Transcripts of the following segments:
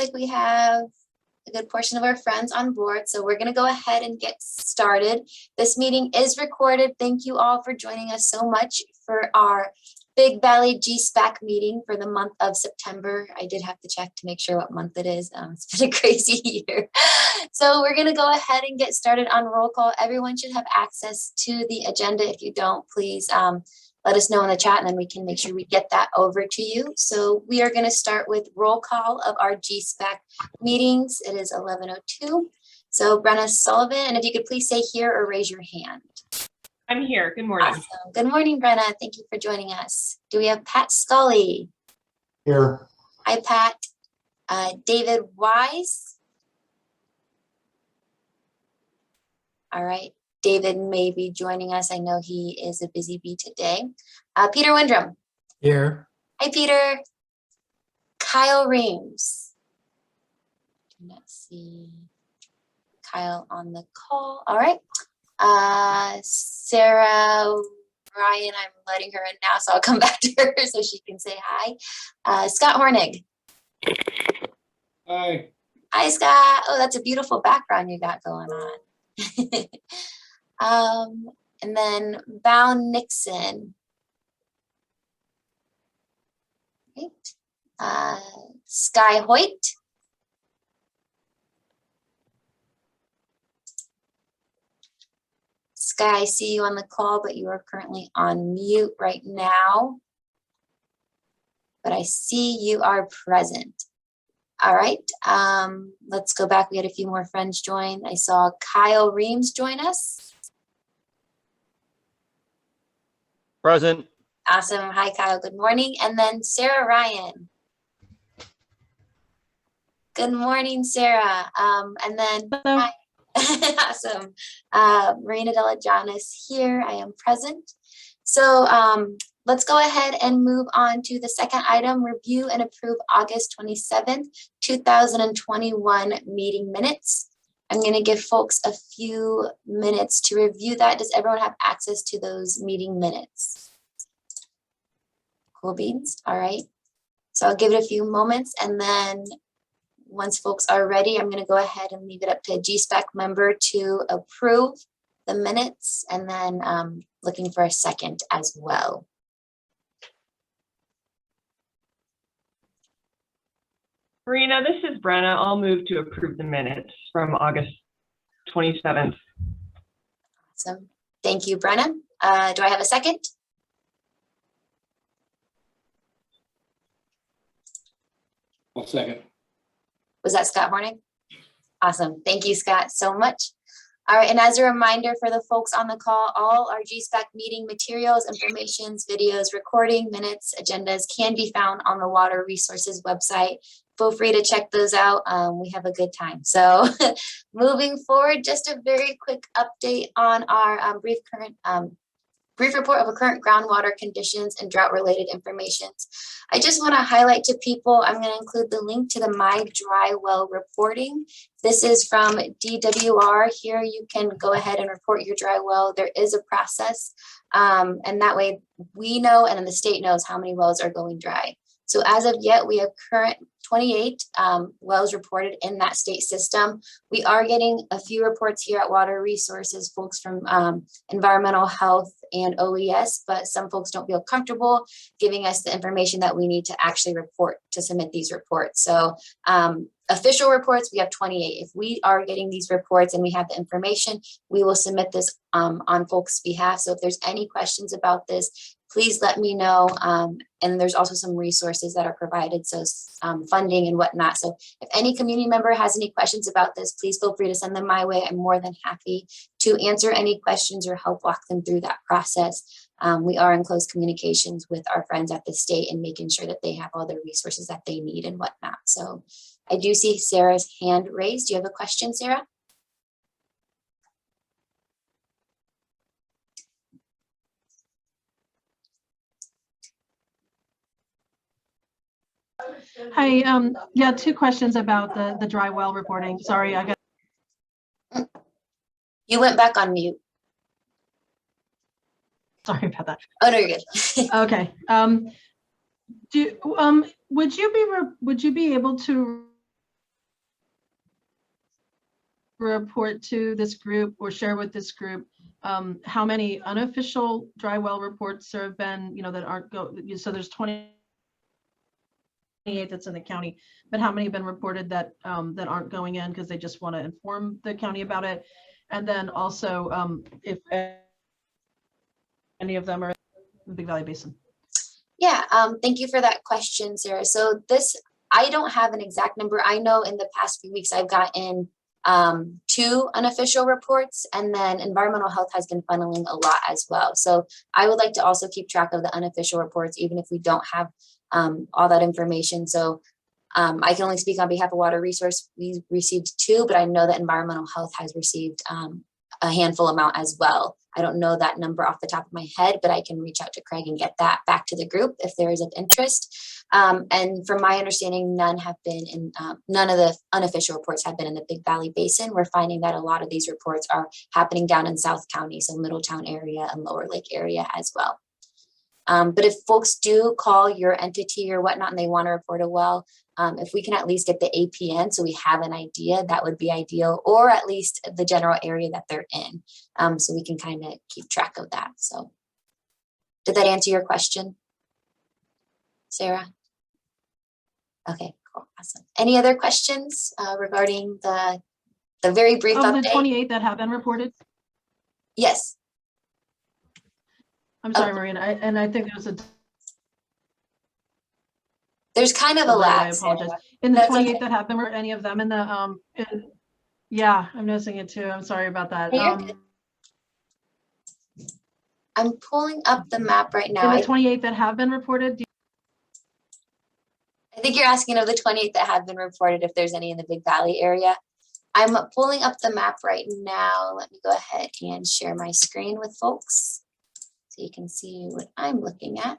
like we have a good portion of our friends on board, so we're going to go ahead and get started. This meeting is recorded. Thank you all for joining us so much for our Big Valley GSPAC meeting for the month of September. I did have to check to make sure what month it is. It's been a crazy year. So we're going to go ahead and get started on roll call. Everyone should have access to the agenda. If you don't, please let us know in the chat, and then we can make sure we get that over to you. So we are going to start with roll call of our GSPAC meetings. It is 11:02. So Brenna Sullivan, and if you could please say here or raise your hand. I'm here. Good morning. Awesome. Good morning, Brenna. Thank you for joining us. Do we have Pat Scully? Here. Hi, Pat. David Wise. All right. David may be joining us. I know he is a busy bee today. Peter Windrum. Here. Hi, Peter. Kyle Reams. Do not see Kyle on the call. All right. Sarah Ryan, I'm letting her in now, so I'll come back to her so she can say hi. Scott Hornig. Hi. Hi, Scott. Oh, that's a beautiful background you got going on. And then Val Nixon. Right. Sky Hoyt. Sky, I see you on the call, but you are currently on mute right now. But I see you are present. All right, let's go back. We had a few more friends join. I saw Kyle Reams join us. Present. Awesome. Hi, Kyle. Good morning. And then Sarah Ryan. Good morning, Sarah. And then hi. Awesome. Marina Della Janis here. I am present. So let's go ahead and move on to the second item, review and approve August 27th, 2021 meeting minutes. I'm going to give folks a few minutes to review that. Does everyone have access to those meeting minutes? Cool beans. All right. So I'll give it a few moments, and then once folks are ready, I'm going to go ahead and leave it up to a GSPAC member to approve the minutes, and then looking for a second as well. Marina, this is Brenna. I'll move to approve the minutes from August 27th. Awesome. Thank you, Brenna. Do I have a second? I'll second. Was that Scott Hornig? Awesome. Thank you, Scott, so much. All right, and as a reminder for the folks on the call, all our GSPAC meeting materials, informations, videos, recording, minutes, agendas can be found on the Water Resources website. Feel free to check those out. We have a good time. So moving forward, just a very quick update on our brief report of current groundwater conditions and drought-related information. I just want to highlight to people, I'm going to include the link to the My Dry Well reporting. This is from DWR. Here you can go ahead and report your dry well. There is a process, and that way we know, and then the state knows how many wells are going dry. So as of yet, we have current 28 wells reported in that state system. We are getting a few reports here at Water Resources, folks from environmental health and OES, but some folks don't feel comfortable giving us the information that we need to actually report to submit these reports. So official reports, we have 28. If we are getting these reports and we have the information, we will submit this on folks' behalf. So if there's any questions about this, please let me know. And there's also some resources that are provided, so funding and whatnot. So if any community member has any questions about this, please feel free to send them my way. I'm more than happy to answer any questions or help walk them through that process. We are in close communications with our friends at the state and making sure that they have all the resources that they need and whatnot. So I do see Sarah's hand raised. Do you have a question, Sarah? Hi, yeah, two questions about the dry well reporting. Sorry, I got. You went back on mute. Sorry about that. Oh, no, you're good. Okay. Would you be able to report to this group or share with this group how many unofficial dry well reports there have been, that aren't so there's 28 that's in the county, but how many have been reported that that aren't going in because they just want to inform the county about it? And then also if any of them are in the Big Valley Basin. Yeah, thank you for that question, Sarah. So I don't have an exact number. I know in the past few weeks I've gotten 2 unofficial reports, and then environmental health has been funneling a lot as well. So I would like to also keep track of the unofficial reports, even if we don't have all that information. So I can only speak on behalf of Water Resource. We received 2, but I know that environmental health has received a handful amount as well. I don't know that number off the top of my head, but I can reach out to Craig and get that back to the group if there is of interest. And from my understanding, none of the unofficial reports have been in the Big Valley Basin. We're finding that a lot of these reports are happening down in South County, so Middletown area and Lower Lake area as well. But if folks do call your entity or whatnot and they want to report a well, if we can at least get the APN so we have an idea, that would be ideal, or at least the general area that they're in, so we can kind of keep track of that. So did that answer your question, Sarah? Okay, cool, awesome. Any other questions regarding the very brief update? The 28 that have been reported? Yes. I'm sorry, Marina, and I think there's kind of a lag. I apologize. In the That's 28 okay. that have been, were any of them in the yeah, I'm noticing it too. I'm sorry about that. You're good. I'm pulling up the map right now. In the 28 that have been reported, I think you're asking of the 28 that have been reported if there's any in the Big Valley area. I'm pulling up the map right now. Let me go ahead and share my screen with folks so you can see what I'm looking at.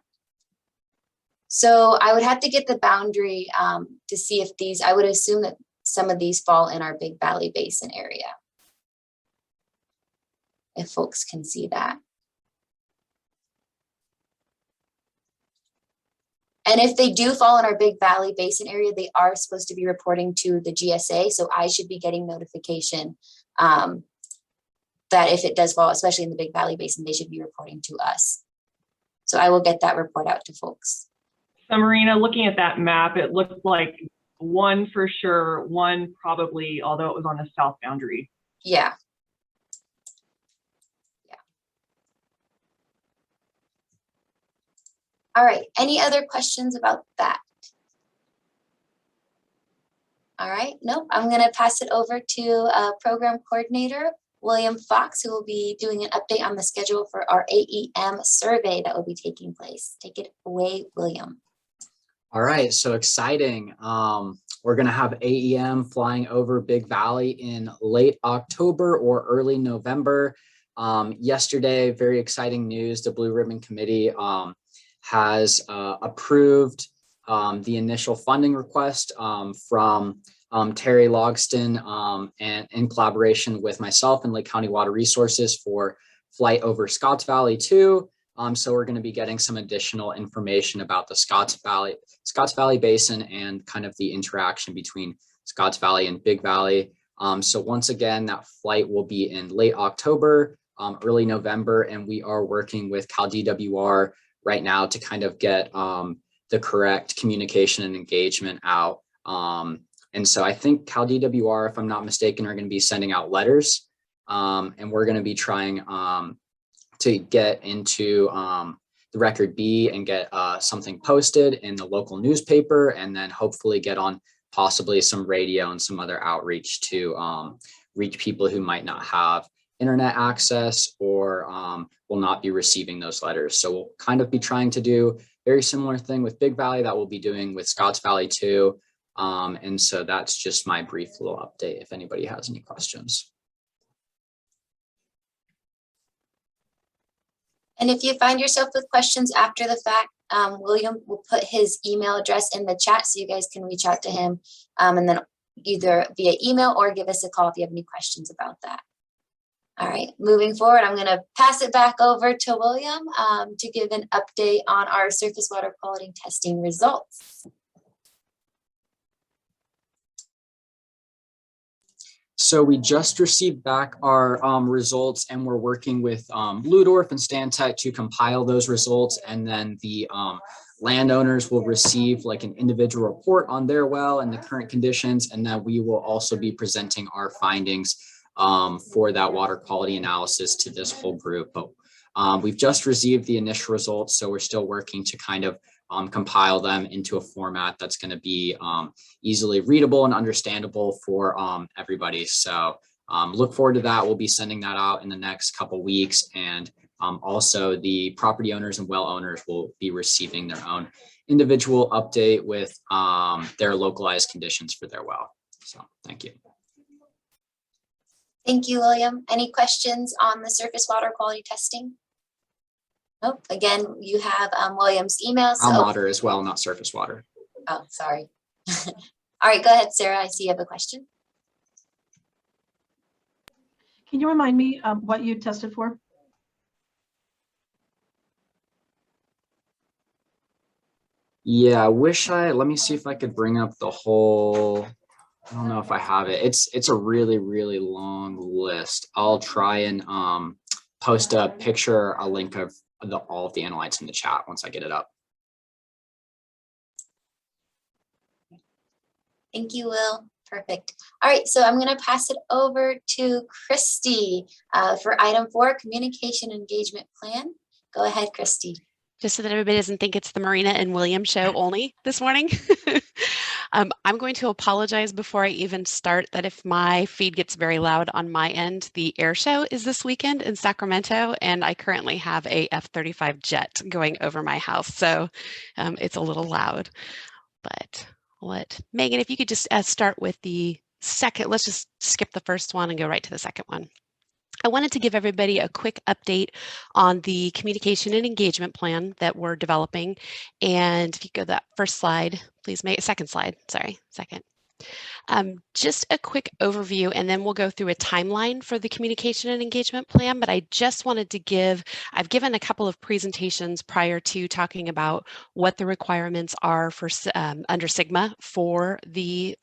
So I would have to get the boundary to see if these, I would assume that some of these fall in our Big Valley Basin area. If folks can see that. And if they do fall in our Big Valley Basin area, they are supposed to be reporting to the GSA. So I should be getting notification that if it does fall, especially in the Big Valley Basin, they should be reporting to us. So I will get that report out to folks. So Marina, looking at that map, it looked like 1 for sure, 1 probably, although it was on the south boundary. Yeah. All right, any other questions about that? All right, nope, I'm gonna pass it over to Program Coordinator, William Fox, who will be doing an update on the schedule for our AEM survey that will be taking place. Take it away, William. All right, so exciting. We're gonna have AEM flying over Big Valley in late October or early November. Yesterday, very exciting news, the Blue Ribbon Committee has approved the initial funding request from Terry Logston and in collaboration with myself and Lake County Water Resources for flight over Scotts Valley 2. So we're going to be getting some additional information about the Scotts Valley Basin and kind of the interaction between Scotts Valley and Big Valley. So once again, that flight will be in late October, early November, and we are working with CalDWR right now to kind of get the correct communication and engagement out. And so I think CalDWR, if I'm not mistaken, are going to be sending out letters, and we're going to be trying to get into the Record B and get something posted in the local newspaper, and then hopefully get on possibly some radio and some other outreach to reach people who might not have internet access or will not be receiving those letters. So we'll kind of be trying to do very similar thing with Big Valley that we'll be doing with Scotts Valley too. And so that's just my brief little update if anybody has any questions. And if you find yourself with questions after the fact, William will put his email address in the chat so you guys can reach out to him, and then either via email or give us a call if you have any questions about that. All right, moving forward, I'm going to pass it back over to William to give an update on our surface water quality testing results. So we just received back our results, and we're working with Ludorf and Stantec to compile those results, and then the landowners will receive like an individual report on their well and the current conditions, and then we will also be presenting our findings for that water quality analysis to this whole group. But we've just received the initial results, so we're still working to kind of compile them into a format that's going to be easily readable and understandable for everybody. So look forward to that. We'll be sending that out in the next couple weeks, and also the property owners and well owners will be receiving their own individual update with their localized conditions for their well. So thank you. Thank you, William. Any questions on the surface water quality testing? Nope. Again, you have William's email. Groundwater as well, not surface water. Oh, sorry. All right, go ahead, Sarah. I see you have a question. Can you remind me what you tested for? Yeah, let me see if I could bring up the whole, I don't know if I have it. It's a really, really long list. I'll try and post a picture, a link of all of the analytes in the chat once I get it up. Thank you, Will. Perfect. All right, so I'm going to pass it over to Christy for item 4, communication engagement plan. Go ahead, Christy. Just so that everybody doesn't think it's the Marina and William show only this morning. I'm going to apologize before I even start that if my feed gets very loud on my end. The air show is this weekend in Sacramento, and I currently have a F-35 jet going over my house, so it's a little loud. But Megan, if you could just start with the second, let's just skip the first one and go right to the second one. I wanted to give everybody a quick update on the communication and engagement plan that we're developing. And if you go to that first slide, please make a second slide. Sorry, second. Just a quick overview, and then we'll go through a timeline for the communication and engagement plan. But I just wanted to I've given a couple of presentations prior to talking about what the requirements are for under SGMA for the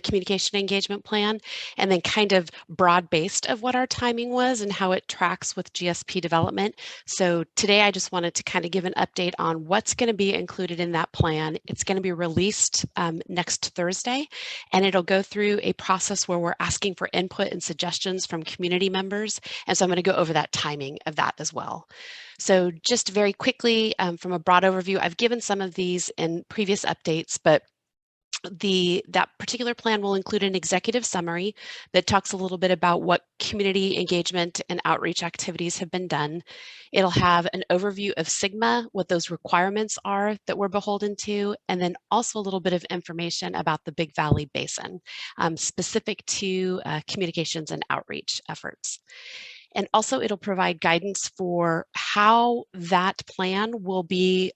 communication engagement plan, and then kind of broad-based of what our timing was and how it tracks with GSP development. So today I just wanted to kind of give an update on what's going to be included in that plan. It's going to be released next Thursday, and it'll go through a process where we're asking for input and suggestions from community members. And so I'm going to go over that timing of that as well. So just very quickly, from a broad overview, I've given some of these in previous updates, but that particular plan will include an executive summary that talks a little bit about what community engagement and outreach activities have been done. It'll have an overview of SGMA, what those requirements are that we're beholden to, and then also a little bit of information about the Big Valley Basin, specific to communications and outreach efforts. And also it'll provide guidance for how that plan will be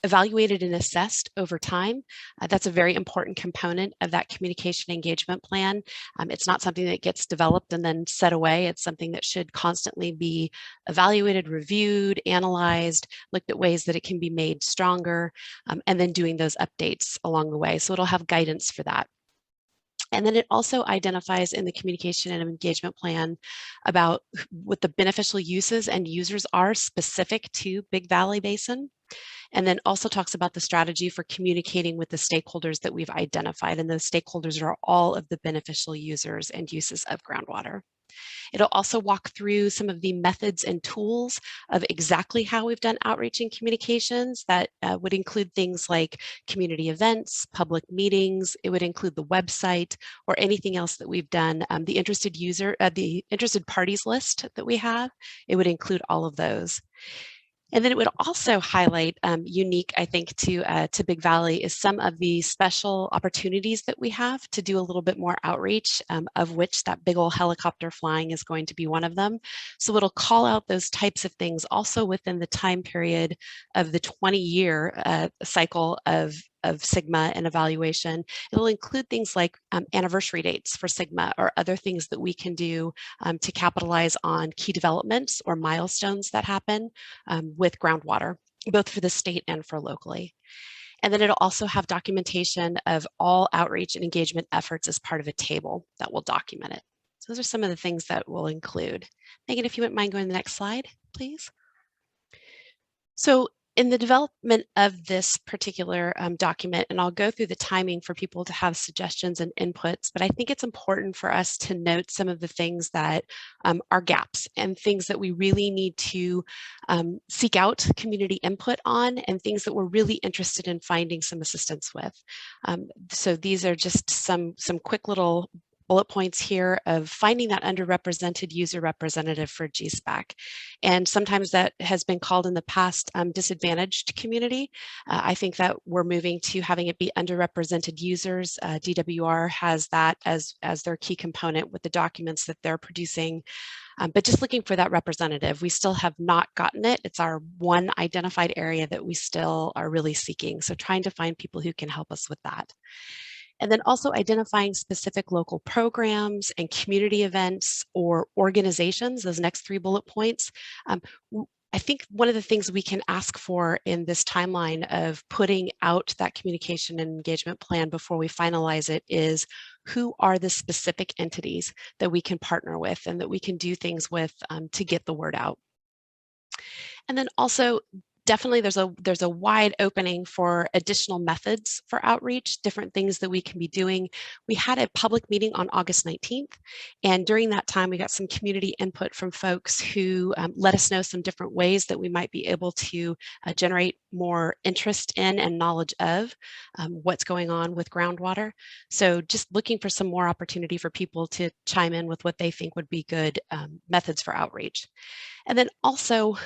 evaluated and assessed over time. That's a very important component of that communication engagement plan. It's not something that gets developed and then set away. It's something that should constantly be evaluated, reviewed, analyzed, looked at ways that it can be made stronger, and then doing those updates along the way. So it'll have guidance for that. And then it also identifies in the communication and engagement plan about what the beneficial uses and users are specific to Big Valley Basin. And then also talks about the strategy for communicating with the stakeholders that we've identified. And those stakeholders are all of the beneficial users and uses of groundwater. It'll also walk through some of the methods and tools of exactly how we've done outreach and communications. That would include things like community events, public meetings. It would include the website or anything else that we've done. The interested parties list that we have, it would include all of those. And then it would also highlight, unique, I think, to Big Valley, is some of the special opportunities that we have to do a little bit more outreach, of which that big old helicopter flying is going to be one of them. So it'll call out those types of things also within the time period of the 20-year cycle of SGMA and evaluation. It'll include things like anniversary dates for SGMA or other things that we can do to capitalize on key developments or milestones that happen with groundwater, both for the state and for locally. And then it'll also have documentation of all outreach and engagement efforts as part of a table that will document it. So those are some of the things that we'll include. Megan, if you wouldn't mind going to the next slide, please. So in the development of this particular document, and I'll go through the timing for people to have suggestions and inputs, but I think it's important for us to note some of the things that are gaps and things that we really need to seek out community input on, and things that we're really interested in finding some assistance with. So these are just some quick little bullet points here of finding that underrepresented user representative for GSPAC. And sometimes that has been called in the past disadvantaged community. I think that we're moving to having it be underrepresented users. DWR has that as their key component with the documents that they're producing. But just looking for that representative, we still have not gotten it. It's our one identified area that we still are really seeking. So trying to find people who can help us with that. And then also identifying specific local programs and community events or organizations, those next 3 bullet points. I think one of the things we can ask for in this timeline of putting out that communication and engagement plan before we finalize it is, who are the specific entities that we can partner with and that we can do things with to get the word out. And then also, definitely there's a wide opening for additional methods for outreach, different things that we can be doing. We had a public meeting on August 19th, and during that time we got some community input from folks who let us know some different ways that we might be able to generate more interest in and knowledge of what's going on with groundwater. So just looking for some more opportunity for people to chime in with what they think would be good methods for outreach. And then also,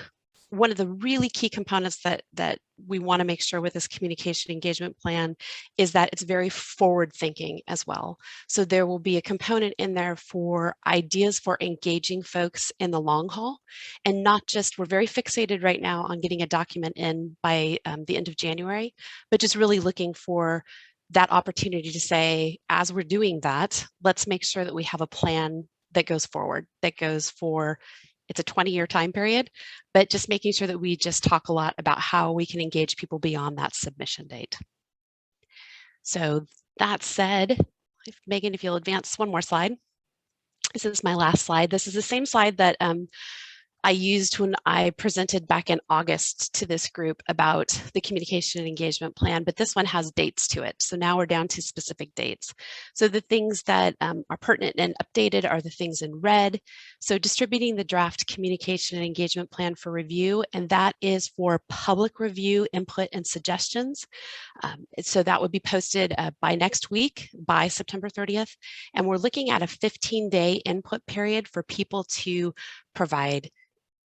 one of the really key components that we want to make sure with this communication engagement plan is that it's very forward thinking as well. So there will be a component in there for ideas for engaging folks in the long haul, and not just, we're very fixated right now on getting a document in by the end of January, but just really looking for that opportunity to say, as we're doing that, let's make sure that we have a plan that goes forward, that goes for, it's a 20-year time period, but just making sure that we just talk a lot about how we can engage people beyond that submission date. So that said, Megan, if you'll advance one more slide. This is my last slide. This is the same slide that I used when I presented back in August to this group about the communication and engagement plan, but this one has dates to it. So now we're down to specific dates. So the things that are pertinent and updated are the things in red. So distributing the draft communication and engagement plan for review, and that is for public review, input, and suggestions. So that would be posted by next week, by September 30th. And we're looking at a 15-day input period for people to provide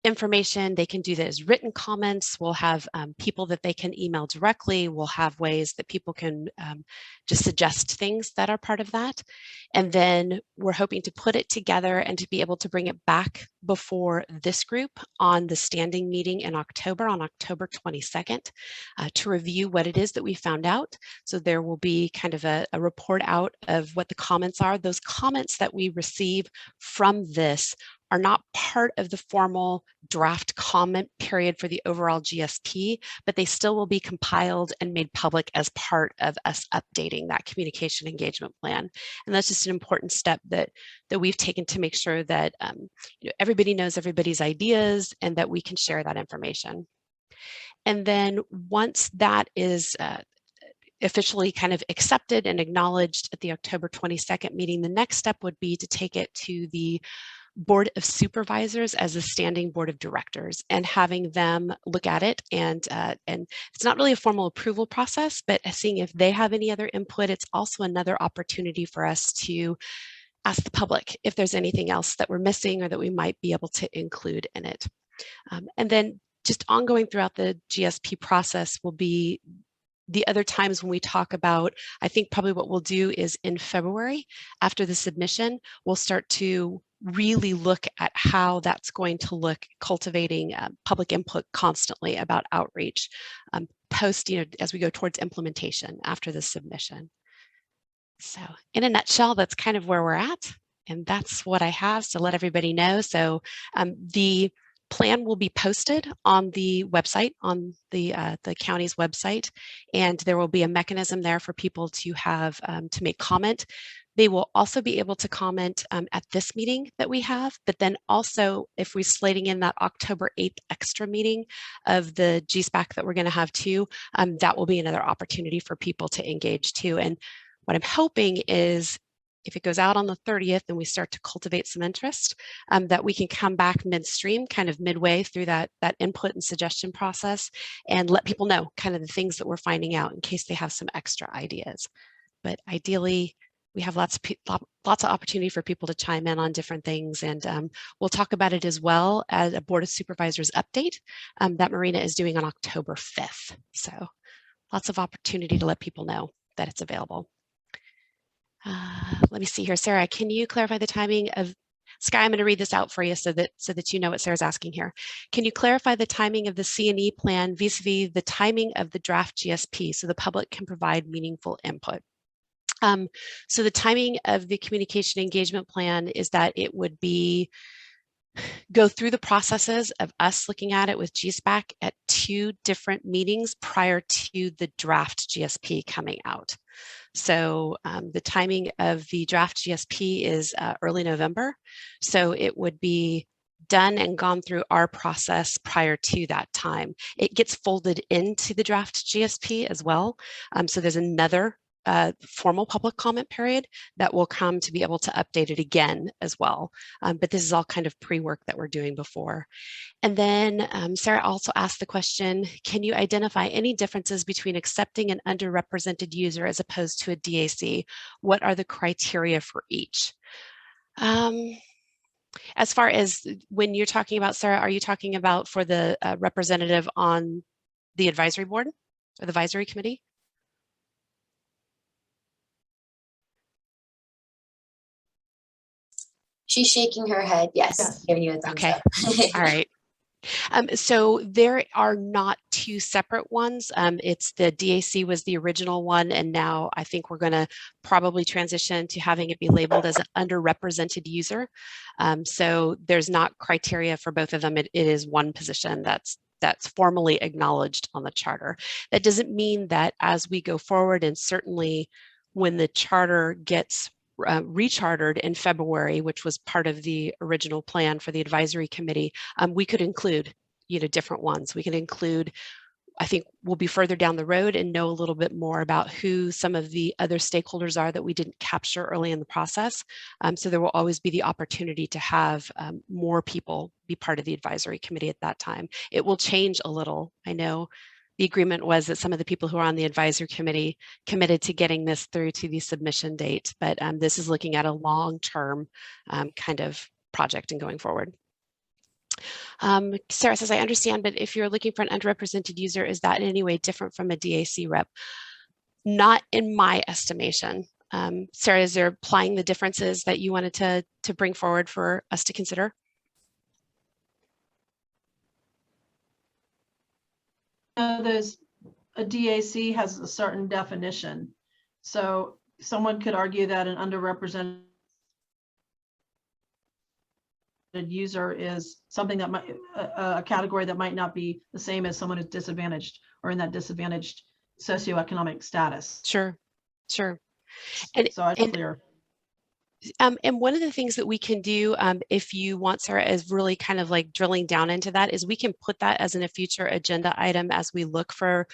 information. They can do that as written comments. We'll have people that they can email directly. We'll have ways that people can just suggest things that are part of that. And then we're hoping to put it together and to be able to bring it back before this group on the standing meeting in October, on October 22nd, to review what it is that we found out. So there will be kind of a report out of what the comments are. Those comments that we receive from this are not part of the formal draft comment period for the overall GSP, but they still will be compiled and made public as part of us updating that communication engagement plan. And that's just an important step that we've taken to make sure that everybody knows everybody's ideas and that we can share that information. And then once that is officially kind of accepted and acknowledged at the October 22nd meeting, the next step would be to take it to the Board of Supervisors as a standing board of directors and having them look at it. And it's not really a formal approval process, but seeing if they have any other input. It's also another opportunity for us to ask the public if there's anything else that we're missing or that we might be able to include in it. And then just ongoing throughout the GSP process will be the other times when we talk about, I think probably what we'll do is in February, after the submission, we'll start to really look at how that's going to look, cultivating public input constantly about outreach post, as we go towards implementation after the submission. So in a nutshell, that's kind of where we're at. And that's what I have to let everybody know. So the plan will be posted on the website, on the county's website, and there will be a mechanism there for people to have to make comment. They will also be able to comment at this meeting that we have, but then also if we're slating in that October 8th extra meeting of the GSPAC that we're going to have too, that will be another opportunity for people to engage too. And what I'm hoping is if it goes out on the 30th and we start to cultivate some interest, that we can come back midstream, kind of midway through that input and suggestion process, and let people know kind of the things that we're finding out in case they have some extra ideas. But ideally, we have lots of opportunity for people to chime in on different things, and we'll talk about it as well as a Board of Supervisors update that Marina is doing on October 5th. So lots of opportunity to let people know that it's available. Let me see here. Sarah, can you clarify the timing of, Sky, I'm going to read this out for you so that you know what Sarah's asking here. Can you clarify the timing of the C&E plan vis-a-vis the timing of the draft GSP so the public can provide meaningful input? So the timing of the communication engagement plan is that it would be go through the processes of us looking at it with GSPAC at 2 different meetings prior to the draft GSP coming out. So the timing of the draft GSP is early November. So it would be done and gone through our process prior to that time. It gets folded into the draft GSP as well. So there's another formal public comment period that will come to be able to update it again as well. But this is all kind of pre-work that we're doing before. And then Sarah also asked the question, can you identify any differences between accepting an underrepresented user as opposed to a DAC? What are the criteria for each? As far as when you're talking about, Sarah, are you talking about for the representative on the advisory board or the advisory committee? She's shaking her head. Yes, Yes. giving you a thumbs Okay. up. All right. So there are not 2 separate ones. It's the DAC was the original one, and now I think we're going to probably transition to having it be labeled as an underrepresented user. So there's not criteria for both of them. It is one position that's formally acknowledged on the charter. That doesn't mean that as we go forward, and certainly when the charter gets rechartered in February, which was part of the original plan for the advisory committee, we could include, different ones. We can include, I think we'll be further down the road and know a little bit more about who some of the other stakeholders are that we didn't capture early in the process. So there will always be the opportunity to have more people be part of the advisory committee at that time. It will change a little. I know the agreement was that some of the people who are on the advisory committee committed to getting this through to the submission date, but this is looking at a long-term kind of project and going forward. Sarah says, I understand, but if you're looking for an underrepresented user, is that in any way different from a DAC rep? Not in my estimation. Sarah, is there applying the differences that you wanted to bring forward for us to consider? There's a DAC has a certain definition. So someone could argue that an underrepresented user is something that might, a category that might not be the same as someone who's disadvantaged or in that disadvantaged socioeconomic status. Sure, sure. And, so it's clear. And one of the things that we can do, if you want, Sarah, is really kind of like drilling down into that, is we can put that as in a future agenda item as we look for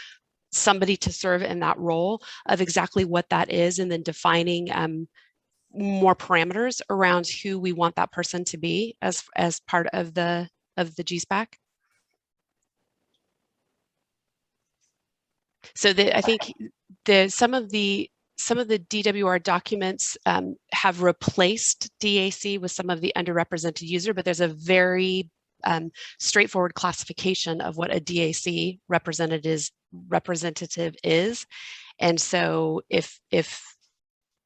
somebody to serve in that role of exactly what that is, and then defining more parameters around who we want that person to be as part of the GSPAC. So I think some of the DWR documents have replaced DAC with some of the underrepresented user, but there's a very straightforward classification of what a DAC representative is. And so if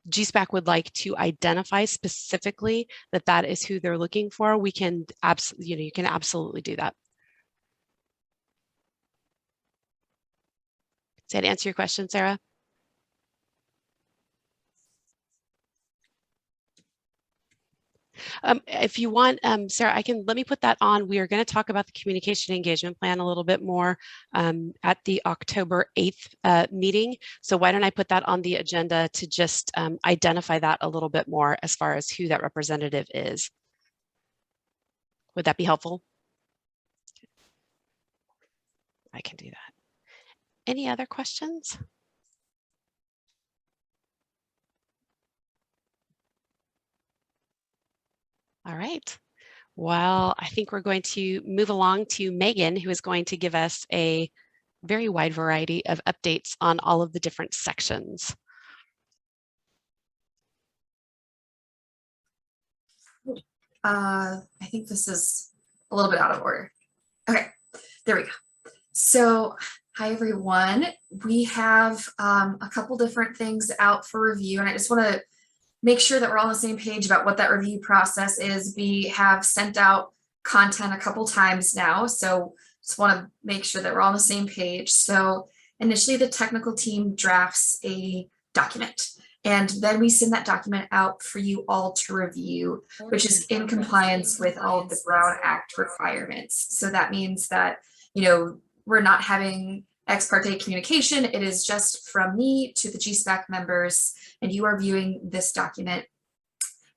GSPAC would like to identify specifically that is who they're looking for, we can you can absolutely do that. Does that answer your question, Sarah? If you want, Sarah, let me put that on. We are going to talk about the communication engagement plan a little bit more at the October 8th meeting. So why don't I put that on the agenda to just identify that a little bit more as far as who that representative is. Would that be helpful? I can do that. Any other questions? All right. Well, I think we're going to move along to Megan, who is going to give us a very wide variety of updates on all of the different sections. I think this is a little bit out of order. Okay, there we go. So, hi everyone. We have a couple different things out for review, and I just want to make sure that we're all on the same page about what that review process is. We have sent out content a couple times now, so just want to make sure that we're all on the same page. So initially the technical team drafts a document, and then we send that document out for you all to review, which is in compliance with all of the Brown Act requirements. So that means that, you know, we're not having ex parte communication. It is just from me to the GSPAC members, and you are viewing this document,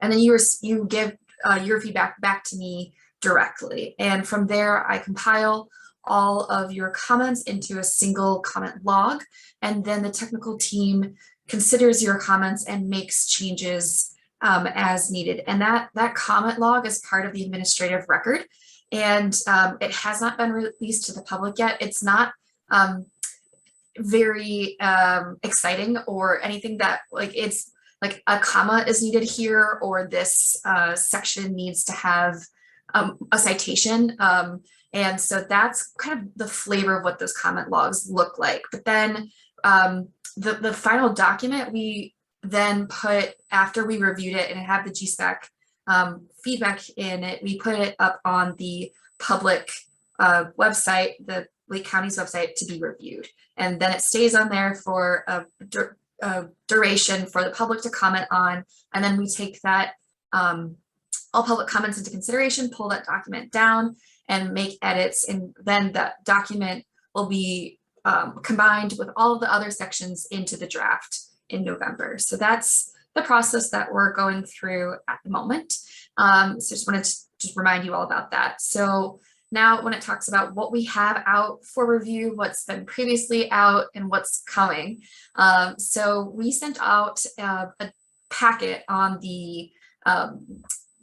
and then you give your feedback back to me directly. And from there, I compile all of your comments into a single comment log, and then the technical team considers your comments and makes changes as needed. And that comment log is part of the administrative record, and it has not been released to the public yet. It's not very exciting or anything that it's like a comma is needed here, or this section needs to have a citation. And so that's kind of the flavor of what those comment logs look like. But then the final document we then put, after we reviewed it and have the GSPAC feedback in it, we put it up on the public website, the Lake County's website, to be reviewed. And then it stays on there for a duration for the public to comment on. And then we take that all public comments into consideration, pull that document down and make edits. And then that document will be combined with all of the other sections into the draft in November. So that's the process that we're going through at the moment. So just wanted to just remind you all about that. So now when it talks about what we have out for review, what's been previously out and what's coming. So we sent out a packet on the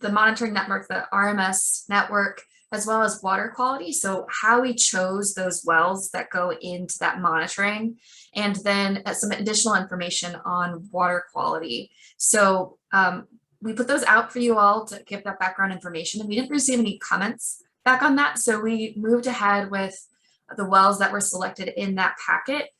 monitoring network, the RMS network, as well as water quality. So how we chose those wells that go into that monitoring, and then some additional information on water quality. So we put those out for you all to give that background information, and we didn't receive any comments back on that. So we moved ahead with the wells that were selected in that packet,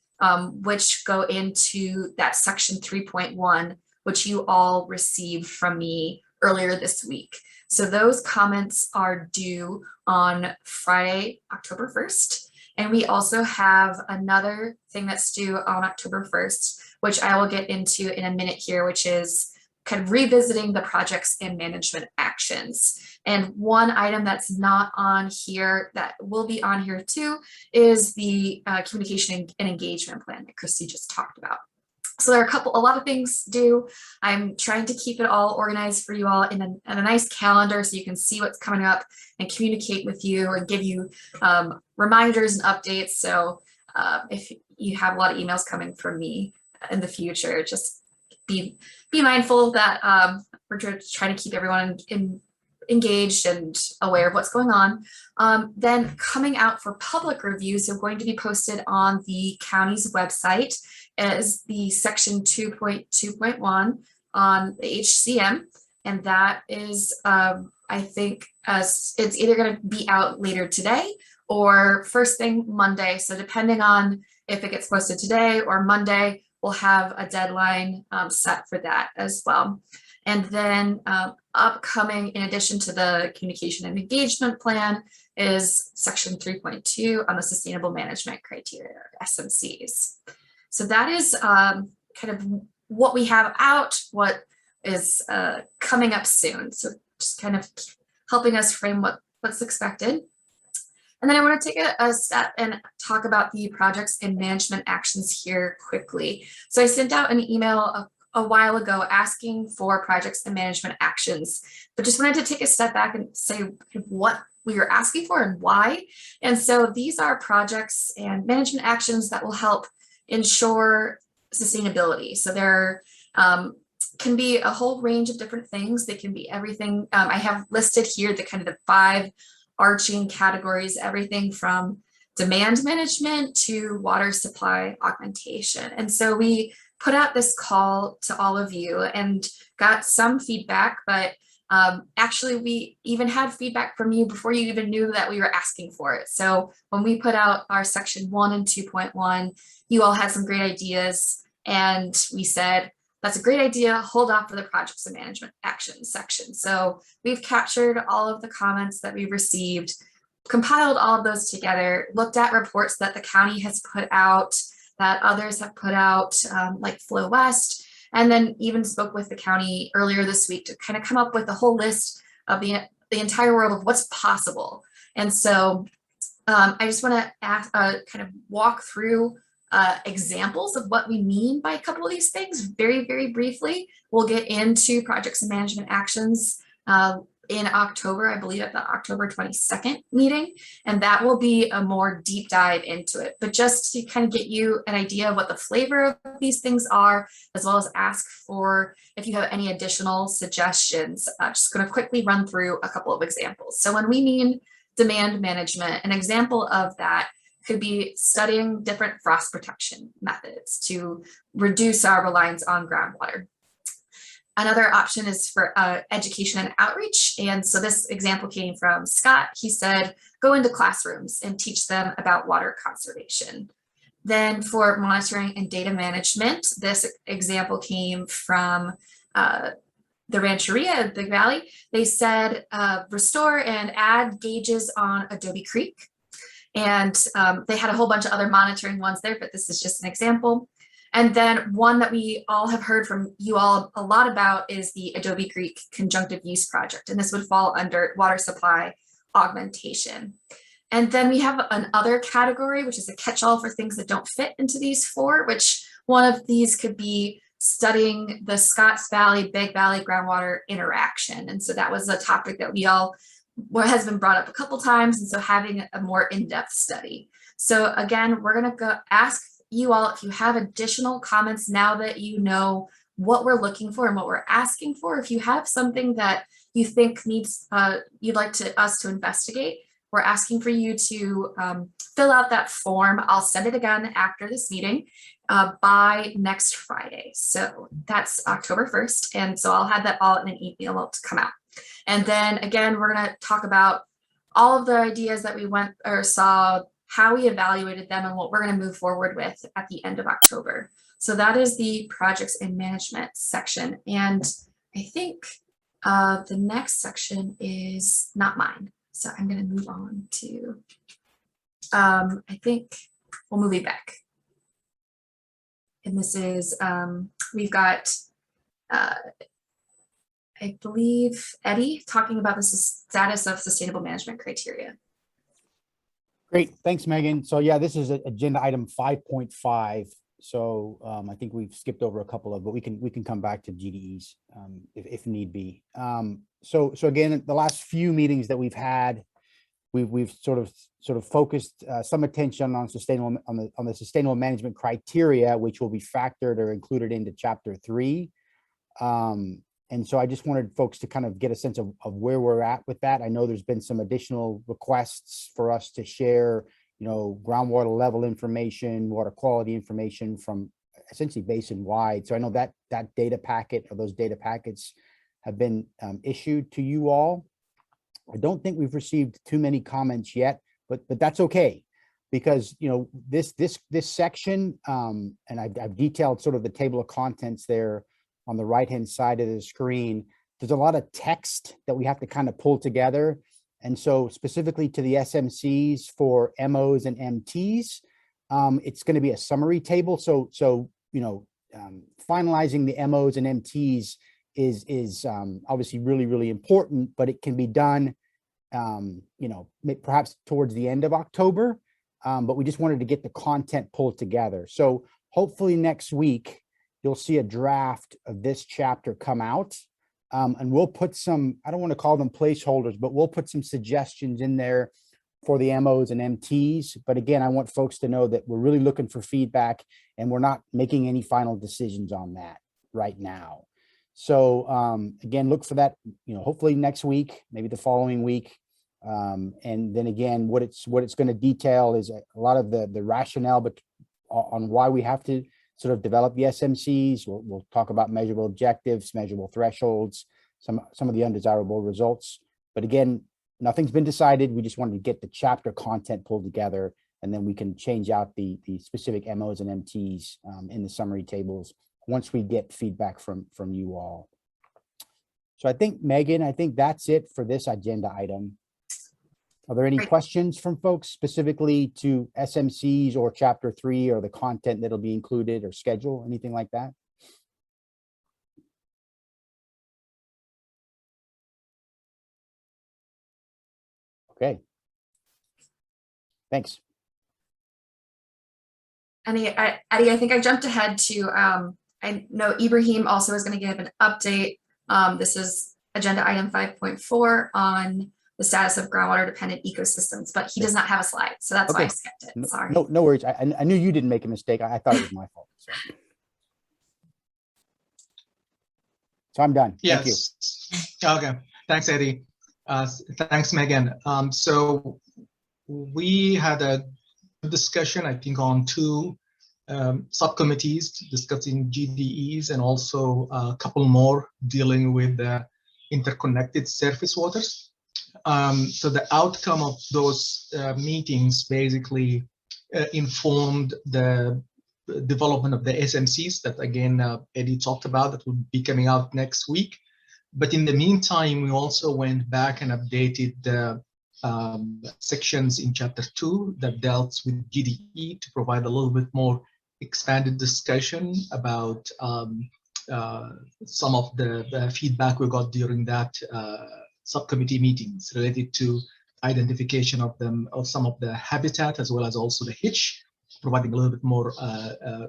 which go into that section 3.1, which you all received from me earlier this week. So those comments are due on Friday, October 1st. And we also have another thing that's due on October 1st, which I will get into in a minute here, which is kind of revisiting the projects and management actions. And one item that's not on here that will be on here too is the communication and engagement plan that Christy just talked about. So there are a lot of things due. I'm trying to keep it all organized for you all in a nice calendar so you can see what's coming up and communicate with you and give you reminders and updates. So if you have a lot of emails coming from me in the future, just be mindful that we're trying to keep everyone engaged and aware of what's going on. Then coming out for public reviews, they're going to be posted on the county's website as the section 2.2.1 on the HCM. And that is, I think, it's either going to be out later today or first thing Monday. So depending on if it gets posted today or Monday, we'll have a deadline set for that as well. And then upcoming, in addition to the communication and engagement plan, is section 3.2 on the sustainable management criteria, SMCs. So that is kind of what we have out, what is coming up soon. So just kind of helping us frame what's expected. And then I want to take a step and talk about the projects and management actions here quickly. So I sent out an email a while ago asking for projects and management actions, but just wanted to take a step back and say what we were asking for and why. And so these are projects and management actions that will help ensure sustainability. So there can be a whole range of different things. They can be everything. I have listed here the kind of the 5 arching categories, everything from demand management to water supply augmentation. And so we put out this call to all of you and got some feedback, but actually we even had feedback from you before you even knew that we were asking for it. So when we put out our section 1 and 2.1, you all had some great ideas, and we said, that's a great idea, hold off for the projects and management actions section. So we've captured all of the comments that we've received, compiled all of those together, looked at reports that the county has put out, that others have put out, like Flow West, and then even spoke with the county earlier this week to kind of come up with a whole list of the entire world of what's possible. And so I just want to kind of walk through examples of what we mean by a couple of these things very, very briefly. We'll get into projects and management actions in October, I believe at the October 22nd meeting, and that will be a more deep dive into it. But just to kind of get you an idea of what the flavor of these things are, as well as ask for if you have any additional suggestions, just going to quickly run through a couple of examples. So when we mean demand management, an example of that could be studying different frost protection methods to reduce our reliance on groundwater. Another option is for education and outreach. And so this example came from Scott. He said, go into classrooms and teach them about water conservation. Then for monitoring and data management, this example came from the Rancheria at Big Valley. They said, restore and add gauges on Adobe Creek. And they had a whole bunch of other monitoring ones there, but this is just an example. And then one that we all have heard from you all a lot about is the Adobe Creek Conjunctive Use Project. And this would fall under water supply augmentation. And then we have another category, which is a catch-all for things that don't fit into these 4, which one of these could be studying the Scotts Valley, Big Valley groundwater interaction. And so that was a topic that we all has been brought up a couple times, and so having a more in-depth study. So again, we're going to go ask you all if you have additional comments now that you know what we're looking for and what we're asking for. If you have something that you think needs you'd like us to investigate, we're asking for you to fill out that form. I'll send it again after this meeting by next Friday. So that's October 1st, and so I'll have that all in an email to come out. And then again, we're going to talk about all of the ideas that we went or saw, how we evaluated them, and what we're going to move forward with at the end of October. So that is the projects and management section. And I think the next section is not mine. So I'm going to move on to, I think we'll move it back. And this is, we've got, I believe, Eddie talking about the status of sustainable management criteria. Great, thanks, Megan. So yeah, this is agenda item 5.5. So I think we've skipped over a couple of, but we can come back to GDEs if need be. So again, the last few meetings that we've had, we've sort of focused some attention on the sustainable management criteria, which will be factored or included into Chapter 3. And so I just wanted folks to kind of get a sense of where we're at with that. I know there's been some additional requests for us to share, groundwater level information, water quality information from essentially basin wide. So I know that data packet or those data packets have been issued to you all. I don't think we've received too many comments yet, but that's okay, because this section, and I've detailed sort of the table of contents there on the right-hand side of the screen. There's a lot of text that we have to kind of pull together. And so specifically to the SMCs for MOs and MTs, it's going to be a summary table. So finalizing the MOs and MTs is obviously really, really important, but it can be done, perhaps towards the end of October. But we just wanted to get the content pulled together. So hopefully next week, you'll see a draft of this chapter come out. And we'll put some, I don't want to call them placeholders, but we'll put some suggestions in there for the MOs and MTs. But again, I want folks to know that we're really looking for feedback and we're not making any final decisions on that right now. So again, look for that, hopefully next week, maybe the following week. And then again, what it's going to detail is a lot of the rationale, but on why we have to sort of develop the SMCs. We'll talk about measurable objectives, measurable thresholds, some of the undesirable results. But again, nothing's been decided. We just wanted to get the chapter content pulled together, and then we can change out the specific MOs and MTs in the summary tables once we get feedback from you all. So I think, Megan, that's it for this agenda item. Are there any Great. questions from folks specifically to SMCs or chapter 3 or the content that'll be included or schedule, anything like that? Okay. Thanks. Eddie, I think I jumped ahead to, I know Ibrahim also is going to give an update. This is agenda item 5.4 on the status of groundwater dependent ecosystems, but he does not have a slide. So that's why I skipped it. Sorry. No worries. I knew you didn't make a mistake. I thought it was my fault. So I'm done. Thank you. Yes. Okay. Thanks, Eddie. Thanks, Megan. So we had a discussion, I think, on 2 subcommittees discussing GDEs and also a couple more dealing with the interconnected surface waters. So the outcome of those meetings basically informed the development of the SMCs that, again, Eddie talked about, that will be coming out next week. But in the meantime, we also went back and updated the sections in chapter 2 that dealt with GDE to provide a little bit more expanded discussion about some of the feedback we got during that subcommittee meetings related to identification of some of the habitat, as well as also the hitch, providing a little bit more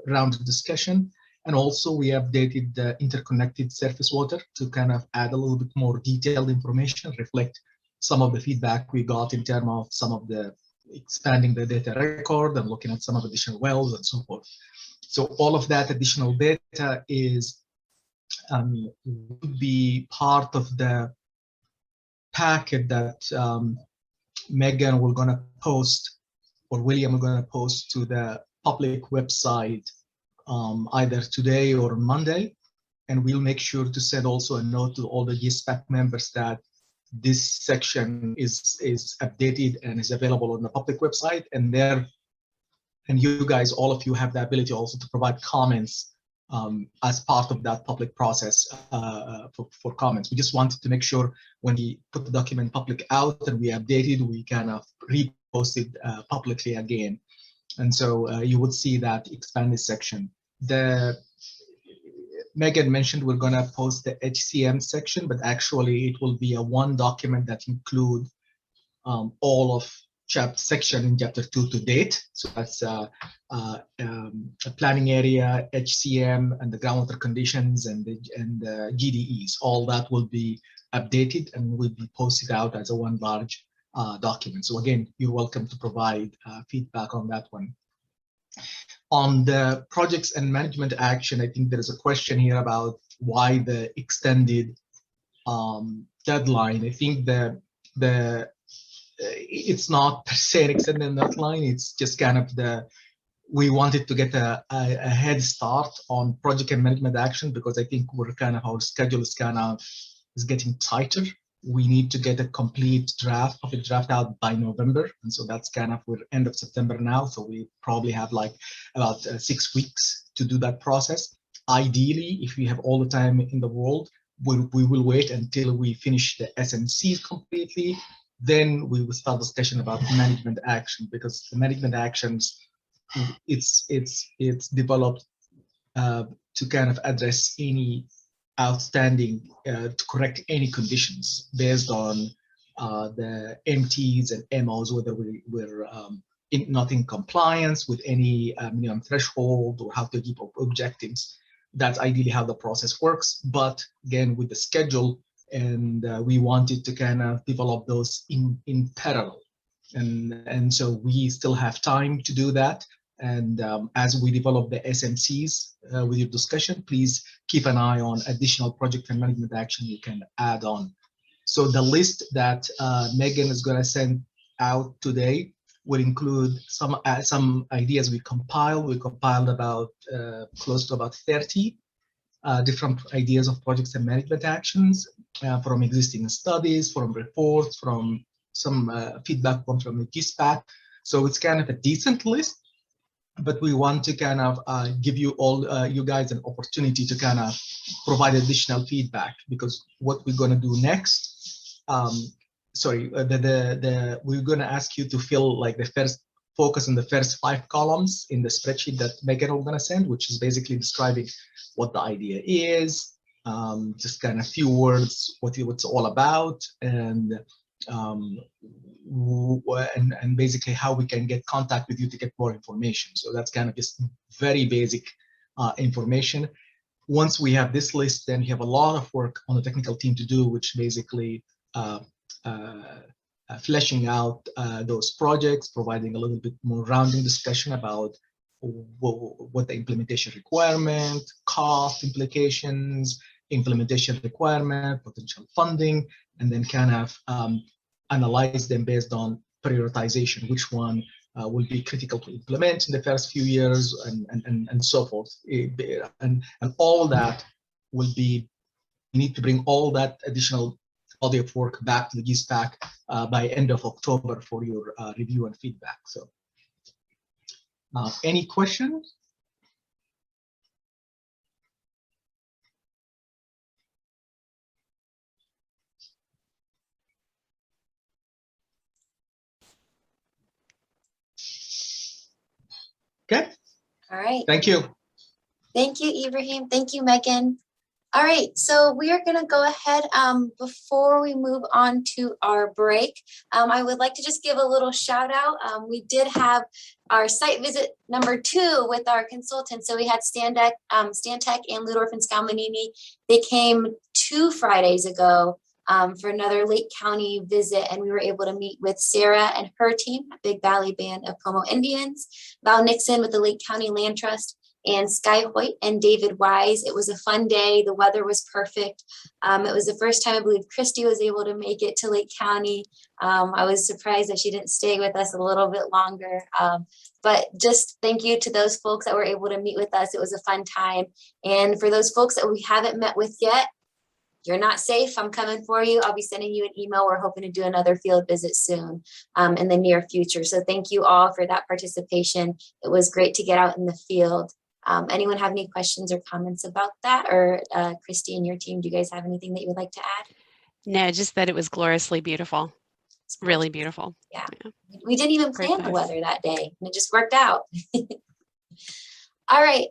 rounded discussion. And also we updated the interconnected surface water to kind of add a little bit more detailed information, reflect some of the feedback we got in terms of some of the expanding the data record and looking at some of additional wells and so forth. So all of that additional data is would be part of the packet that Megan will gonna post, or William are gonna post to the public website either today or Monday. And we'll make sure to send also a note to all the GSPAC members that this section is updated and is available on the public website. And you guys, all of you, have the ability also to provide comments as part of that public process for comments. We just wanted to make sure when we put the document public out and we updated, we kind of repost it publicly again. And so you would see that expanded section. Megan mentioned we're going to post the HCM section, but actually it will be a one document that include all of section in chapter 2 to date. So that's a planning area, HCM, and the groundwater conditions and the GDEs. All that will be updated and will be posted out as a one large document. So again, you're welcome to provide feedback on that one. On the projects and management action, I think there is a question here about why the extended deadline. I think it's not per se an extended deadline. It's just kind of we wanted to get a head start on project and management action, because I think our schedule is getting tighter. We need to get a complete draft of it out by November. And so that's we're end of September now. So we probably have like about 6 weeks to do that process. Ideally, if we have all the time in the world, we will wait until we finish the SMCs completely. Then we will start discussion about management action, because the management actions, it's developed to kind of address any outstanding to correct any conditions based on the MTs and MOs, whether we're not in compliance with any minimum threshold or how to keep objectives. That's ideally how the process works. But again, with the schedule, and we wanted to kind of develop those in parallel. And so we still have time to do that. And as we develop the SMCs with your discussion, please keep an eye on additional project and management action you can add on. So the list that Megan is going to send out today will include some ideas we compiled. We compiled about close to about 30 different ideas of projects and management actions from existing studies, from reports, from some feedback from the GSPAC. So it's kind of a decent list, but we want to kind of give you all you guys an opportunity to kind of provide additional feedback, because what we're going to do next, we're going to ask you to fill like the first, focus on the first 5 columns in the spreadsheet that Megan is going to send, which is basically describing what the idea is, just kind of few words, what it's all about, and basically how we can get contact with you to get more information. So that's kind of just very basic information. Once we have this list, then you have a lot of work on the technical team to do, which basically fleshing out those projects, providing a little bit more rounding discussion about what the implementation requirement, cost implications, implementation requirement, potential funding, and then kind of analyze them based on prioritization, which one will be critical to implement in the first few years, and so forth. And all that will be, you need to bring all that additional body of work back to the GSPAC by end of October for your review and feedback. So any questions? Okay. All right. Thank you. Thank you, Ibrahim. Thank you, Megan. All right, so we are going to go ahead. Before we move on to our break, I would like to just give a little shout out. We did have our site visit number 2 with our consultants. So we had Stantec and Ludorf and Scalmanini. They came 2 Fridays ago for another Lake County visit, and we were able to meet with Sarah and her team, a Big Valley Band of Como Indians, Val Nixon with the Lake County Land Trust, and Sky Hoyt and David Wise. It was a fun day. The weather was perfect. It was the first time I believe Christy was able to make it to Lake County. I was surprised that she didn't stay with us a little bit longer. But just thank you to those folks that were able to meet with us. It was a fun time. And for those folks that we haven't met with yet, you're not safe. I'm coming for you. I'll be sending you an email. We're hoping to do another field visit soon in the near future. So thank you all for that participation. It was great to get out in the field. Anyone have any questions or comments about that? Or Christy and your team, do you guys have anything that you would like to add? No, just that it was gloriously beautiful. Really beautiful. Yeah. We didn't even plan the weather that day, and it just worked out. All right,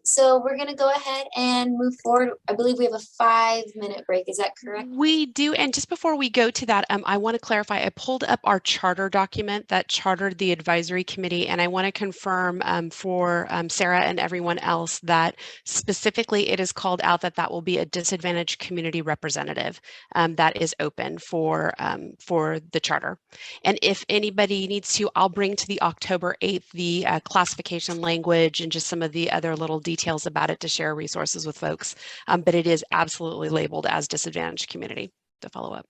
so we're going to go ahead and move forward. I believe we have a 5-minute break. Is that correct? We do. And just before we go to that, I want to clarify, I pulled up our charter document that chartered the advisory committee, and I want to confirm for Sarah and everyone else that specifically it is called out that that will be a disadvantaged community representative that is open for the charter. And if anybody needs to, I'll bring to the October 8th the classification language and just some of the other little details about it to share resources with folks. But it is absolutely labeled as disadvantaged community to follow up.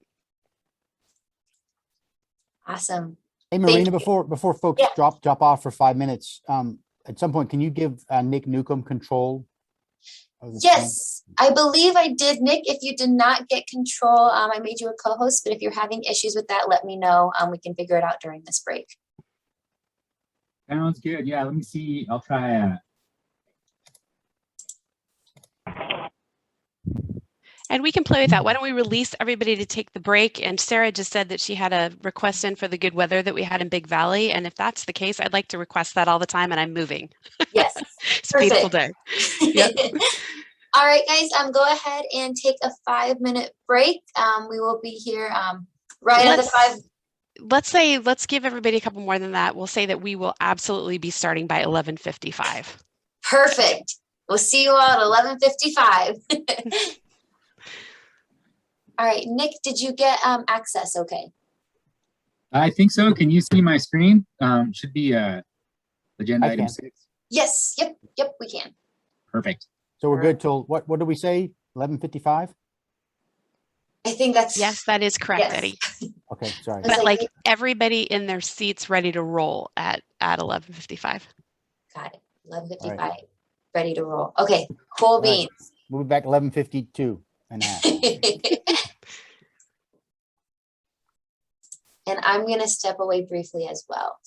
Awesome. Hey, Marina, before folks drop off for 5 minutes, at some point, can you give Nick Newcomb control? Yes, I believe I did. Nick, if you did not get control, I made you a co-host, but if you're having issues with that, let me know. We can figure it out during this break. Sounds good. Yeah, let me see. I'll try. And we can play with that. Why don't we release everybody to take the break? And Sarah just said that she had a request in for the good weather that we had in Big Valley. And if that's the case, I'd like to request that all the time, and I'm moving. Yes. It's a beautiful day. Yep. All right, guys, go ahead and take a 5-minute break. We will be here right at the Let's give everybody a couple more than that. We'll say that we will absolutely be starting by 11:55. Perfect. We'll see you all at 11:55. All right, Nick, did you get access okay? I think so. Can you see my screen? Should be agenda I item can. 6. Yes, yep, we can. Perfect. So we're good till, what did we say? 11:55? I think that's. Yes, that is correct, Yes. Eddie. Okay, sorry. It's But like- like everybody in their seats ready to roll at 11:55. Got it. 11:55, ready to roll. Okay, cool right. beans. We'll be back 11:52 and a half. And I'm going to step away briefly as well.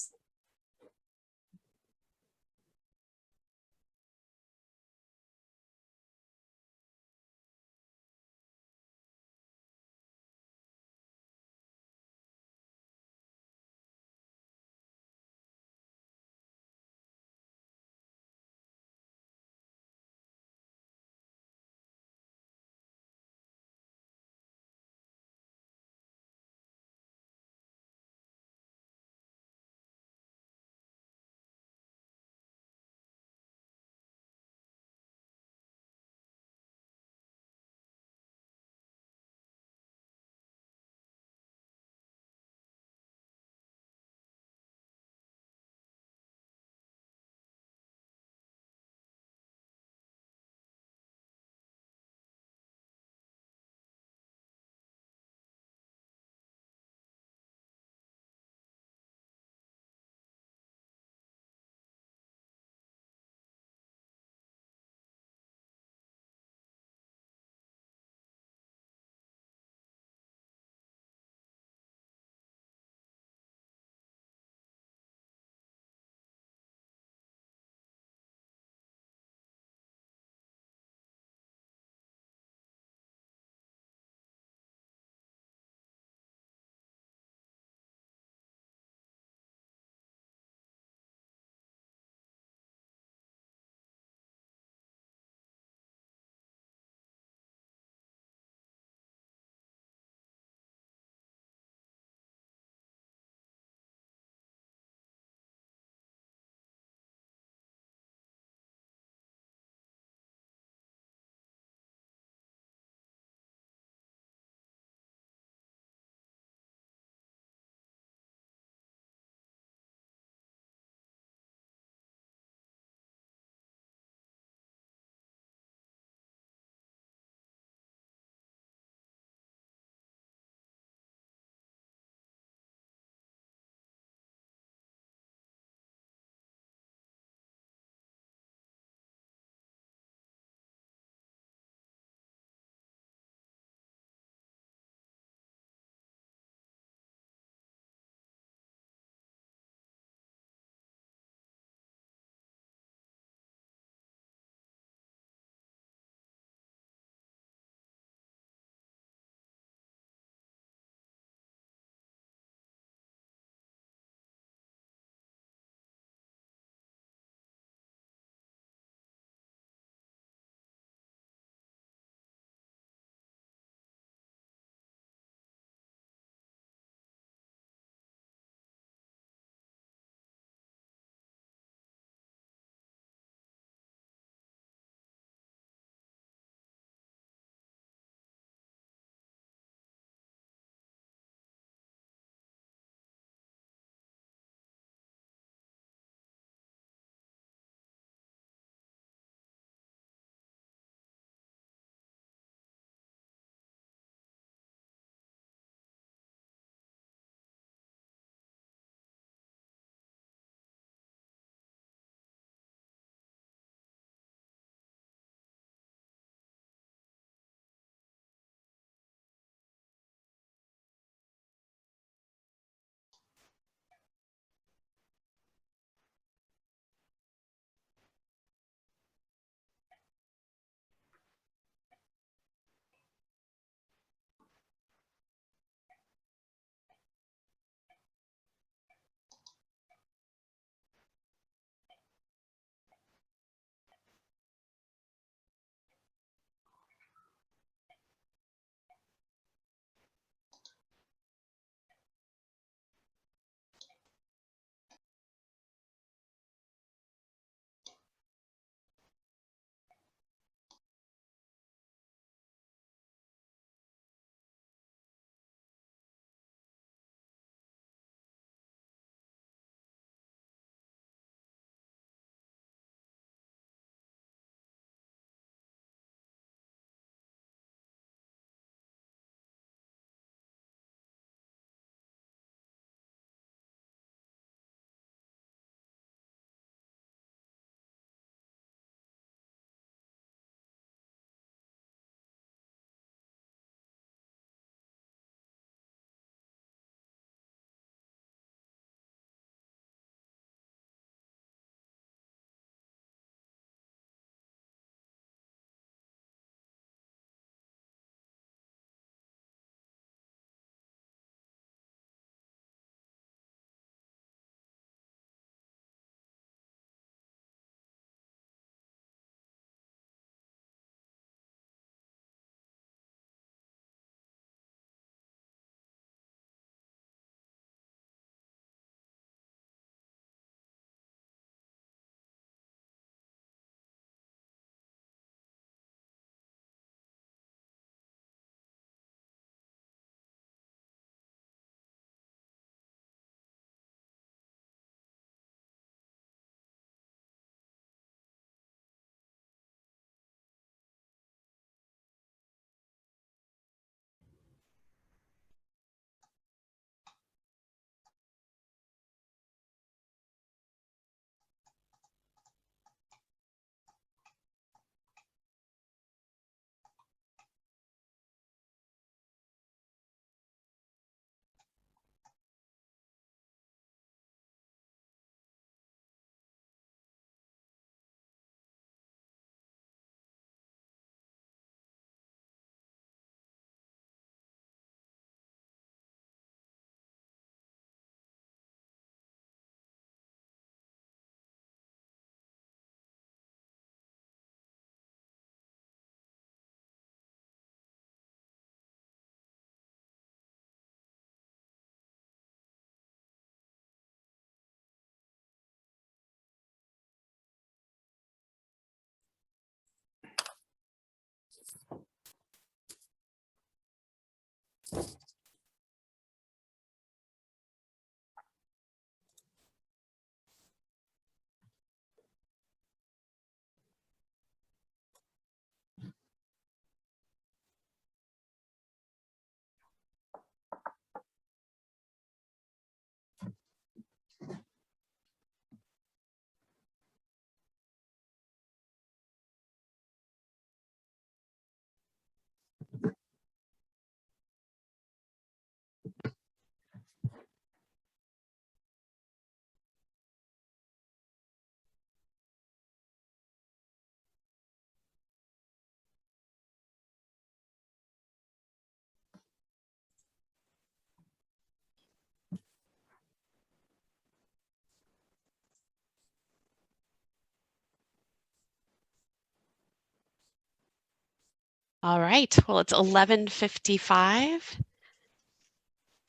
All right, well, it's 11:55.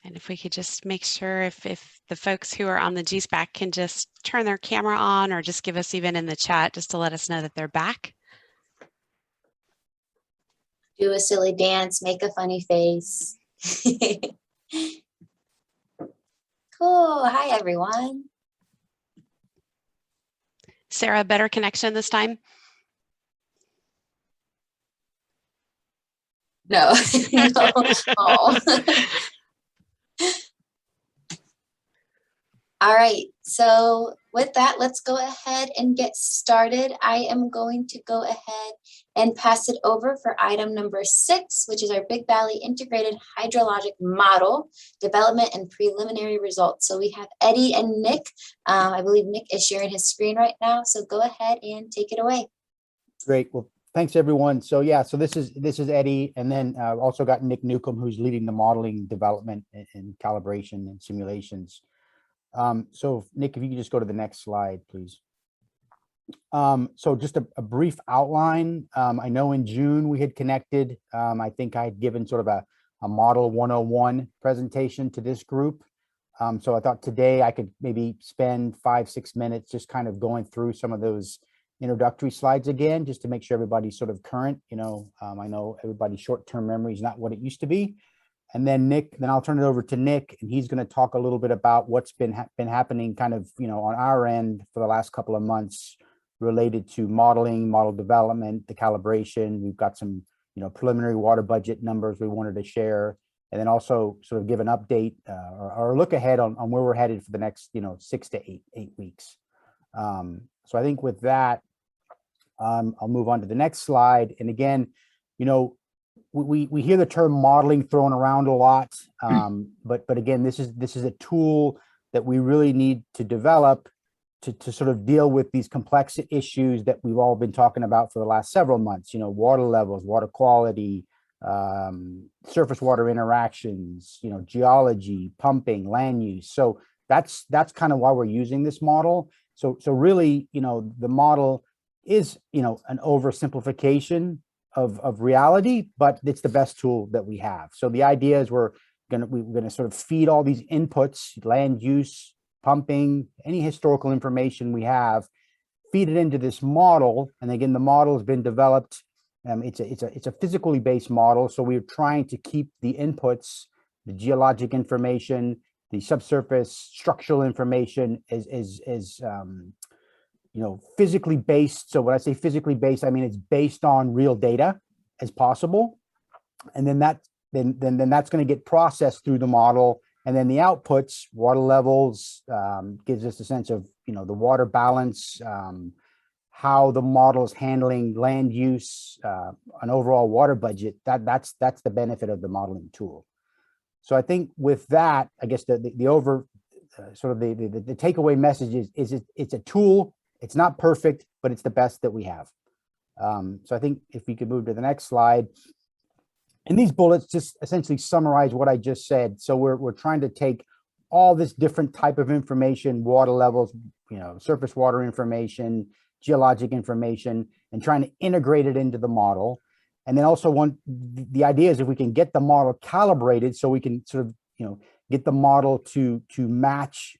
And if we could just make sure if the folks who are on the GSPAC can just turn their camera on or just give us even in the chat just to let us know that they're back. Do a silly dance, make a funny face. Cool. Hi, everyone. Sarah, better connection this time? No. No. Oh. All right, so with that, let's go ahead and get started. I am going to go ahead and pass it over for item number 6, which is our Big Valley Integrated Hydrologic Model Development and Preliminary Results. So we have Eddie and Nick. I believe Nick is sharing his screen right now, so go ahead and take it away. Great. Well, thanks everyone. So yeah, so this is Eddie, and then also got Nick Newcomb, who's leading the modeling, development, and calibration and simulations. So Nick, if you could just go to the next slide, please. So just a brief outline. I know in June we had connected. I think I had given sort of a model 101 presentation to this group. So I thought today I could maybe spend 5-6 minutes just kind of going through some of those introductory slides again, just to make sure everybody's sort of current. I know everybody's short-term memory is not what it used to be. And then Nick, then I'll turn it over to Nick, and he's going to talk a little bit about what's been happening kind of, on our end for the last couple of months related to modeling, model development, the calibration. We've got some, preliminary water budget numbers we wanted to share, and then also sort of give an update or a look ahead on where we're headed for the next, 6 to 8 weeks. So I think with that, I'll move on to the next slide. And again, we hear the term modeling thrown around a lot, but again, this is a tool that we really need to develop to sort of deal with these complex issues that we've all been talking about for the last several months. Water levels, water quality, surface water interactions, geology, pumping, land use. So that's kind of why we're using this model. So really, the model is an oversimplification of reality, but it's the best tool that we have. So the idea is we're gonna sort of feed all these inputs, land use, pumping, any historical information we have, feed it into this model. And again, the model has been developed. It's a physically based model. So we're trying to keep the inputs, the geologic information, the subsurface structural information as physically based. So when I say physically based, I mean it's based on real data as possible, and then that's going to get processed through the model, and then the outputs, water levels, gives us a sense of the water balance, how the model is handling land use, an overall water budget. That's the benefit of the modeling tool. So I think with that, I guess the takeaway message is it's a tool. It's not perfect, but it's the best that we have. So I think if we could move to the next slide. And these bullets just essentially summarize what I just said. So we're trying to take all this different type of information, water levels, surface water information, geologic information, and trying to integrate it into the model. And then also the idea is if we can get the model calibrated, so we can sort of, get the model to match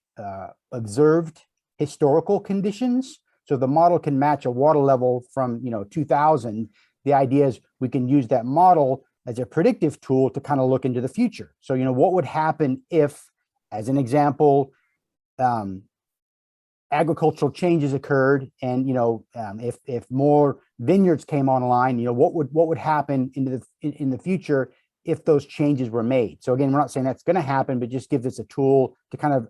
observed historical conditions. So the model can match a water level from 2000 the idea is we can use that model as a predictive tool to kind of look into the future. So, what would happen if, as an example, agricultural changes occurred, and if more vineyards came online, what would happen in the future if those changes were made. So again, we're not saying that's going to happen, but just gives us a tool to kind of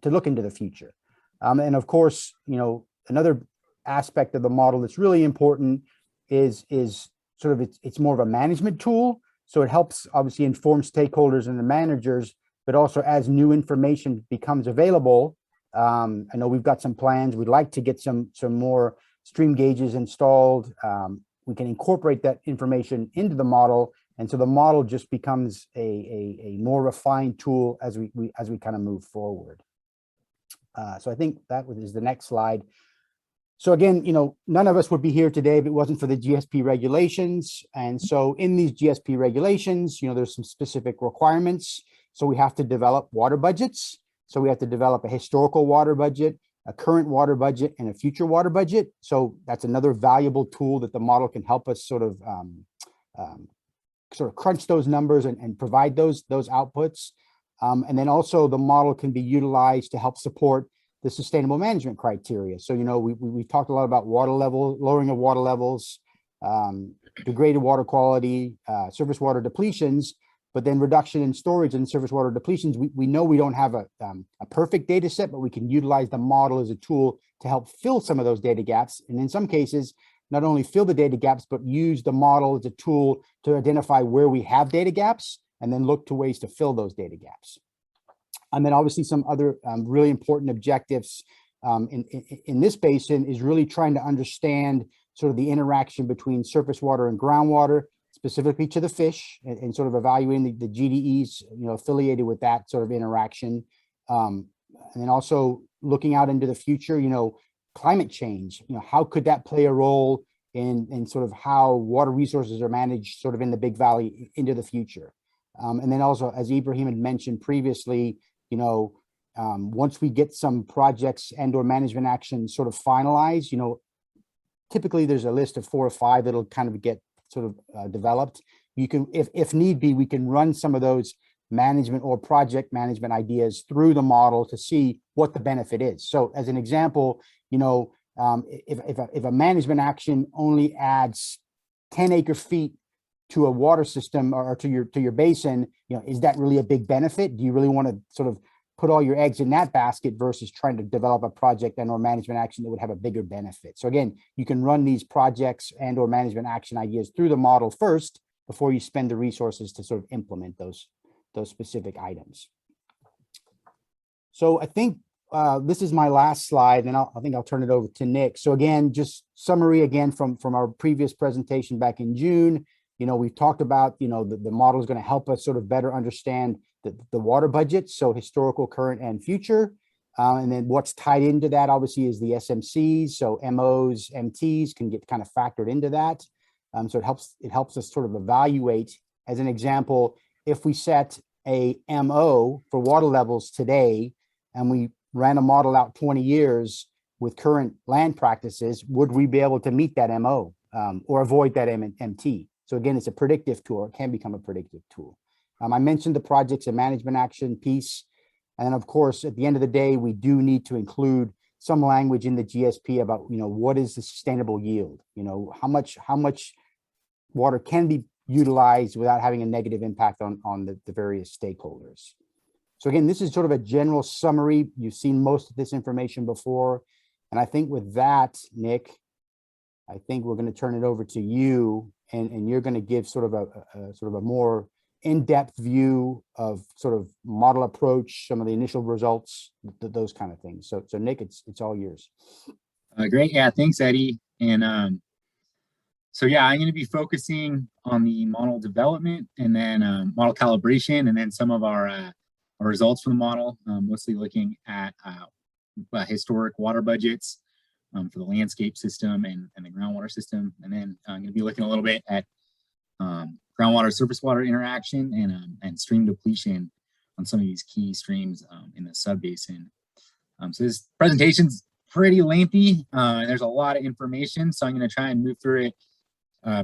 to look into the future. And of course, another aspect of the model that's really important is sort of it's more of a management tool. So it helps obviously inform stakeholders and the managers, but also as new information becomes available. I know we've got some plans. We'd like to get some more stream gauges installed. We can incorporate that information into the model, and so the model just becomes a more refined tool as we kind of move forward. So I think that is the next slide. So again, none of us would be here today if it wasn't for the GSP regulations. And so in these GSP regulations, there's some specific requirements. So we have to develop water budgets. So we have to develop a historical water budget, a current water budget, and a future water budget. So that's another valuable tool that the model can help us sort of crunch those numbers and provide those outputs. And then also the model can be utilized to help support the sustainable management criteria. So, we've talked a lot about water level, lowering of water levels, degraded water quality, surface water depletions, but then reduction in storage and surface water depletions. We know we don't have a perfect data set, but we can utilize the model as a tool to help fill some of those data gaps. And in some cases, not only fill the data gaps, but use the model as a tool to identify where we have data gaps and then look to ways to fill those data gaps. And then obviously some other really important objectives in this basin is really trying to understand sort of the interaction between surface water and groundwater, specifically to the fish, and sort of evaluating the GDEs, affiliated with that sort of interaction. And then also looking out into the future, climate change, how could that play a role in sort of how water resources are managed sort of in the Big Valley into the future. And then also, as Ibrahim had mentioned previously, once we get some projects and or management actions sort of finalized, typically there's a list of 4 or 5 that'll kind of get sort of developed. You can, if need be, we can run some of those management or project management ideas through the model to see what the benefit is. So as an example, if a management action only adds 10 acre-feet to a water system or to your basin, is that really a big benefit? Do you really want to sort of put all your eggs in that basket versus trying to develop a project and or management action that would have a bigger benefit? So again, you can run these projects and or management action ideas through the model first before you spend the resources to sort of implement those specific items. So I think this is my last slide, and I think I'll turn it over to Nick. So again, just summary again from our previous presentation back in June. We've talked about, the model is going to help us sort of better understand the water budget, so historical, current, and future. And then what's tied into that obviously is the SMCs, so MOs, MTs can get kind of factored into that. So it helps us sort of evaluate, as an example, if we set a MO for water levels today, and we ran a model out 20 years with current land practices, would we be able to meet that MO or avoid that MT? So again, it's a predictive tool. It can become a predictive tool. I mentioned the projects and management action piece. And of course, at the end of the day, we do need to include some language in the GSP about, what is the sustainable yield? How much water can be utilized without having a negative impact on the various stakeholders. So again, this is sort of a general summary. You've seen most of this information before. And I think with that, Nick, I think we're going to turn it over to you, and you're going to give sort of a more in-depth view of sort of model approach, some of the initial results, those kind of things. So Nick, it's all yours. Great. Yeah, thanks, Eddie. And so yeah, I'm going to be focusing on the model development and then model calibration, and then some of our results from the model, mostly looking at historic water budgets for the landscape system and the groundwater system. And then I'm going to be looking a little bit at groundwater surface water interaction and stream depletion on some of these key streams in the subbasin. So this presentation's pretty lengthy. There's a lot of information, so I'm going to try and move through it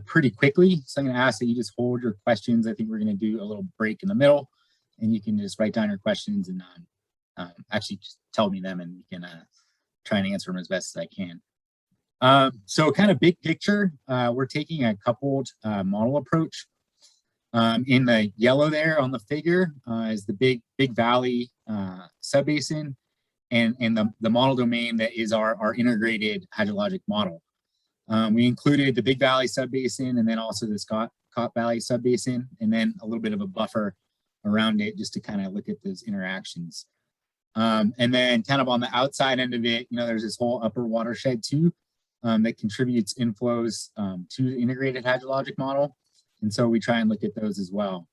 pretty quickly. So I'm going to ask that you just hold your questions. I think we're going to do a little break in the middle, and you can just write down your questions and actually just tell me them, and we can try and answer them as best as I can. So kind of big picture, we're taking a coupled model approach. In the yellow there on the figure is the Big Valley subbasin, and the model domain that is our integrated hydrologic model. We included the Big Valley subbasin and then also the Scott Valley subbasin, and then a little bit of a buffer around it just to kind of look at those interactions. And then kind of on the outside end of it, there's this whole upper watershed too that contributes inflows to the integrated hydrologic model. And so we try and look at those as well.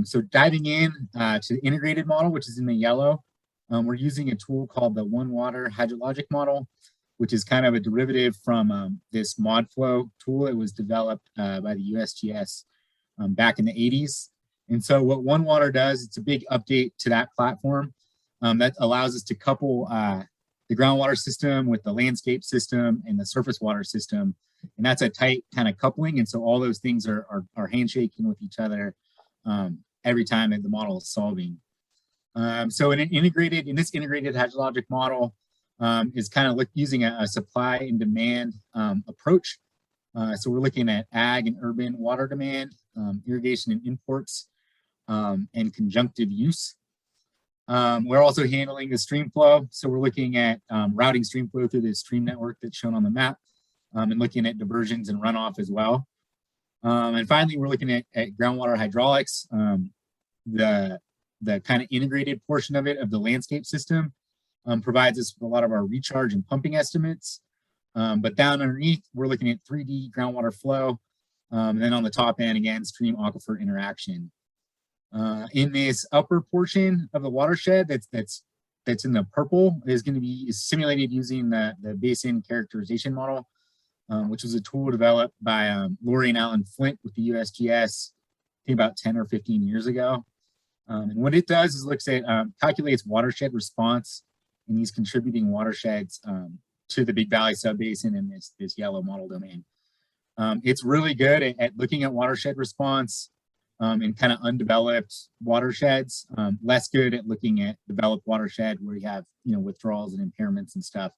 So diving in to the integrated model, which is in the yellow, we're using a tool called the Groundwater Hydrologic model, which is kind of a derivative from this ModFlow tool that was developed by the USGS back in the 80s. And so what OneWater does, it's a big update to that platform that allows us to couple the groundwater system with the landscape system and the surface water system. And that's a tight kind of coupling. And so all those things are handshaking with each other every time that the model is solving. So in this integrated hydrologic model is kind of using a supply and demand approach. So we're looking at ag and urban water demand, irrigation and imports, and conjunctive use. We're also handling the stream flow. So we're looking at routing stream flow through the stream network that's shown on the map, and looking at diversions and runoff as well. And finally, we're looking at groundwater hydraulics, the kind of integrated portion of it, of the landscape system, provides us with a lot of our recharge and pumping estimates. But down underneath, we're looking at 3D groundwater flow, and then on the top end, again, stream aquifer interaction. In this upper portion of the watershed that's in the purple is going to be simulated using the basin characterization model, which was a tool developed by Lori and Alan Flint with the USGS, I think about 10 or 15 years ago. And what it does is looks at, calculates watershed response in these contributing watersheds to the Big Valley subbasin in this yellow model domain. It's really good at looking at watershed response in kind of undeveloped watersheds, less good at looking at developed watershed where you have, withdrawals and impairments and stuff.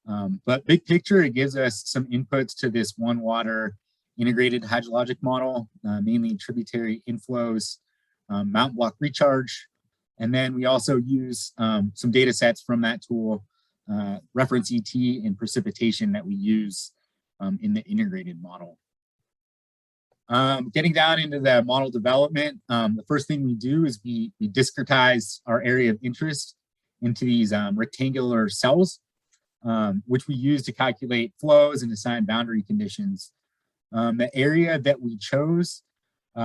But big picture, it gives us some inputs to this OneWater integrated hydrologic model, mainly tributary inflows, mountain block recharge. And then we also use some data sets from that tool, reference ET and precipitation that we use in the integrated model. Getting down into the model development, the first thing we do is we discretize our area of interest into these rectangular cells, which we use to calculate flows and assign boundary conditions. The area that we chose,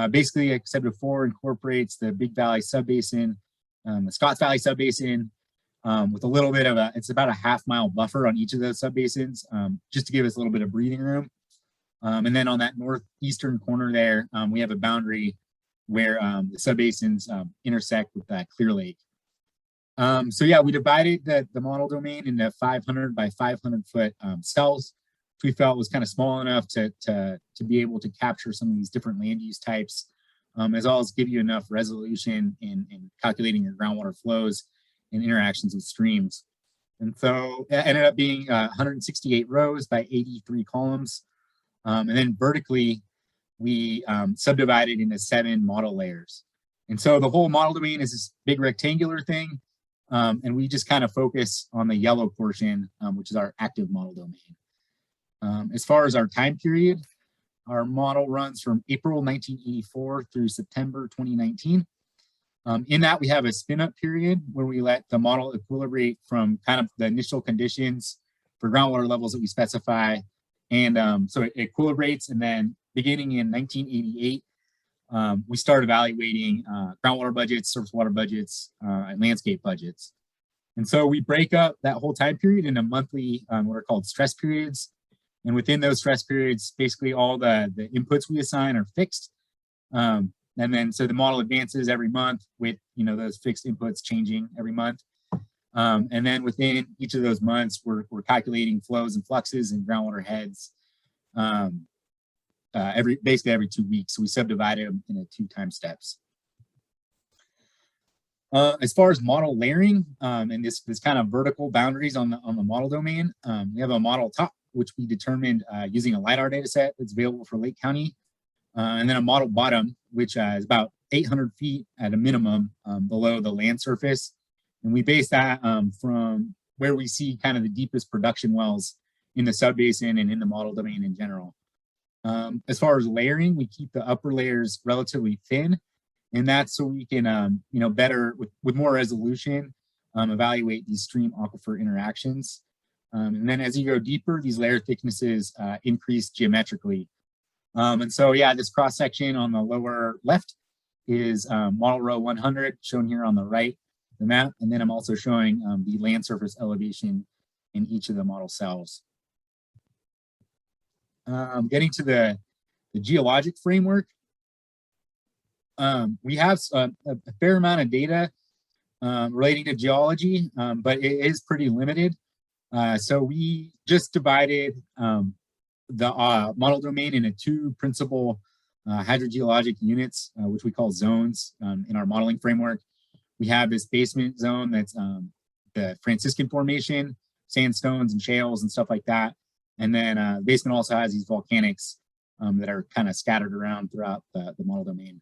basically, like I said before, incorporates the Big Valley subbasin, the Scott Valley subbasin, with a little bit of it's about a half-mile buffer on each of those subbasins, just to give us a little bit of breathing room. And then on that northeastern corner there, we have a boundary where the subbasins intersect with that Clear Lake. So yeah, we divided the model domain into 500 by 500 foot cells, which we felt was kind of small enough to be able to capture some of these different land use types, as well as give you enough resolution in calculating your groundwater flows and interactions with streams. And so it ended up being 168 rows by 83 columns. And then vertically, we subdivided into 7 model layers. And so the whole model domain is this big rectangular thing. And we just kind of focus on the yellow portion, which is our active model domain. As far as our time period, our model runs from April 1984 through September 2019. In that, we have a spin-up period where we let the model equilibrate from kind of the initial conditions for groundwater levels that we specify. And so it equilibrates, and then beginning in 1988, we start evaluating groundwater budgets, surface water budgets, and landscape budgets. And so we break up that whole time period into monthly, what are called stress periods. And within those stress periods, basically all the inputs we assign are fixed. And then so the model advances every month with those fixed inputs changing every month. And then within each of those months, we're calculating flows and fluxes and groundwater heads. basically every 2 weeks. So we subdivided them into 2 time steps. As far as model layering and this kind of vertical boundaries on the model domain, we have a model top, which we determined using a LiDAR data set that's available for Lake County, and then a model bottom, which is about 800 feet at a minimum below the land surface. And we base that from where we see kind of the deepest production wells in the subbasin and in the model domain in general. As far as layering, we keep the upper layers relatively thin, and that's so we can, you know, better with more resolution, evaluate these stream aquifer interactions. And then as you go deeper, these layer thicknesses increase geometrically. And so, yeah, this cross section on the lower left is model row 100, shown here on the right, the map. And then I'm also showing the land surface elevation in each of the model cells. Getting to the geologic framework, we have a fair amount of data relating to geology, but it is pretty limited. So we just divided the model domain into 2 principal hydrogeologic units, which we call zones in our modeling framework. We have this basement zone that's the Franciscan Formation, sandstones and shales and stuff like that. And then basement also has these volcanics that are kind of scattered around throughout the model domain.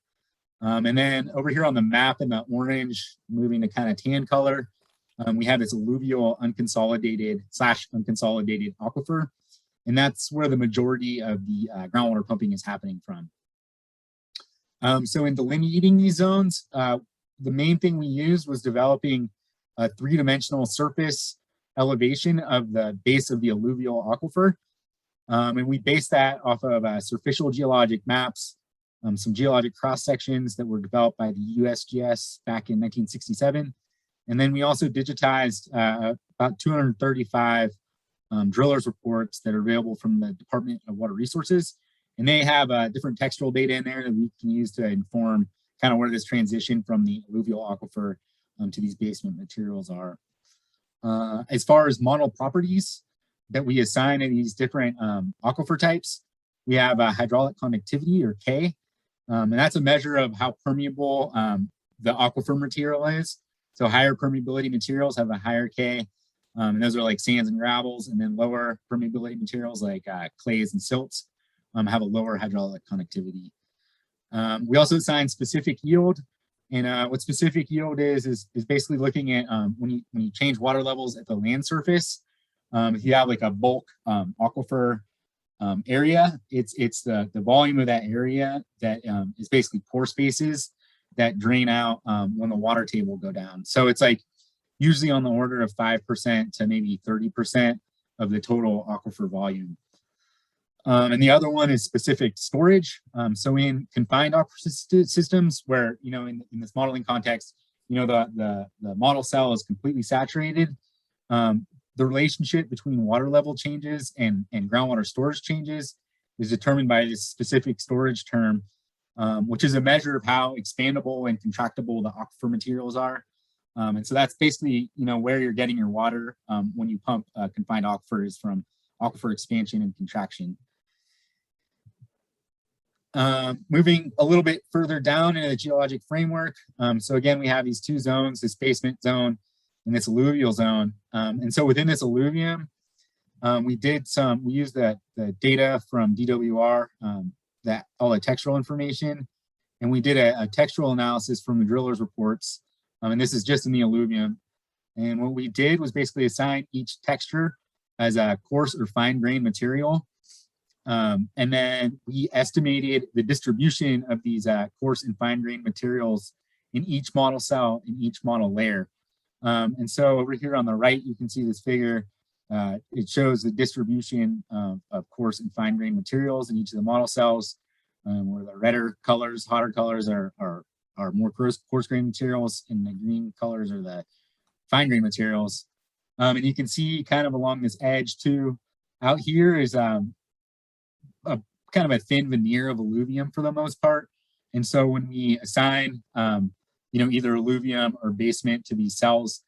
And then over here on the map in the orange, moving to kind of tan color, we have this alluvial unconsolidated aquifer. And that's where the majority of the groundwater pumping is happening from. So in delineating these zones, the main thing we used was developing a 3-dimensional surface elevation of the base of the alluvial aquifer. And we based that off of superficial geologic maps, some geologic cross sections that were developed by the USGS back in 1967. And then we also digitized about 235 drillers reports that are available from the Department of Water Resources. And they have different textual data in there that we can use to inform kind of where this transition from the alluvial aquifer to these basement materials are. As far as model properties that we assign to these different aquifer types, we have hydraulic conductivity, or K, and that's a measure of how permeable the aquifer material is. So higher permeability materials have a higher K, and those are like sands and gravels, and then lower permeability materials like clays and silts have a lower hydraulic conductivity. We also assign specific yield, and what specific yield is basically looking at when you change water levels at the land surface. If you have like a bulk aquifer area, it's the volume of that area that is basically pore spaces that drain out when the water table go down. So it's like usually on the order of 5% to maybe 30% of the total aquifer volume. And the other one is specific storage. So in confined aquifer systems where, you know, in this modeling context, you know, the model cell is completely saturated. The relationship between water level changes and groundwater storage changes is determined by this specific storage term, which is a measure of how expandable and contractible the aquifer materials are. And so that's basically, you know, where you're getting your water when you pump confined aquifers, from aquifer expansion and contraction. Moving a little bit further down into the geologic framework. So again, we have these 2 zones, this basement zone and this alluvial zone. And so within this alluvium, we used the data from DWR, all the textural information, and we did a textual analysis from the drillers' reports. And this is just in the alluvium. And what we did was basically assign each texture as a coarse or fine grained material. And then we estimated the distribution of these coarse and fine grained materials in each model cell, in each model layer. And so over here on the right, you can see this figure. It shows the distribution of coarse and fine grained materials in each of the model cells, where the redder colors, hotter colors are more coarse grained materials, and the green colors are the fine grained materials. And you can see kind of along this edge too, out here is a kind of a thin veneer of alluvium for the most part. And so when we assign, you know, either alluvium or basement to these cells,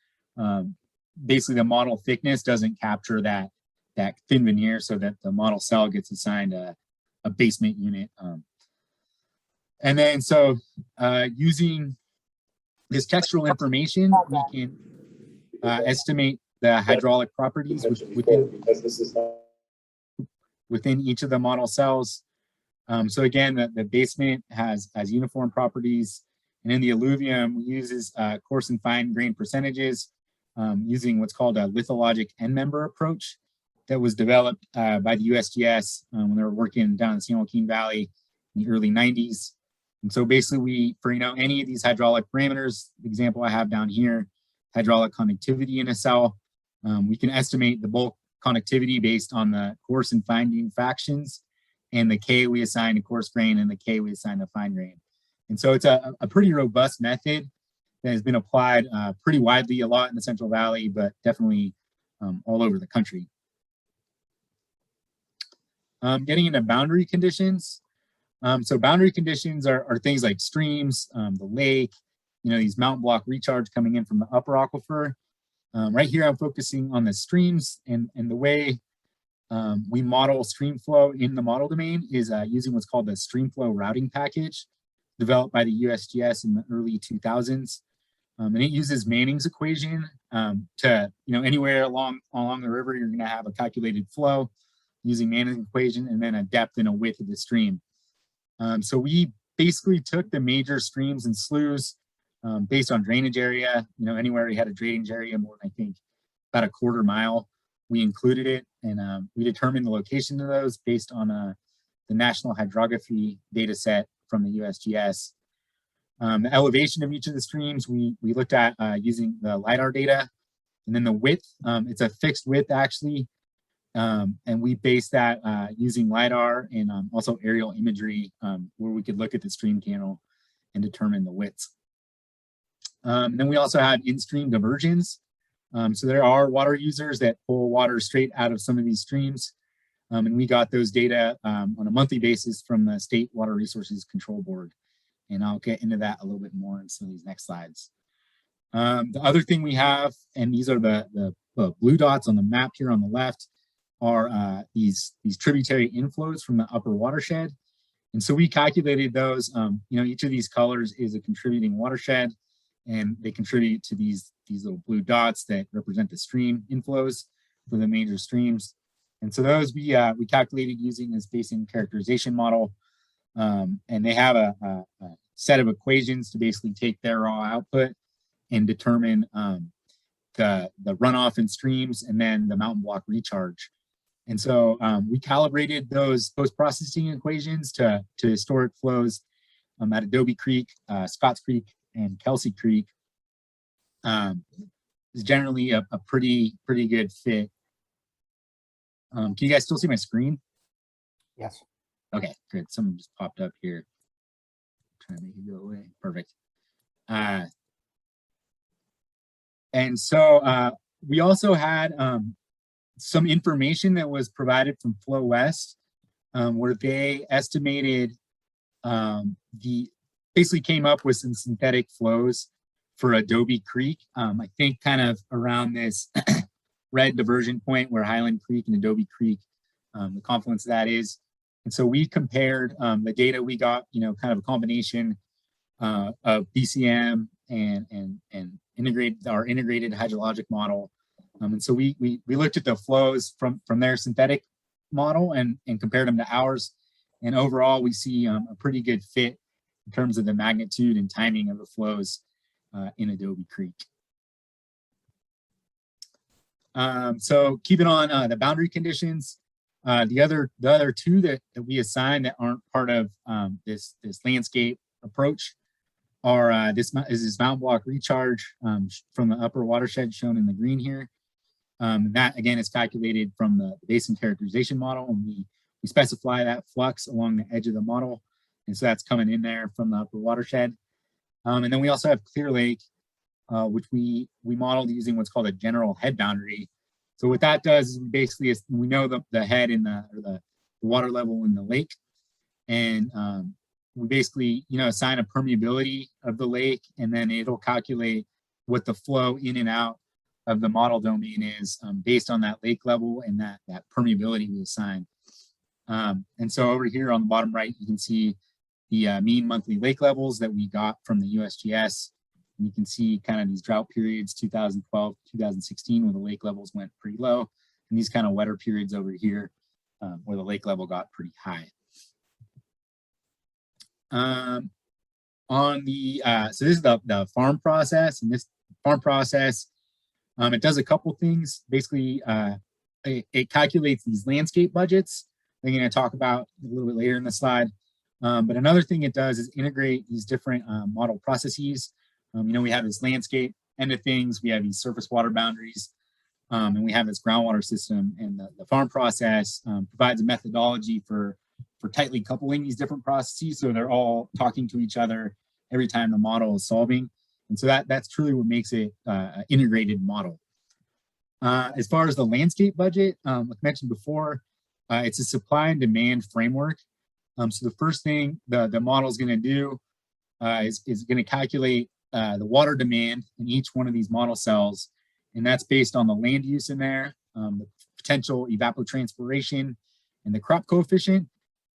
basically the model thickness doesn't capture that thin veneer, so that the model cell gets assigned a a basement unit. And then so using this textural information, we can estimate the hydraulic properties within each of the model cells. So again, the basement has uniform properties, and in the alluvium, we uses coarse and fine grain percentages using what's called a lithologic end member approach that was developed by the USGS when they were working down in San Joaquin Valley in the early 90s. And so basically for any of these hydraulic parameters, the example I have down here, hydraulic conductivity in a cell, we can estimate the bulk conductivity based on the coarse and fine grain fractions and the K we assign to coarse grain and the K we assign to fine grain. And so it's a pretty robust method that has been applied pretty widely, a lot in the Central Valley, but definitely all over the country. Getting into boundary conditions. So boundary conditions are things like streams, the lake, these mountain block recharge coming in from the upper aquifer. Right here, I'm focusing on the streams, and the way we model Streamflow in the model domain is using what's called the Streamflow routing package developed by the USGS in the early 2000s. And it uses Manning's equation to, anywhere along the river, you're going to have a calculated flow using Manning's equation and then a depth and a width of the stream. So we basically took the major streams and sloughs based on drainage area, anywhere we had a drainage area more than I think about a quarter mile, we included it, and we determined the location of those based on the National Hydrography data set from the USGS. The elevation of each of the streams we looked at using the LiDAR data, and then the width, it's a fixed width actually, and we based that using LiDAR and also aerial imagery where we could look at the stream channel and determine the widths. Then we also have in-stream diversions. So there are water users that pull water straight out of some of these streams. And we got those data on a monthly basis from the State Water Resources Control Board. And I'll get into that a little bit more in some of these next slides. The other thing we have, and these are the blue dots on the map here on the left, are these tributary inflows from the upper watershed. And so we calculated those, each of these colors is a contributing watershed, and they contribute to these little blue dots that represent the stream inflows for the major streams. And so those we calculated using this basin characterization model. And they have a set of equations to basically take their raw output and determine the runoff in streams and then the mountain block recharge. And so we calibrated those post-processing equations to historic flows at Adobe Creek, Scotts Creek, and Kelsey Creek. Is generally a pretty good fit. Can you guys still see my screen? Yes. Okay, good. Something just popped up here. Trying to make it go away. Perfect. And so we also had some information that was provided from Flow West, where they estimated basically came up with some synthetic flows for Adobe Creek. I think kind of around this red diversion point where Highland Creek and Adobe Creek, the confluence of that is. And so we compared the data we got, kind of a combination of BCM and our integrated hydrologic model. And so we looked at the flows from their synthetic model and compared them to ours. And overall, we see a pretty good fit in terms of the magnitude and timing of the flows in Adobe Creek. So keeping on the boundary conditions, the other two that we assign that aren't part of this landscape approach are this mountain block recharge from the upper watershed shown in the green here. That again is calculated from the basin characterization model, and we specify that flux along the edge of the model, and so that's coming in there from the upper watershed. And then we also have Clear Lake, which we modeled using what's called a general head boundary. So what that does is basically we know the head in the water level in the lake, and we basically assign a permeability of the lake, and then it'll calculate what the flow in and out of the model domain is based on that lake level and that permeability we assign. And so over here on the bottom right, you can see the mean monthly lake levels that we got from the USGS. And you can see kind of these drought periods, 2012, 2016, where the lake levels went pretty low, and these kind of wetter periods over here where the lake level got pretty high. So this is the farm process, and this farm process, it does a couple things. Basically, it calculates these landscape budgets. I'm going to talk about a little bit later in the slide. But another thing it does is integrate these different model processes. We have this landscape end of things, we have these surface water boundaries, and we have this groundwater system. And the farm process provides a methodology for tightly coupling these different processes, so they're all talking to each other every time the model is solving. And so that's truly what makes it an integrated model. As far as the landscape budget, like mentioned before, it's a supply and demand framework. So the first thing the model is going to do is going to calculate the water demand in each one of these model cells. And that's based on the land use in there, the potential evapotranspiration, and the crop coefficient.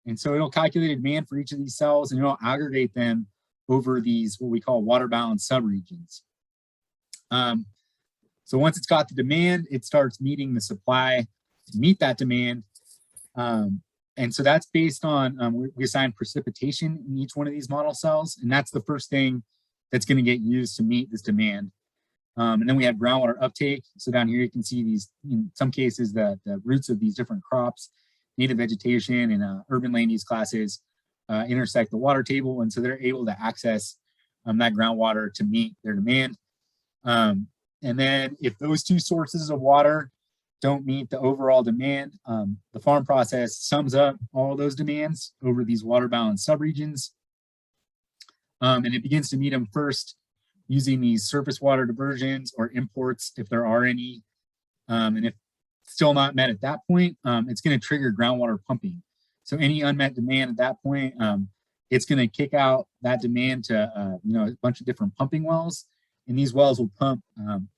And so it'll calculate a demand for each of these cells, and it'll aggregate them over these, what we call water balance subregions. So once it's got the demand, it starts meeting the supply to meet that demand. And so that's based on, we assign precipitation in each one of these model cells, and that's the first thing that's going to get used to meet this demand. And then we have groundwater uptake. So down here you can see these, in some cases, the roots of these different crops, native vegetation, and urban land use classes intersect the water table, and so they're able to access that groundwater to meet their demand. And then if those two sources of water don't meet the overall demand, the farm process sums up all those demands over these water balance subregions. And it begins to meet them first using these surface water diversions or imports if there are any. And if still not met at that point, it's going to trigger groundwater pumping. So any unmet demand at that point, it's going to kick out that demand to a bunch of different pumping wells, and these wells will pump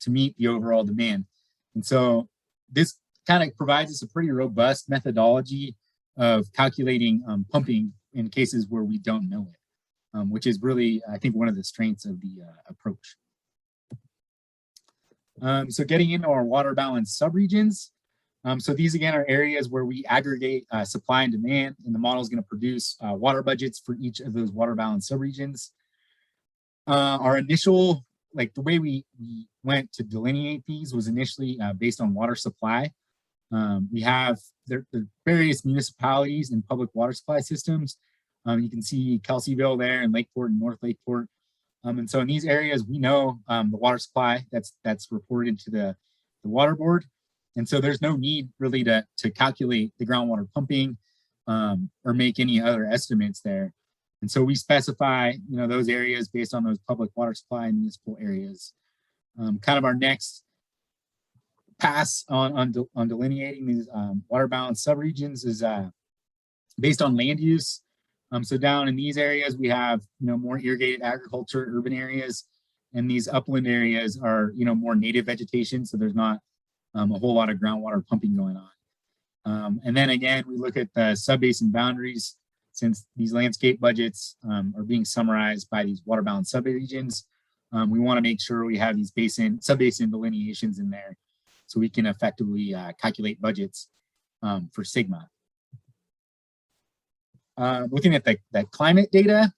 to meet the overall demand. And so this kind of provides us a pretty robust methodology of calculating pumping in cases where we don't know it, which is really, I think, one of the strengths of the approach. So getting into our water balance subregions. So these, again, are areas where we aggregate supply and demand, and the model is going to produce water budgets for each of those water balance subregions. Our initial, the way we went to delineate these was initially based on water supply. We have the various municipalities and public water supply systems. You can see Kelseyville there, and Lakeport and North Lakeport. And so in these areas, we know the water supply that's reported to the water board. And so there's no need really to calculate the groundwater pumping or make any other estimates there. And so we specify, those areas based on those public water supply and municipal areas. Kind of our next pass on delineating these water balance subregions is based on land use. So down in these areas, we have, more irrigated agriculture, urban areas, and these upland areas are, more native vegetation. So there's not a whole lot of groundwater pumping going on. And then again, we look at the subbasin boundaries. Since these landscape budgets are being summarized by these water balance subregions, we want to make sure we have these subbasin delineations in there so we can effectively calculate budgets for Sigma. Looking at the climate data,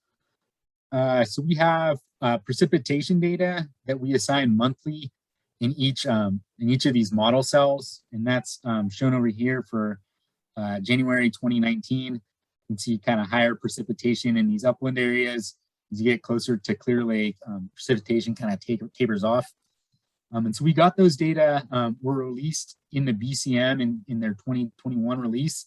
so we have precipitation data that we assign monthly in each of these model cells, and that's shown over here for January 2019. You can see kind of higher precipitation in these upland areas. As you get closer to Clear Lake, precipitation kind of tapers off. And so we got those data were released in the BCM in their 2021 release.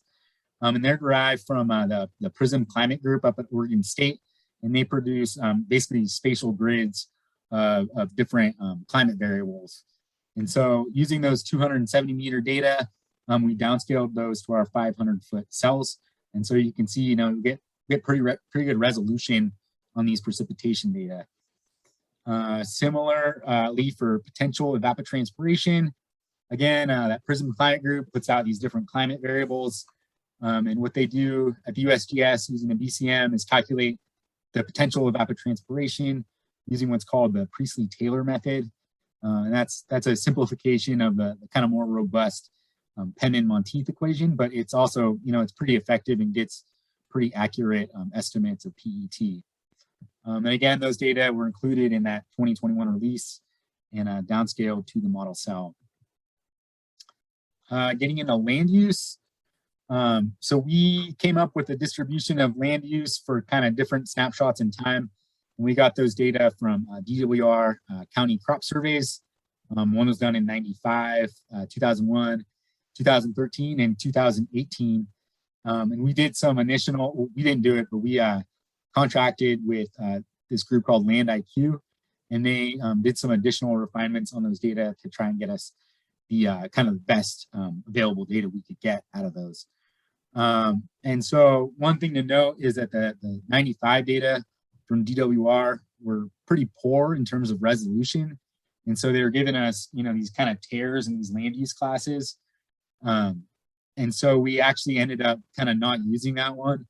And they're derived from the PRISM Climate Group up at Oregon State. And they produce basically spatial grids of different climate variables. And so using those 270 meter data, we downscaled those to our 500-foot cells. And so you can see, you get pretty good resolution on these precipitation data. Similarly for potential evapotranspiration, again, that PRISM Climate Group puts out these different climate variables. And what they do at the USGS using the BCM is calculate the potential evapotranspiration using what's called the Priestley-Taylor method. And that's a simplification of the kind of more robust Penman-Monteith equation, but it's also, it's pretty effective and gets pretty accurate estimates of PET. And again, those data were included in that 2021 release and downscaled to the model cell. Getting into land use. So we came up with a distribution of land use for kind of different snapshots in time. And we got those data from DWR county crop surveys. One was done in 95, 2001, 2013, and 2018. And we did some initial, we didn't do it, but we contracted with this group called Land IQ, and they did some additional refinements on those data to try and get us the kind of best available data we could get out of those. And so one thing to note is that the 95 data from DWR were pretty poor in terms of resolution. And so they were giving us, these kind of tears in these land use classes. And so we actually ended up kind of not using that one.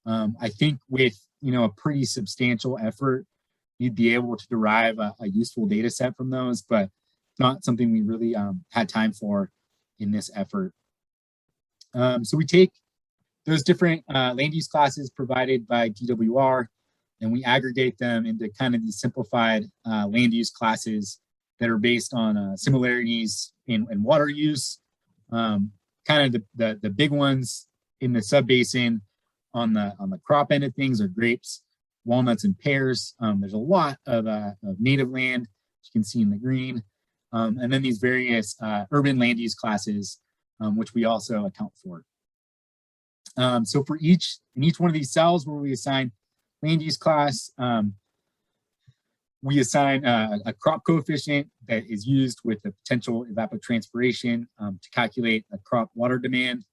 I think with, a pretty substantial effort, you'd be able to derive a useful data set from those, but not something we really had time for in this effort. So we take those different land use classes provided by DWR, and we aggregate them into kind of these simplified land use classes that are based on similarities in water use. Kind of the big ones in the subbasin on the crop end of things are grapes, walnuts, and pears. There's a lot of native land, as you can see in the green. And then these various urban land use classes, which we also account for. So for in each one of these cells where we assign land use class, we assign a crop coefficient that is used with the potential evapotranspiration to calculate a crop water demand.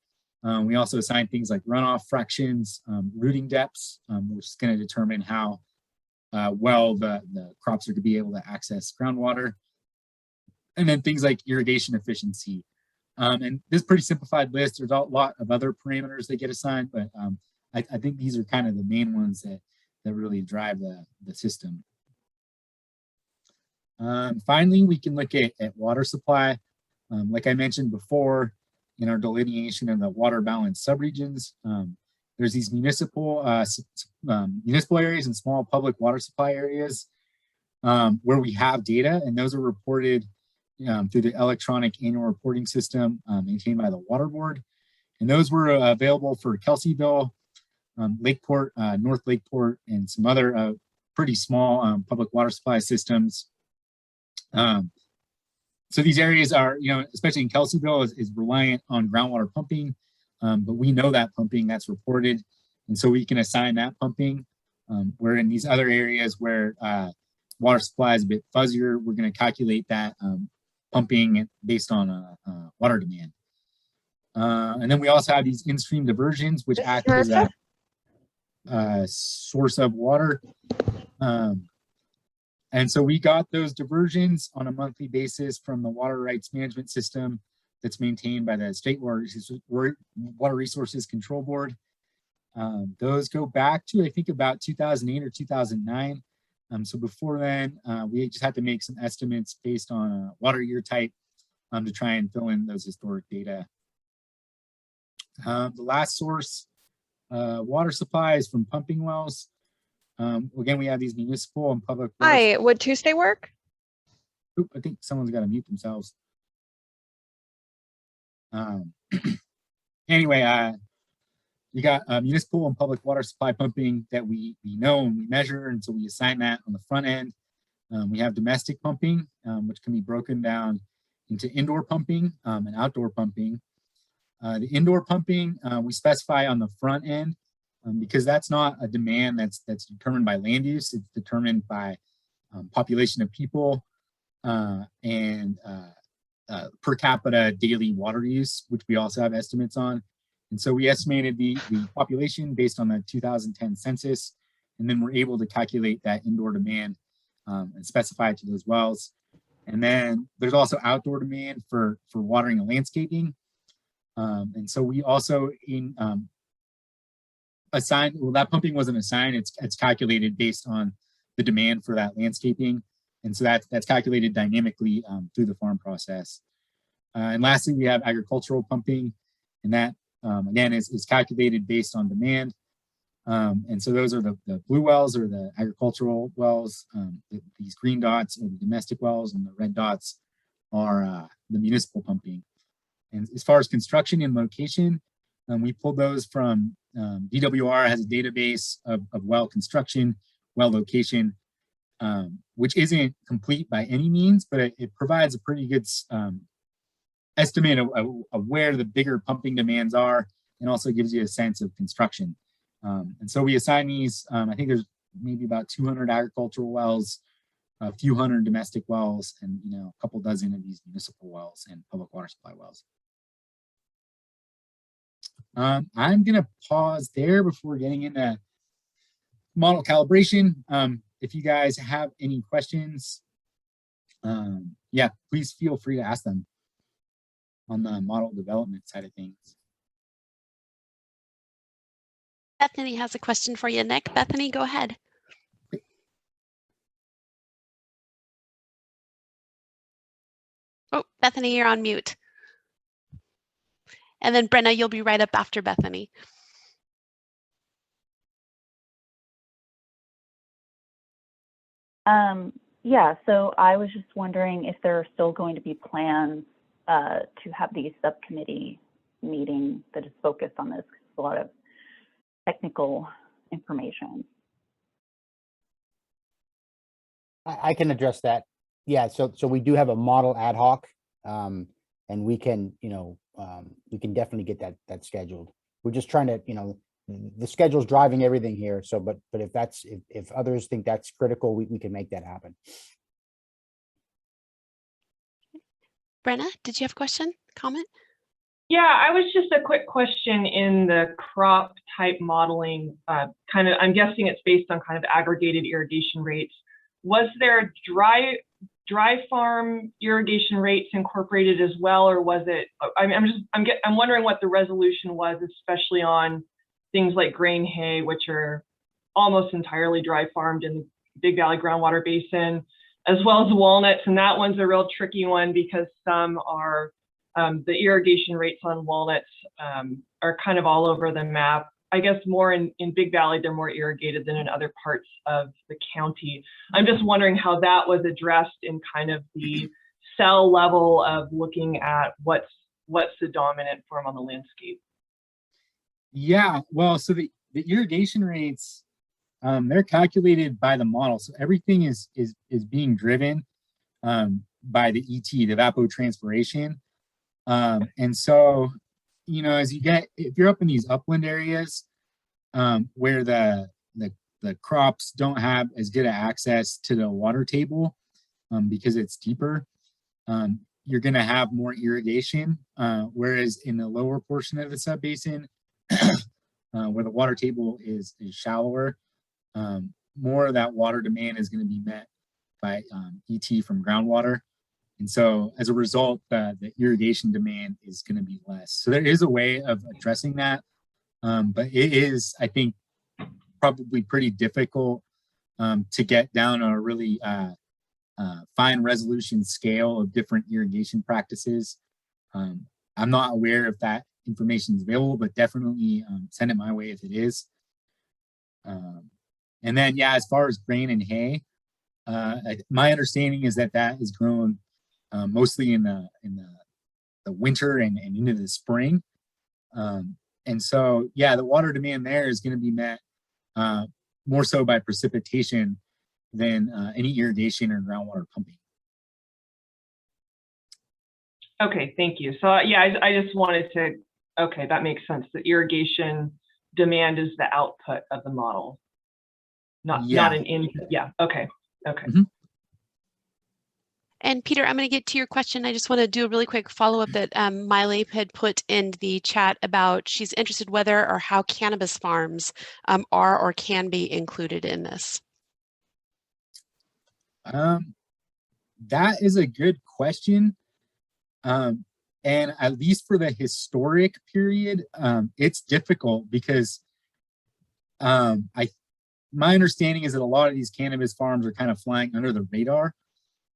We also assign things like runoff fractions, rooting depths, which is going to determine how well the crops are going to be able to access groundwater. And then things like irrigation efficiency. And this pretty simplified list, there's a lot of other parameters that get assigned, but I think these are kind of the main ones that really drive the system. Finally, we can look at water supply. Like I mentioned before, in our delineation of the water balance subregions, there's these municipal areas and small public water supply areas where we have data, and those are reported through the electronic annual reporting system maintained by the Water Board. And those were available for Kelseyville, Lakeport, North Lakeport, and some other pretty small public water supply systems. So these areas are, especially in Kelseyville, is reliant on groundwater pumping, but we know that pumping that's reported, and so we can assign that pumping. Where in these other areas where water supply is a bit fuzzier, we're going to calculate that pumping based on water demand. And then we also have these in-stream diversions, which act as a source of water. And so we got those diversions on a monthly basis from the water rights management system that's maintained by the State Water Resources Control Board. Those go back to, I think, about 2008 or 2009. So before then, we just had to make some estimates based on water year type to try and fill in those historic data. The last source water supply is from pumping wells. Again, we have these municipal and public. Hi, would Tuesday work? Oop, I think someone's got to mute themselves. Anyway, we got municipal and public water supply pumping that we know and we measure, and so we assign that on the front end. We have domestic pumping, which can be broken down into indoor pumping and outdoor pumping. The indoor pumping we specify on the front end because that's not a demand that's determined by land use. It's determined by population of people and per capita daily water use, which we also have estimates on. And so we estimated the population based on the 2010 census, and then we're able to calculate that indoor demand and specify it to those wells. And then there's also outdoor demand for watering and landscaping. And so we also assigned, well, that pumping wasn't assigned, it's calculated based on the demand for that landscaping. And so that's calculated dynamically through the farm process. And lastly, we have agricultural pumping, and that again is calculated based on demand. And so those are the blue wells or the agricultural wells. These green dots are the domestic wells, and the red dots are the municipal pumping. And as far as construction and location, we pulled those from DWR has a database of well construction, well location, which isn't complete by any means, but it provides a pretty good estimate of where the bigger pumping demands are, and also gives you a sense of construction. And so we assign these, I think there's maybe about 200 agricultural wells, a few hundred domestic wells, and a couple dozen of these municipal wells and public water supply wells. I'm gonna pause there before getting into model calibration. If you guys have any questions, yeah, please feel free to ask them on the model development side of things. Bethany has a question for you, Nick. Bethany, go ahead. Oh, Bethany, you're on mute. And then Brenna, you'll be right up after Bethany. Yeah, so I was just wondering if there are still going to be plans to have these subcommittee meeting that is focused on this. It's a lot of technical information. I can address that. Yeah, so we do have a model ad hoc, and we can, we can definitely get that scheduled. We're just trying to, the schedule's driving everything here. So, but if others think that's critical, we can make that happen. Brenna, did you have a question, comment? Yeah, I was just a quick question in the crop type modeling, I'm guessing it's based on kind of aggregated irrigation rates. Was there dry farm irrigation rates incorporated as well, or was it, I'm wondering what the resolution was, especially on things like grain hay, which are almost entirely dry farmed in the Big Valley Groundwater Basin, as well as walnuts. And that one's a real tricky one because some are, the irrigation rates on walnuts are kind of all over the map. I guess more in Big Valley, they're more irrigated than in other parts of the county. I'm just wondering how that was addressed in kind of the cell level of looking at what's the dominant form on the landscape. Yeah, well, so the irrigation rates, they're calculated by the model. So everything is being driven by the ET, the evapotranspiration. And so, as if you're up in these upland areas where the crops don't have as good access to the water table because it's deeper, you're going to have more irrigation. Whereas in the lower portion of the subbasin, where the water table is shallower, more of that water demand is going to be met by ET from groundwater. And so as a result, the irrigation demand is going to be less. So there is a way of addressing that, but it is, I think, probably pretty difficult to get down on a really fine resolution scale of different irrigation practices. I'm not aware if that information is available, but definitely send it my way if it is. And then, yeah, as far as grain and hay, my understanding is that is grown mostly in the winter and into the spring. And so, yeah, the water demand there is going to be met more so by precipitation than any irrigation or groundwater pumping. Okay, thank you. So yeah, I just wanted to, okay, that makes sense. The irrigation demand is the output of the model, not an input. Yeah, okay. Mm-hmm. And Peter, I'm going to get to your question. I just want to do a really quick follow-up that Miley had put in the chat about she's interested whether or how cannabis farms are or can be included in this. That is a good question. And at least for the historic period, it's difficult because my understanding is that a lot of these cannabis farms are kind of flying under the radar.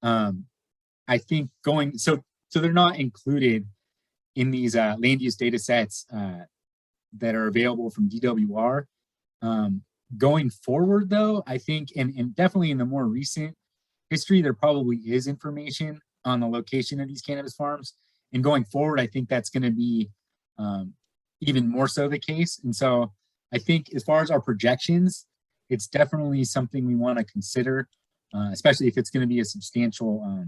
I think so they're not included in these land use data sets that are available from DWR. Going forward though, I think, and definitely in the more recent history, there probably is information on the location of these cannabis farms. And going forward, I think that's going to be even more so the case. And so I think as far as our projections, it's definitely something we want to consider, especially if it's going to be a substantial,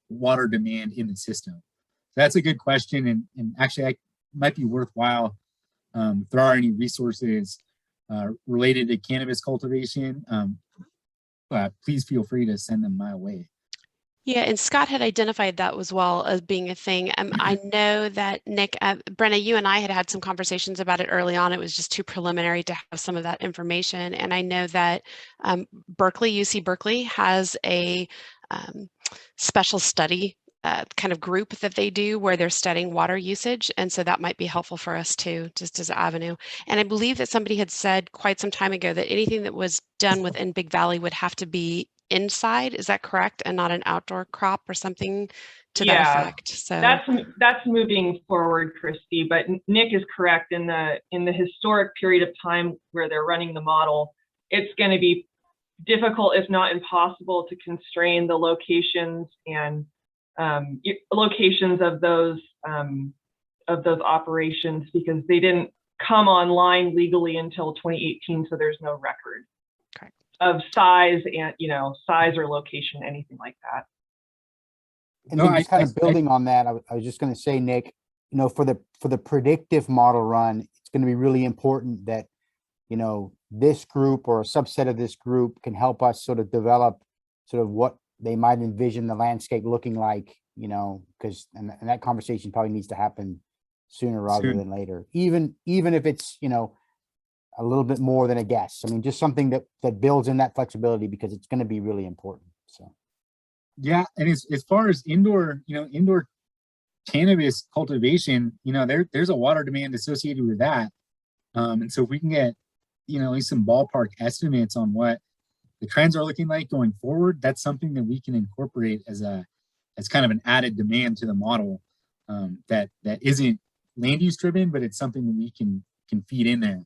water demand in the system. So that's a good question. And actually, it might be worthwhile if there are any resources related to cannabis cultivation, please feel free to send them my way. Yeah, and Scott had identified that as well as being a thing. I know that Nick, Brenna, you and I had some conversations about it early on. It was just too preliminary to have some of that information. And I know that UC Berkeley has a special study kind of group that they do where they're studying water usage. And so that might be helpful for us too, just as an avenue. And I believe that somebody had said quite some time ago that anything that was done within Big Valley would have to be inside. Is that correct? And not an outdoor crop or something to that effect? So that's moving forward, Christy, but Nick is correct. In the historic period of time where they're running the model, it's going to be difficult, if not impossible, to constrain the locations and locations of those operations because they didn't come online legally until 2018, so there's no record of size and size or location, anything like that. And then just kind of building on that, I was just going to say, Nick, for the predictive model run, it's going to be really important that this group or a subset of this group can help us sort of develop sort of what they might envision the landscape looking like, because and that conversation probably needs to happen sooner rather than later, even if it's a little bit more than a guess. I mean, just something that builds in that flexibility because it's going to be really important. So yeah, and as far as indoor cannabis cultivation, there's a water demand associated with that, and so if we can get at least some ballpark estimates on what the trends are looking like going forward, that's something that we can incorporate as kind of an added demand to the model that isn't land use driven, but it's something that we can feed in there.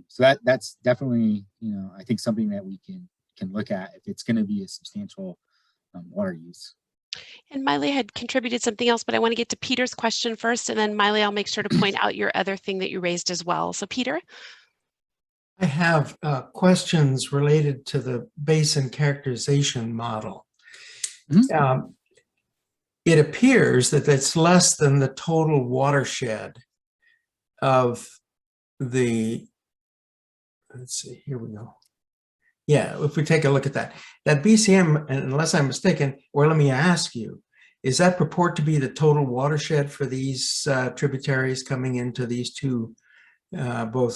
So that's definitely I think something that we can look at if it's going to be a substantial water use. And Miley had contributed something else, but I want to get to Peter's question first, and then Miley, I'll make sure to point out your other thing that you raised as well. So Peter. I have questions related to the basin characterization model. Mm-hmm. It appears that it's less than the total watershed of the, let's see, here we go. Yeah, if we take a look at that BCM, unless I'm mistaken, or let me ask you, is that purport to be the total watershed for these tributaries coming into these two, both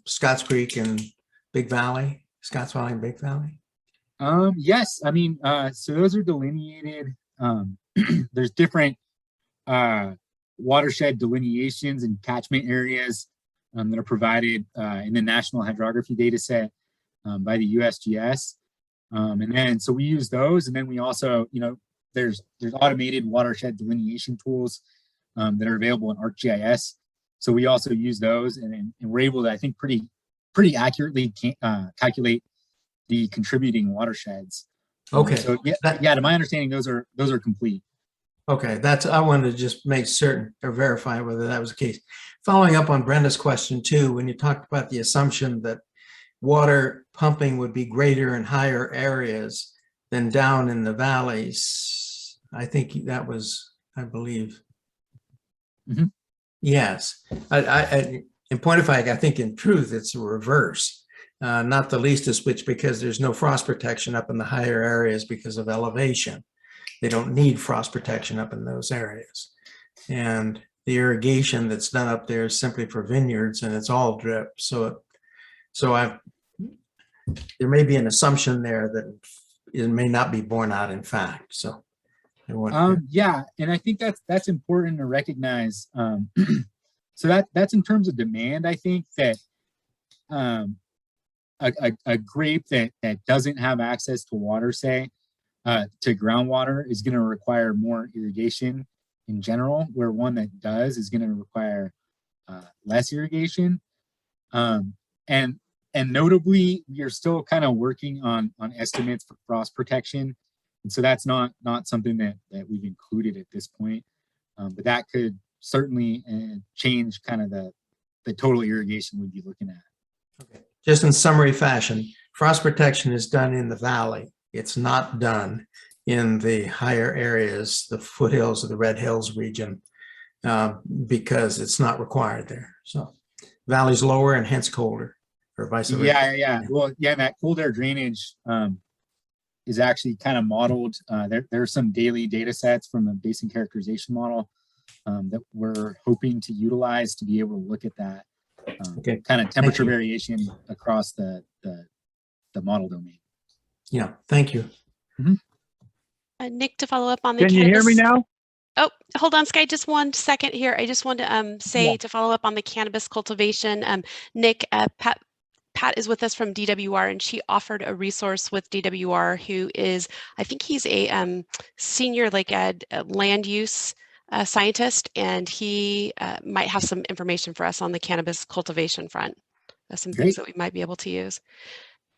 Scotts Creek and Big Valley, Scotts Valley and Big Valley? Yes, I mean, so those are delineated. There's different watershed delineations and catchment areas that are provided in the National Hydrography Data Set by the USGS. And then, so we use those. And then we also, there's automated watershed delineation tools that are available in ArcGIS. So we also use those and we're able to, I think, pretty accurately calculate the contributing watersheds. Okay. So yeah, to my understanding, those are complete. Okay, I wanted to just make certain or verify whether that was the case. Following up on Brenda's question too, when you talked about the assumption that water pumping would be greater in higher areas than down in the valleys, I think that was, I believe. Mm-hmm. Yes, in point of fact, I think in truth, it's a reverse. Not the least of which because there's no frost protection up in the higher areas because of elevation. They don't need frost protection up in those areas. And the irrigation that's done up there is simply for vineyards and it's all drip. So there may be an assumption there that it may not be borne out in fact. So I wonder. Yeah, and I think that's important to recognize. So that's in terms of demand. I think that a grape that doesn't have access to water, say, to groundwater, is going to require more irrigation in general, where one that does is going to require less irrigation. And notably, we are still kind of working on estimates for frost protection. And so that's not something that we've included at this point. But that could certainly change kind of the total irrigation we'd be looking at. Okay. Just in summary fashion, frost protection is done in the valley. It's not done in the higher areas, the foothills of the Red Hills region, because it's not required there. So valley's lower and hence colder, or vice versa. Yeah. Well, yeah, that cold air drainage is actually kind of modeled. There are some daily data sets from the basin characterization model that we're hoping to utilize to be able to look at that kind of temperature variation across the model domain. Yeah, thank you. Nick, to follow up on the Can you hear me now? Oh, hold on, Sky, just 1 second here. I just want to say to follow up on the cannabis cultivation. Nick, Pat is with us from DWR, and she offered a resource with DWR, who is, I think he's a senior land use scientist, and he might have some information for us on the cannabis cultivation front. Some things that we might be able to use.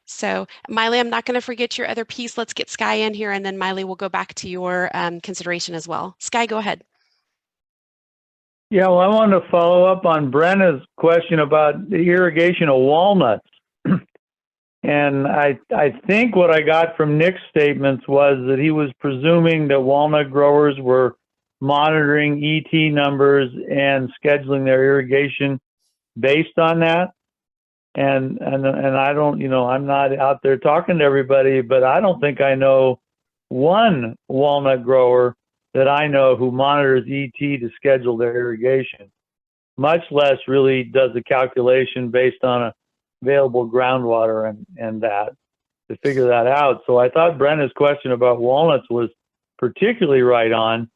So Miley, I'm not going to forget your other piece. Let's get Sky in here, and then Miley will go back to your consideration as well. Sky, go ahead. Yeah, well, I wanted to follow up on Brenna's question about the irrigation of walnuts. And I think what I got from Nick's statements was that he was presuming that walnut growers were monitoring ET numbers and scheduling their irrigation based on that. And I don't, I'm not out there talking to everybody, but I don't think I know one walnut grower that I know who monitors ET to schedule their irrigation, much less really does a calculation based on available groundwater and that to figure that out. So I thought Brenna's question about walnuts was particularly right on.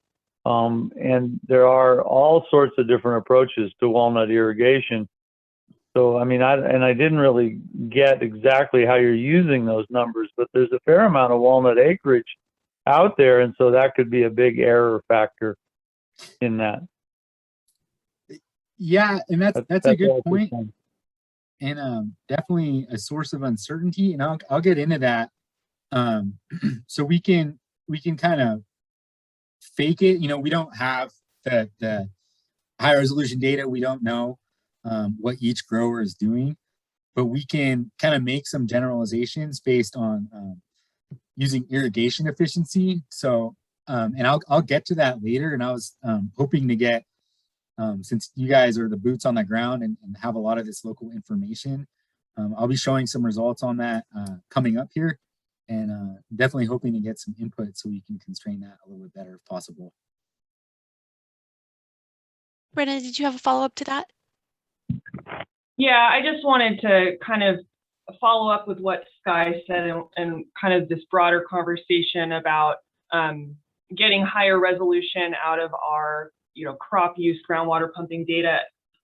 And there are all sorts of different approaches to walnut irrigation. So, I mean, I didn't really get exactly how you're using those numbers, but there's a fair amount of walnut acreage out there. And so that could be a big error factor in that. Yeah, and that's a good point. And definitely a source of uncertainty. And I'll get into that. So we can kind of fake it. We don't have the high resolution data. We don't know what each grower is doing, but we can kind of make some generalizations based on using irrigation efficiency. So, and I'll get to that later. And I was hoping to get, since you guys are the boots on the ground and have a lot of this local information, I'll be showing some results on that coming up here, and definitely hoping to get some input so we can constrain that a little bit better if possible. Brenna, did you have a follow-up to that? Yeah, I just wanted to kind of follow up with what Sky said and kind of this broader conversation about getting higher resolution out of our crop use groundwater pumping data.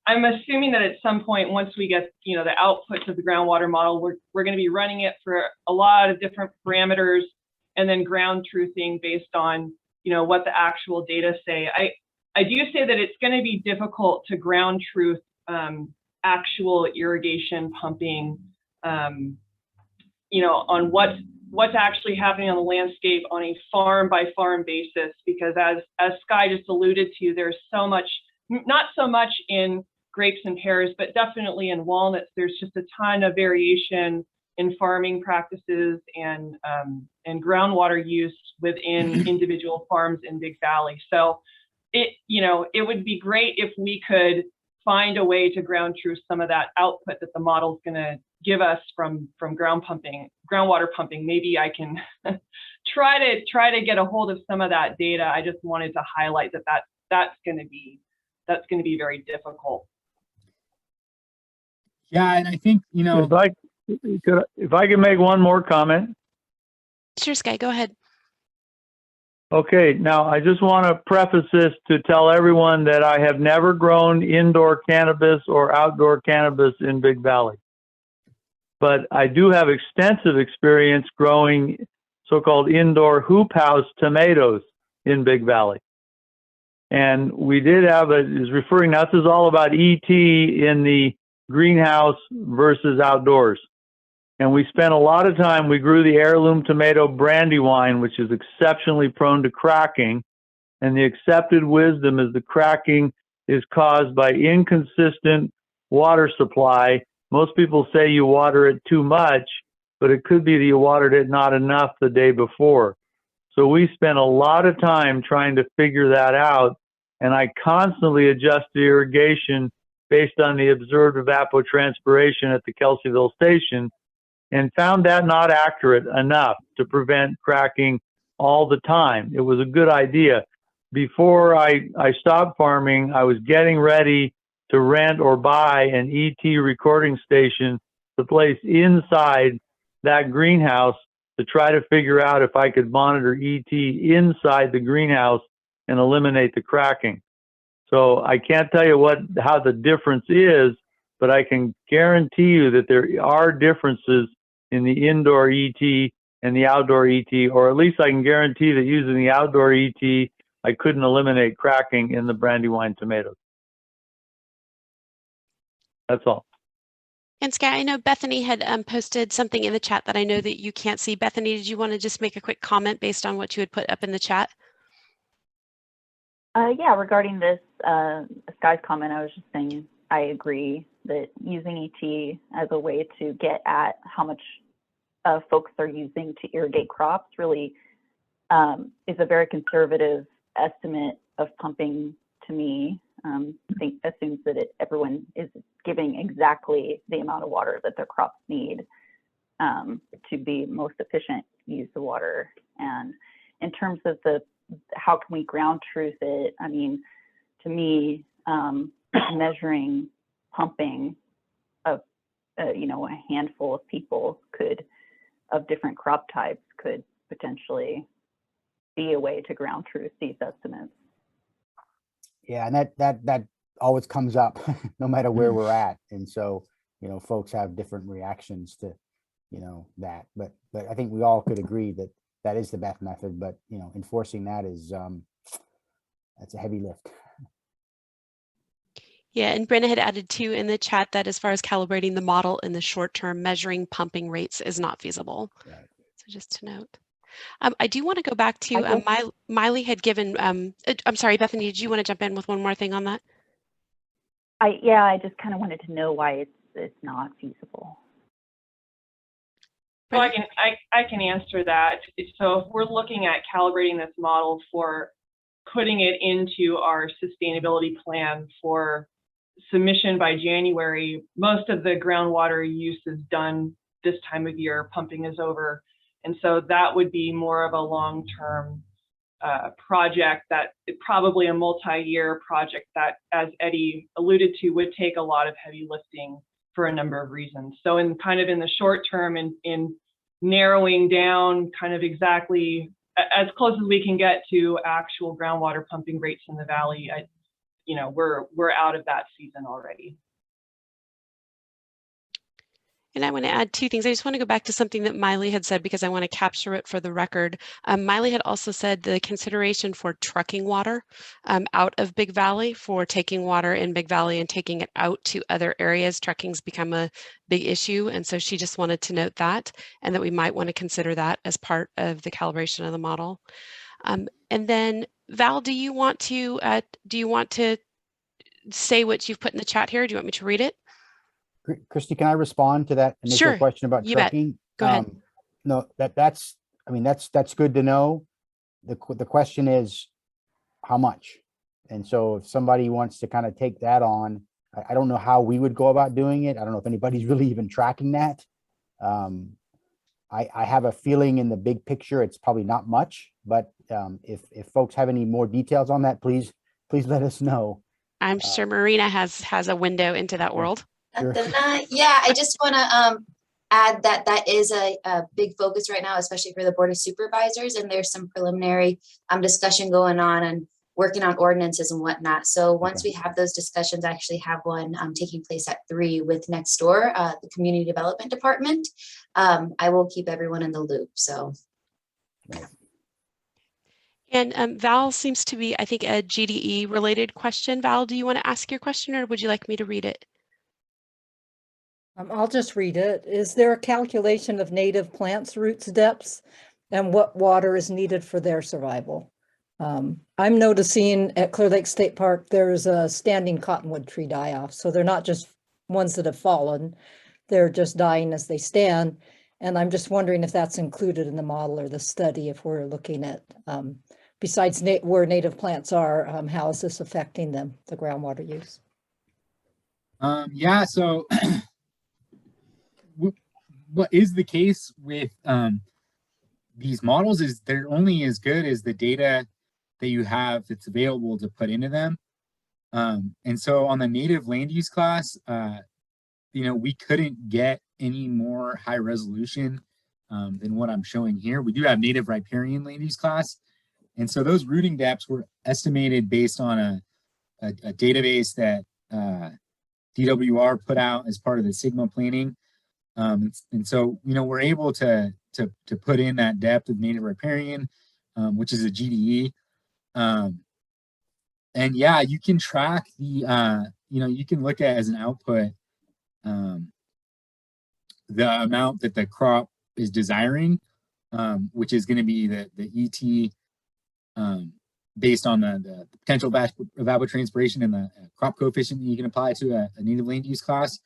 I'm assuming that at some point, once we get the outputs of the groundwater model, we're going to be running it for a lot of different parameters and then ground truthing based on what the actual data say. I do say that it's going to be difficult to ground truth actual irrigation pumping, on what's actually happening on the landscape on a farm by farm basis, because as Sky just alluded to, there's so much, not so much in grapes and pears, but definitely in walnuts, there's just a ton of variation in farming practices and groundwater use within individual farms in Big Valley. So it would be great if we could find a way to ground truth some of that output that the model's going to give us from groundwater pumping. Maybe I can try to get a hold of some of that data. I just wanted to highlight that's going to be very difficult. Yeah, and I think if I can make one more comment. Sure, Sky, go ahead. Okay, now I just want to preface this to tell everyone that I have never grown indoor cannabis or outdoor cannabis in Big Valley. But I do have extensive experience growing so-called indoor hoop house tomatoes in Big Valley. And we did have is referring, now this is all about ET in the greenhouse versus outdoors. And we spent a lot of time, we grew the heirloom tomato Brandywine, which is exceptionally prone to cracking. And the accepted wisdom is the cracking is caused by inconsistent water supply. Most people say you water it too much, but it could be that you watered it not enough the day before. So we spent a lot of time trying to figure that out. And I constantly adjust the irrigation based on the observed evapotranspiration at the Kelseyville station, and found that not accurate enough to prevent cracking all the time. It was a good idea. Before I stopped farming, I was getting ready to rent or buy an ET recording station to place inside that greenhouse to try to figure out if I could monitor ET inside the greenhouse and eliminate the cracking. So I can't tell you how the difference is, but I can guarantee you that there are differences in the indoor ET and the outdoor ET, or at least I can guarantee that using the outdoor ET, I couldn't eliminate cracking in the Brandywine tomatoes. That's all. And Scott, I know Bethany had posted something in the chat that I know that you can't see. Bethany, did you want to just make a quick comment based on what you had put up in the chat? Yeah, regarding this Sky's comment, I was just saying I agree that using ET as a way to get at how much folks are using to irrigate crops really is a very conservative estimate of pumping to me. I think assumes that everyone is giving exactly the amount of water that their crops need to be most efficient use of water. And in terms of how can we ground truth it, I mean, to me, measuring pumping of a handful of people of different crop types could potentially be a way to ground truth these estimates. Yeah, and that always comes up no matter where we're at. And so, folks have different reactions to, that. But I think we all could agree that that is the best method, but enforcing that is that's a heavy lift. Yeah, and Brenna had added too in the chat that as far as calibrating the model in the short term, measuring pumping rates is not feasible. Right. So just to note. I do want to go back to Miley had given, I'm sorry, Bethany, did you want to jump in with one more thing on that? I just kind of wanted to know why it's not feasible. So I can answer that. So if we're looking at calibrating this model for putting it into our sustainability plan for submission by January, most of the groundwater use is done this time of year, pumping is over. And so that would be more of a long-term project, that probably a multi-year project that, as Eddie alluded to, would take a lot of heavy lifting for a number of reasons. So in the short term, in narrowing down kind of exactly as close as we can get to actual groundwater pumping rates in the valley, we're out of that season already. And I want to add two things. I just want to go back to something that Miley had said because I want to capture it for the record. Miley had also said the consideration for trucking water out of Big Valley, for taking water in Big Valley and taking it out to other areas. Trucking's become a big issue. And so she just wanted to note that, and that we might want to consider that as part of the calibration of the model. And then Val, do you want to say what you've put in the chat here? Do you want me to read it? Christy, can I respond to that initial question about trucking? Go ahead. No, that's good to know. The question is how much? And so if somebody wants to kind of take that on, I don't know how we would go about doing it. I don't know if anybody's really even tracking that. I have a feeling in the big picture, it's probably not much, but if folks have any more details on that, please let us know. I'm sure Marina has a window into that world. Sure. Yeah, I just want to add that that is a big focus right now, especially for the Board of Supervisors, and there's some preliminary discussion going on and working on ordinances and whatnot. So once we have those discussions, I actually have one taking place at 3 with next door, the Community Development Department. I will keep everyone in the loop. So. And Val seems to be, I think, a GDE related question. Val, do you want to ask your question or would you like me to read it? I'll just read it. Is there a calculation of native plants' roots depths and what water is needed for their survival? I'm noticing at Clear Lake State Park, there's a standing cottonwood tree die-off. So they're not just ones that have fallen, they're just dying as they stand. And I'm just wondering if that's included in the model or the study, if we're looking at, besides where native plants are, how is this affecting them, the groundwater use? Yeah, so what is the case with these models is they're only as good as the data that you have that's available to put into them. And so on the native land use class, we couldn't get any more high resolution than what I'm showing here. We do have native riparian land use class. And so those rooting depths were estimated based on a database that DWR put out as part of the Sigma planning. And so, we're able to put in that depth of native riparian, which is a GDE. And yeah, you can track the, you can look at as an output the amount that the crop is desiring, which is going to be the ET based on the potential evapotranspiration and the crop coefficient that you can apply to a native land use class,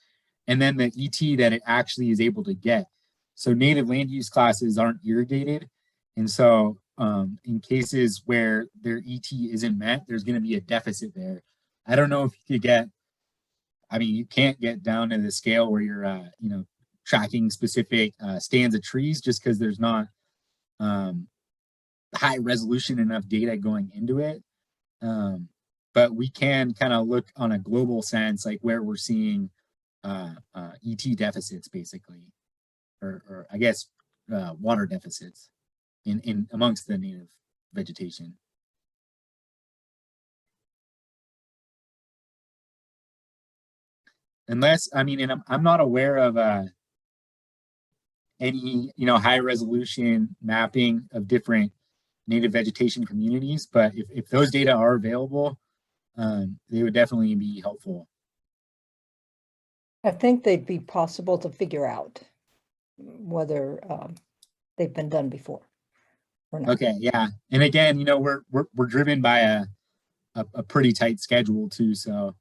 and then the ET that it actually is able to get. So native land use classes aren't irrigated. And so in cases where their ET isn't met, there's going to be a deficit there. I don't know if you could get, you can't get down to the scale where you're, tracking specific stands of trees just because there's not high resolution enough data going into it. But we can kind of look on a global sense, like where we're seeing ET deficits basically, or I guess water deficits in amongst the native vegetation. Unless, and I'm not aware of any, high resolution mapping of different native vegetation communities, but if those data are available, they would definitely be helpful. I think they'd be possible to figure out whether they've been done before or not. Okay, yeah, and again, we're driven by a pretty tight schedule too. So,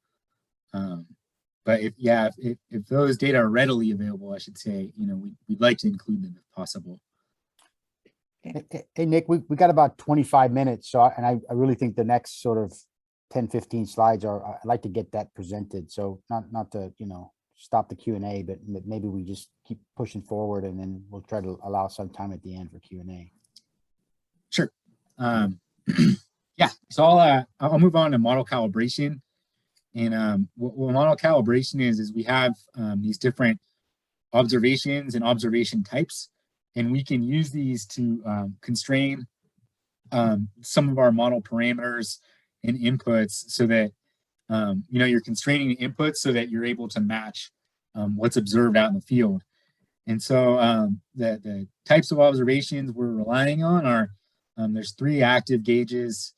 but if those data are readily available, I should say, we'd like to include them if possible. Hey, Nick, we got about 25 minutes. So, and I really think the next sort of 10, 15 slides I'd like to get that presented. So not to, stop the Q&A, but maybe we just keep pushing forward and then we'll try to allow some time at the end for Q&A. Sure. Yeah, so I'll move on to model calibration. And what model calibration is we have these different observations and observation types, and we can use these to constrain some of our model parameters and inputs so that you're constraining the inputs so that you're able to match what's observed out in the field. And so the types of observations we're relying on are there's 3 active gauges,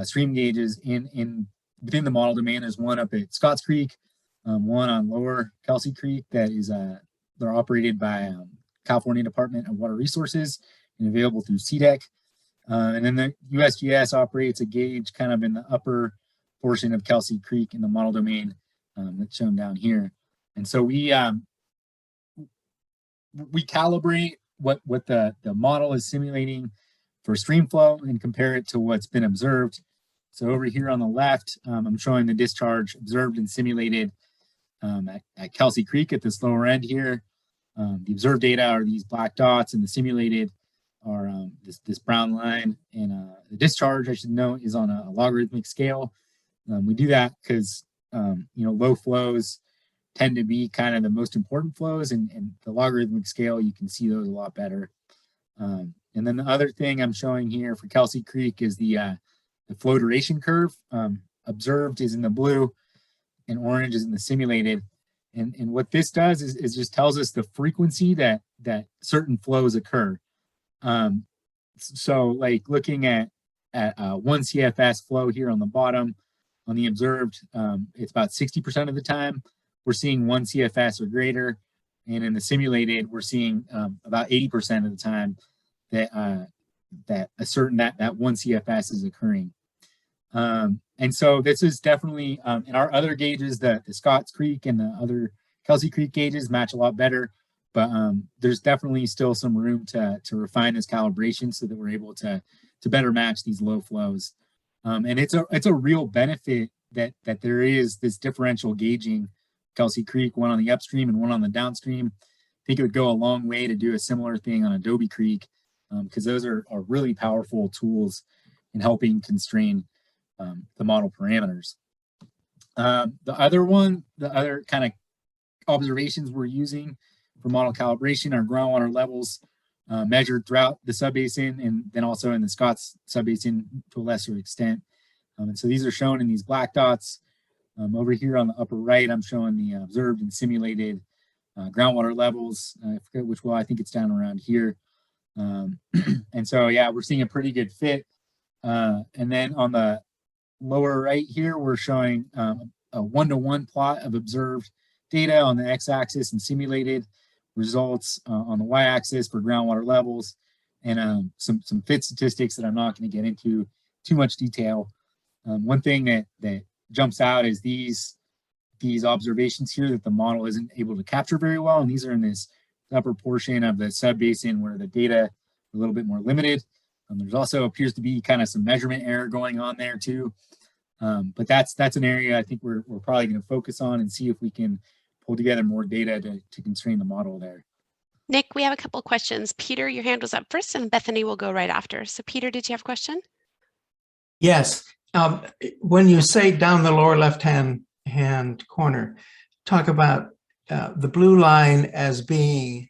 stream gauges within the model domain. There's one up at Scotts Creek, one on Lower Kelsey Creek that is they're operated by California Department of Water Resources and available through CDEC. And then the USGS operates a gauge kind of in the upper portion of Kelsey Creek in the model domain that's shown down here. And so we calibrate what the model is simulating for Streamflow and compare it to what's been observed. So over here on the left, I'm showing the discharge observed and simulated at Kelsey Creek at this lower end here. The observed data are these black dots, and the simulated are this brown line. And the discharge, I should note, is on a logarithmic scale. We do that because low flows tend to be kind of the most important flows, and the logarithmic scale, you can see those a lot better. And then the other thing I'm showing here for Kelsey Creek is the flow duration curve. Observed is in the blue and orange is in the simulated. And what this does is just tells us the frequency that certain flows occur. So like looking at 1 CFS flow here on the bottom, on the observed, it's about 60% of the time we're seeing 1 CFS or greater. And in the simulated, we're seeing about 80% of the time that that 1 CFS is occurring. And so this is definitely, in our other gauges, the Scotts Creek and the other Kelsey Creek gauges match a lot better, but there's definitely still some room to refine this calibration so that we're able to better match these low flows. And it's a real benefit that there is this differential gauging, Kelsey Creek, one on the upstream and one on the downstream. I think it would go a long way to do a similar thing on Adobe Creek, because those are really powerful tools in helping constrain the model parameters. The other kind of observations we're using for model calibration are groundwater levels measured throughout the subbasin and then also in the Scotts subbasin to a lesser extent. And so these are shown in these black dots. Over here on the upper right, I'm showing the observed and simulated groundwater levels. I forget which well, I think it's down around here. And so, yeah, we're seeing a pretty good fit. And then on the lower right here, we're showing a 1-to-1 plot of observed data on the x-axis and simulated results on the y-axis for groundwater levels, and some fit statistics that I'm not going to get into too much detail. One thing that jumps out is these observations here that the model isn't able to capture very well, and these are in this upper portion of the subbasin where the data are a little bit more limited. There's also appears to be kind of some measurement error going on there too. But that's an area I think we're probably going to focus on and see if we can pull together more data to constrain the model there. Nick, we have a couple of questions. Peter, your hand was up first, and Bethany will go right after. So Peter, did you have a question? Yes. When you say down the lower left-hand corner, talk about the blue line as being,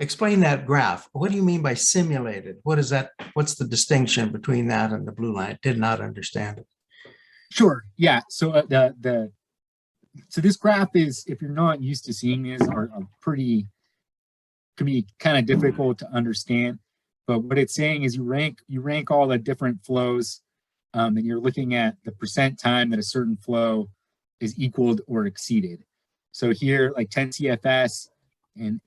explain that graph. What do you mean by simulated? What is that? What's the distinction between that and the blue line? I did not understand it. Sure. Yeah. So so this graph is, if you're not used to seeing this, are pretty, can be kind of difficult to understand. But what it's saying is you rank all the different flows, and you're looking at the percent time that a certain flow is equaled or exceeded. So here, like 10 CFS, and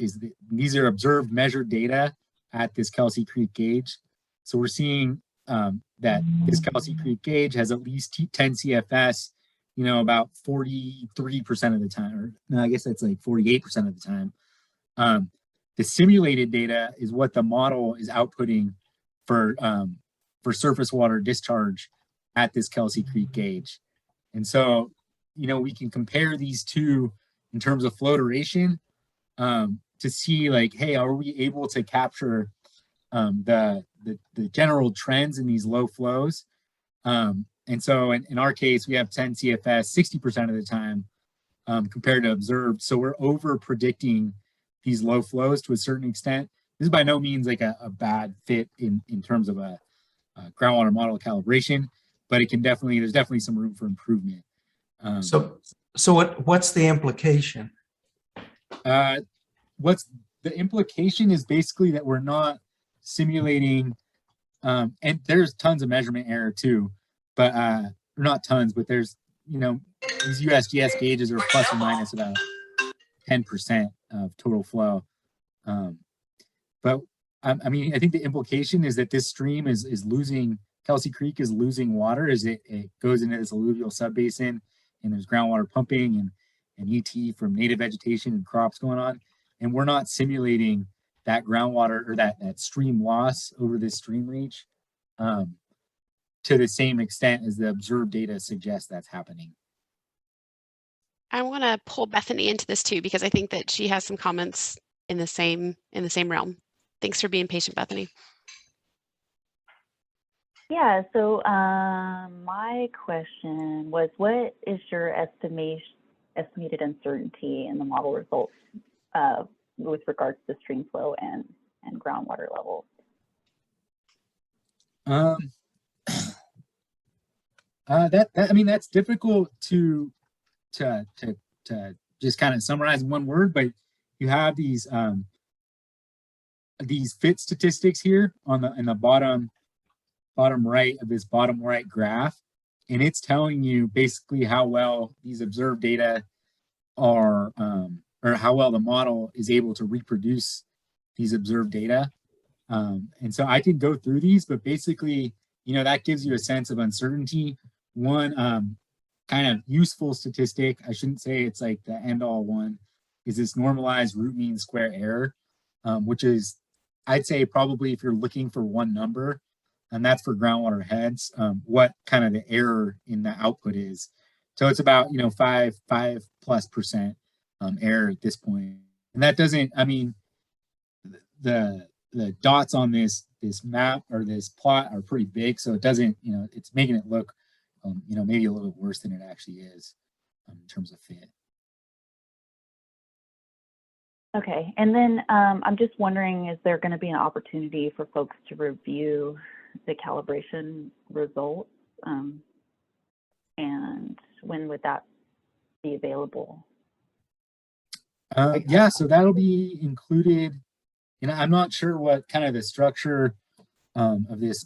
these are observed measured data at this Kelsey Creek gauge. So we're seeing that this Kelsey Creek gauge has at least 10 CFS, you know, about 43% of the time, or no, I guess that's like 48% of the time. The simulated data is what the model is outputting for surface water discharge at this Kelsey Creek gauge. And so, you know, we can compare these two in terms of flow duration to see, like, hey, are we able to capture the general trends in these low flows? And so in our case, we have 10 CFS 60% of the time compared to observed. So we're over predicting these low flows to a certain extent. This is by no means like a bad fit in terms of a groundwater model calibration, but it can definitely, there's definitely some room for improvement. So what's the implication? What's the implication is basically that we're not simulating, and there's tons of measurement error too, but not tons, but there's, you know, these USGS gauges are plus or minus about 10% of total flow. But I mean, I think the implication is that this stream is losing, Kelsey Creek is losing water as it goes into this alluvial subbasin, and there's groundwater pumping and ET from native vegetation and crops going on. And we're not simulating that groundwater or that stream loss over this stream reach to the same extent as the observed data suggests that's happening. I want to pull Bethany into this too, because I think that she has some comments in the same realm. Thanks for being patient, Bethany. Yeah, so my question was, what is your estimation estimated uncertainty in the model results with regards to stream flow and groundwater levels? I mean, that's difficult to just kind of summarize in one word, but you have these fit statistics here on in the bottom right of this bottom right graph, and it's telling you basically how well these observed data are, or how well the model is able to reproduce these observed data. And so I can go through these, but basically, you know, that gives you a sense of uncertainty. One kind of useful statistic, I shouldn't say it's like the end all one, is this normalized root mean square error, which is, I'd say probably if you're looking for one number, and that's for groundwater heads, what kind of the error in the output is. So it's about, you know, 5+% error at this point. And that doesn't, I mean, the dots on this map or this plot are pretty big, so it doesn't, you know, it's making it look, you know, maybe a little bit worse than it actually is in terms of fit. Okay, and then I'm just wondering, is there going to be an opportunity for folks to review the calibration results? And when would that be available? Yeah, so that'll be included. You know, I'm not sure what kind of the structure of this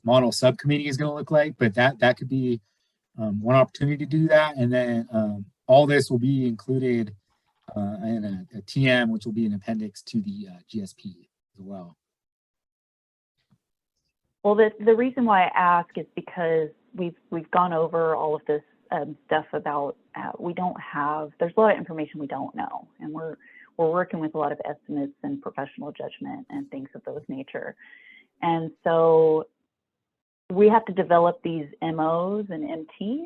model subcommittee is going to look like, but that could be one opportunity to do that. And then all this will be included in a TM, which will be an appendix to the GSP as well. Well, the reason why I ask is because we've gone over all of this stuff about we don't have, there's a lot of information we don't know, and we're working with a lot of estimates and professional judgment and things of those nature. And so we have to develop these MOs and MTs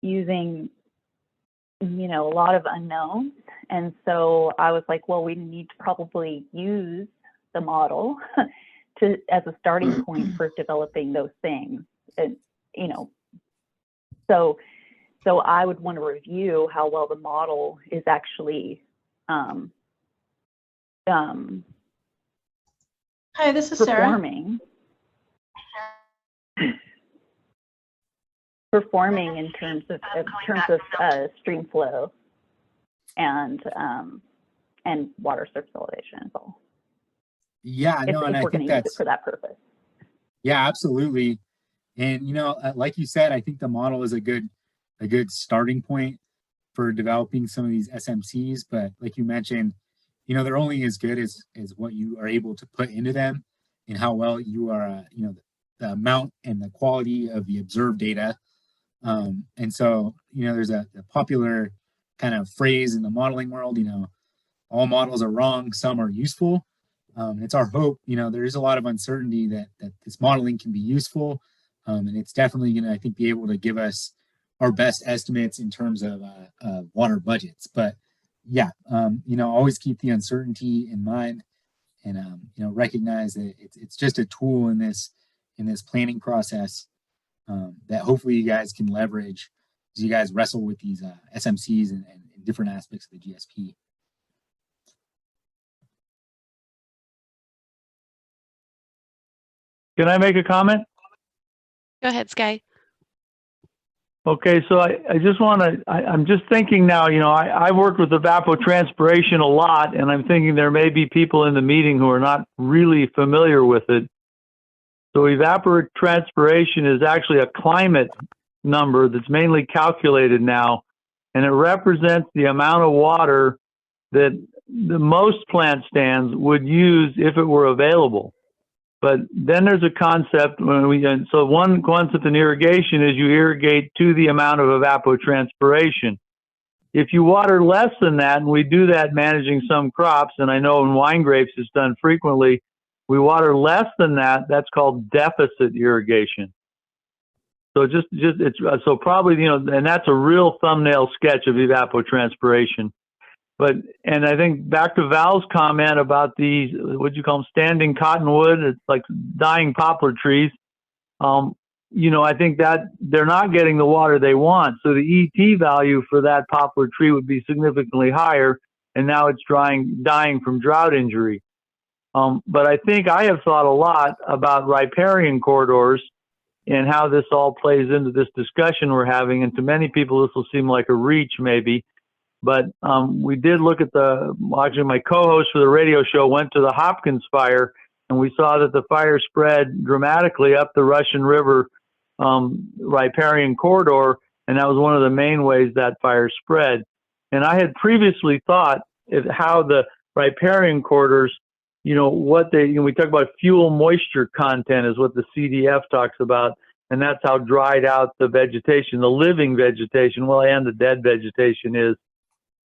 using, you know, a lot of unknowns. And so I was like, well, we need to probably use the model as a starting point for developing those things. And, you know, so I would want to review how well the model is actually Hi, this is performing in terms of stream flow and water surface elevation. So yeah, no, and I think that's for that purpose. Yeah, absolutely. And you know, like you said, I think the model is a good starting point for developing some of these SMCs. But like you mentioned, you know, they're only as good as what you are able to put into them and how well you are, you know, the amount and the quality of the observed data. And so, you know, there's a popular kind of phrase in the modeling world, you know, all models are wrong, some are useful. It's our hope, you know, there is a lot of uncertainty that this modeling can be useful. And it's definitely going to, I think, be able to give us our best estimates in terms of water budgets. But yeah, you know, always keep the uncertainty in mind, and you know, recognize that it's just a tool in this planning process that hopefully you guys can leverage as you guys wrestle with these SMCs and different aspects of the GSP. Can I make a comment? Go ahead, Sky. Okay, so I just want to, I'm just thinking now, you know, I worked with evapotranspiration a lot, and I'm thinking there may be people in the meeting who are not really familiar with it. So evapotranspiration is actually a climate number that's mainly calculated now, and it represents the amount of water that the most plant stands would use if it were available. But then there's a concept so one concept in irrigation is you irrigate to the amount of evapotranspiration. If you water less than that, and we do that managing some crops, and I know in wine grapes it's done frequently, we water less than that, that's called deficit irrigation. So so probably, you know, and that's a real thumbnail sketch of evapotranspiration. But, and I think back to Val's comment about these, what'd you call them, standing cottonwood, it's like dying poplar trees. I think that they're not getting the water they want. So the ET value for that poplar tree would be significantly higher, and now it's dying from drought injury. But I think I have thought a lot about riparian corridors and how this all plays into this discussion we're having. And to many people, this will seem like a reach maybe, but we did look at actually my co-host for the radio show went to the Hopkins fire, and we saw that the fire spread dramatically up the Russian River riparian corridor, and that was one of the main ways that fire spread. And I had previously thought how the riparian corridors, what we talk about fuel moisture content is what the CDF talks about, and that's how dried out the vegetation, the living vegetation, and the dead vegetation is.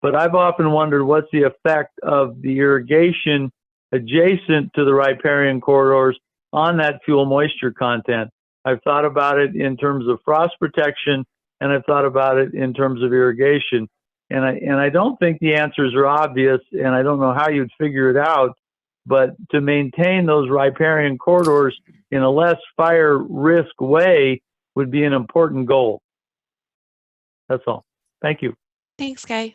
But I've often wondered what's the effect of the irrigation adjacent to the riparian corridors on that fuel moisture content. I've thought about it in terms of frost protection, and I've thought about it in terms of irrigation. And I don't think the answers are obvious, and I don't know how you'd figure it out, but to maintain those riparian corridors in a less fire risk way would be an important goal. That's all. Thank you. Thanks, Guy.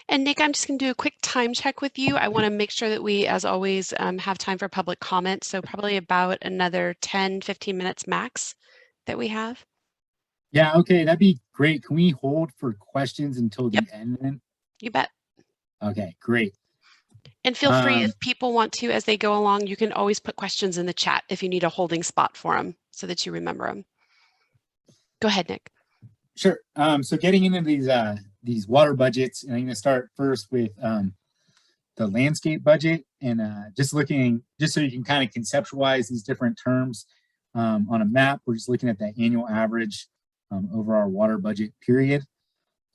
And Nick, I'm just going to do a quick time check with you. I want to make sure that we, as always, have time for public comment. So probably about another 10, 15 minutes max that we have. Yeah, okay, that'd be great. Can we hold for questions until the end then? You bet. Okay, great. And feel free, if people want to, as they go along, you can always put questions in the chat if you need a holding spot for them so that you remember them. Go ahead, Nick. Sure. So getting into these water budgets, and I'm going to start first with the landscape budget, and just so you can kind of conceptualize these different terms on a map. We're just looking at that annual average over our water budget period.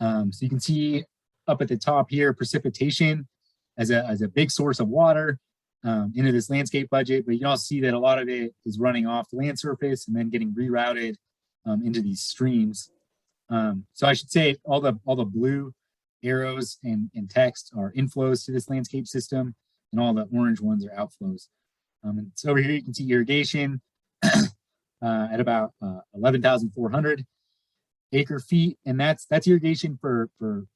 So you can see up at the top here, precipitation as a big source of water into this landscape budget, but you can also see that a lot of it is running off the land surface and then getting rerouted into these streams. So I should say all the blue arrows and text are inflows to this landscape system, and all the orange ones are outflows. And so over here you can see irrigation at about 11,400 acre feet, and that's irrigation for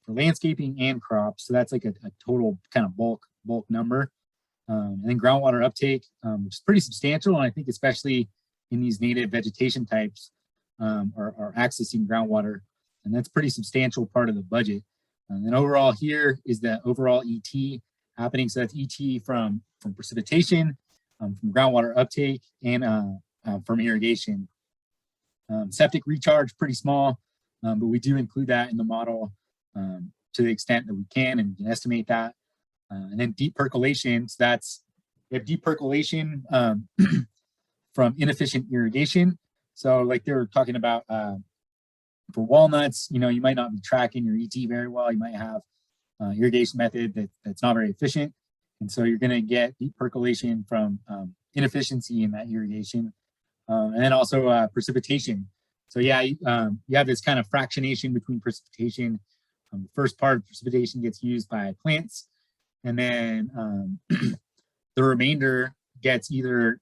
landscaping and crops. So that's like a total kind of bulk number. And then groundwater uptake, which is pretty substantial, and I think especially in these native vegetation types are accessing groundwater, and that's pretty substantial part of the budget. And then overall here is the overall ET happening. So that's ET from precipitation, from groundwater uptake, and from irrigation. Septic recharge, pretty small, but we do include that in the model to the extent that we can, and we can estimate that. And then deep percolation, so we have deep percolation from inefficient irrigation. So like they were talking about for walnuts, you might not be tracking your ET very well. You might have irrigation method that's not very efficient. And so you're gonna get deep percolation from inefficiency in that irrigation. And then also precipitation. So yeah, you have this kind of fractionation between precipitation. The first part of precipitation gets used by plants, and then the remainder gets either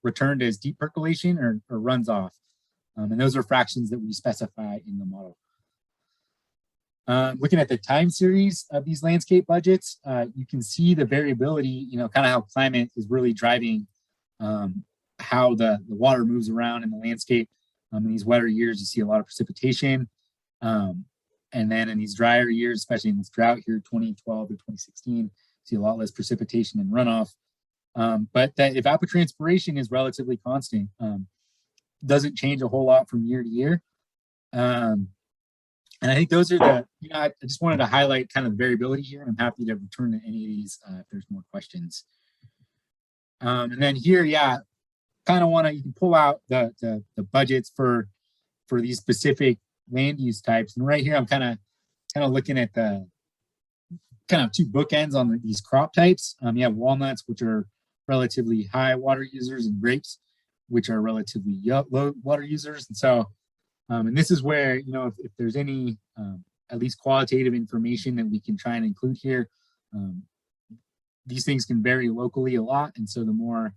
returned as deep percolation or runs off. And those are fractions that we specify in the model. Looking at the time series of these landscape budgets, you can see the variability, kind of how climate is really driving how the water moves around in the landscape. In these wetter years, you see a lot of precipitation. And then in these drier years, especially in this drought here, 2012 to 2016, you see a lot less precipitation and runoff. But that evapotranspiration is relatively constant. Doesn't change a whole lot from year to year. And I think those are I just wanted to highlight kind of the variability here, and I'm happy to return to any of these if there's more questions. And then here, kind of you can pull out the budgets for these specific land use types. And right here, I'm kind of looking at the kind of two bookends on these crop types. You have walnuts, which are relatively high water users, and grapes, which are relatively low water users. And so, and this is where, if there's any at least qualitative information that we can try and include here, these things can vary locally a lot. And so the more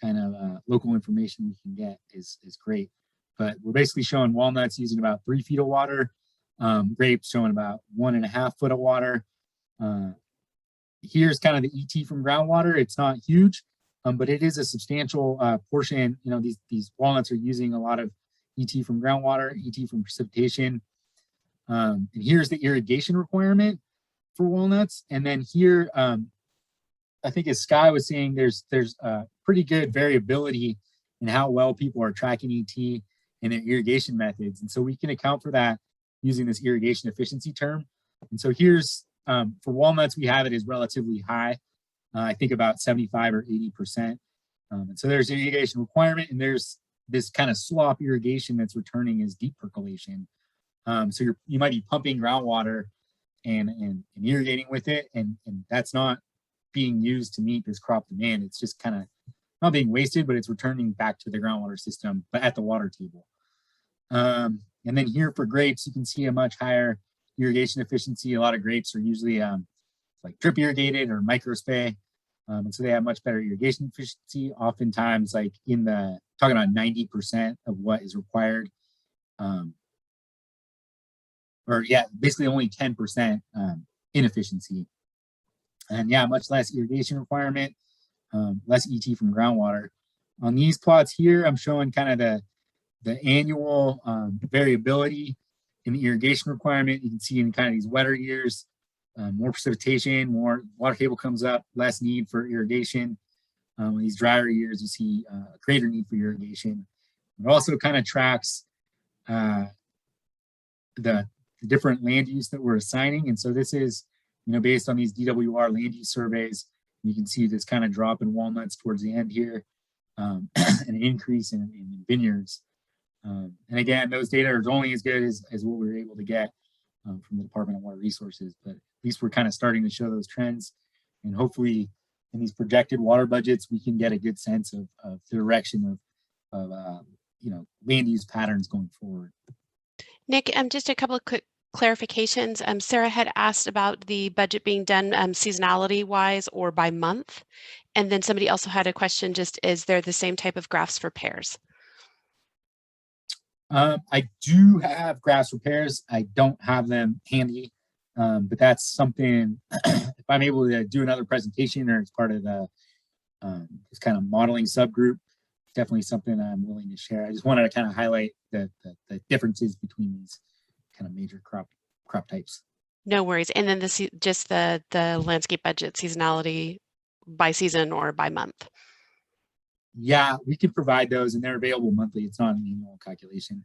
kind of local information we can get is great. But we're basically showing walnuts using about 3 feet of water, grapes showing about 1.5 foot of water. Here's kind of the ET from groundwater. It's not huge, but it is a substantial portion. You know, these walnuts are using a lot of ET from groundwater, ET from precipitation. And here's the irrigation requirement for walnuts. And then here, I think as Sky was saying, there's pretty good variability in how well people are tracking ET and their irrigation methods. And so we can account for that using this irrigation efficiency term. And so here's, for walnuts, we have it as relatively high. I think about 75 or 80%. And so there's an irrigation requirement, and there's this kind of slop irrigation that's returning as deep percolation. So you might be pumping groundwater and irrigating with it, and that's not being used to meet this crop demand. It's just kind of not being wasted, but it's returning back to the groundwater system, but at the water table. And then here for grapes, you can see a much higher irrigation efficiency. A lot of grapes are usually like drip irrigated or microspray. And so they have much better irrigation efficiency, oftentimes like in the, talking about 90% of what is required. Or yeah, basically only 10% inefficiency. And yeah, much less irrigation requirement, less ET from groundwater. On these plots here, I'm showing kind of the annual variability in the irrigation requirement. You can see in kind of these wetter years, more precipitation, more water table comes up, less need for irrigation. In these drier years, you see a greater need for irrigation. It also kind of tracks the different land use that we're assigning. And so this is, you know, based on these DWR land use surveys. You can see this kind of drop in walnuts towards the end here, and an increase in vineyards. And again, those data are only as good as what we were able to get from the Department of Water Resources, but at least we're kind of starting to show those trends. And hopefully in these projected water budgets, we can get a good sense of the direction of you know, land use patterns going forward. Nick, just a couple of quick clarifications. Sarah had asked about the budget being done seasonality wise or by month. And then somebody also had a question, just is there the same type of graphs for pairs? I do have graphs for pairs. I don't have them handy, but that's something, if I'm able to do another presentation or it's part of the this kind of modeling subgroup, definitely something I'm willing to share. I just wanted to kind of highlight the differences between these kind of major crop types. No worries. And then this just the landscape budget seasonality by season or by month. Yeah, we can provide those, and they're available monthly. It's not an annual calculation.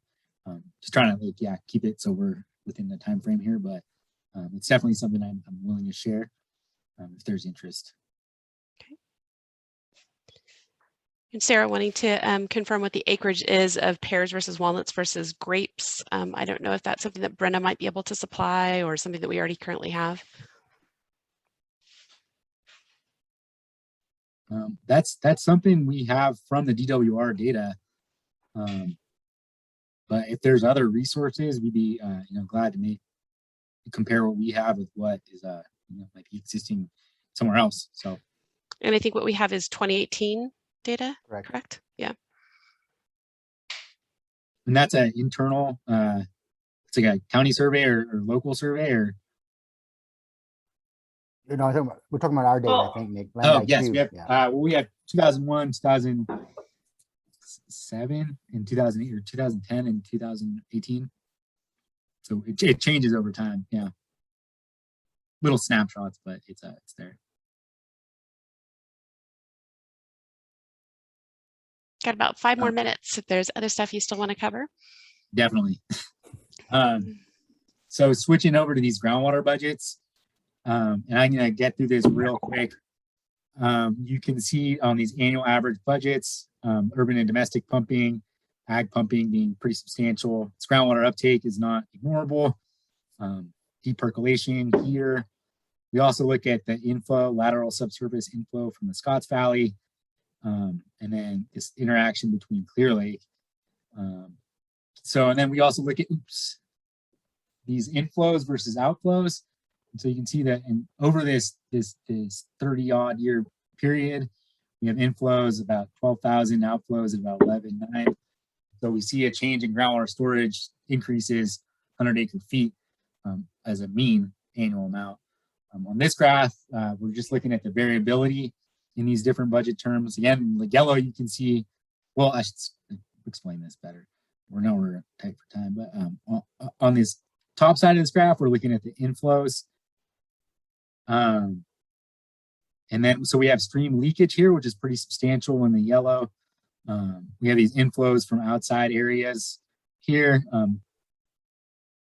Just trying to keep it so we're within the time frame here, but it's definitely something I'm willing to share if there's interest. Okay. And Sarah wanting to confirm what the acreage is of pears versus walnuts versus grapes. I don't know if that's something that Brenda might be able to supply or something that we already currently have. That's something we have from the DWR data. But if there's other resources, we'd be glad to compare what we have with what is might be existing somewhere else. So, and I think what we have is 2018 data, correct? Yeah. And that's an internal, it's like a county survey or local survey, or No, we're talking about our data, I think, Nick. Oh, yes, we have. We have 2001, 2007, and 2008, or 2010 and 2018. So it changes over time. Yeah, little snapshots, but it's there. Got about 5 more minutes. If there's other stuff you still want to cover. Definitely. So switching over to these groundwater budgets. And I'm going to get through this real quick. You can see on these annual average budgets, urban and domestic pumping, ag pumping being pretty substantial. This groundwater uptake is not ignorable. Deep percolation here. We also look at the inflow, lateral subsurface inflow from the Scotts Valley, and then this interaction between Clear Lake. And then we also look at, these inflows versus outflows. And so you can see that over this 30-odd year period, We have inflows about 12,000, outflows at about 11,900. So we see a change in groundwater storage increases 100 acre feet as a mean annual amount. On this graph, we're just looking at the variability in these different budget terms. Again, in the yellow, you can see, well, I should explain this better. We're tight for time, but on this top side of this graph, we're looking at the inflows. And then, so we have stream leakage here, which is pretty substantial in the yellow. We have these inflows from outside areas here,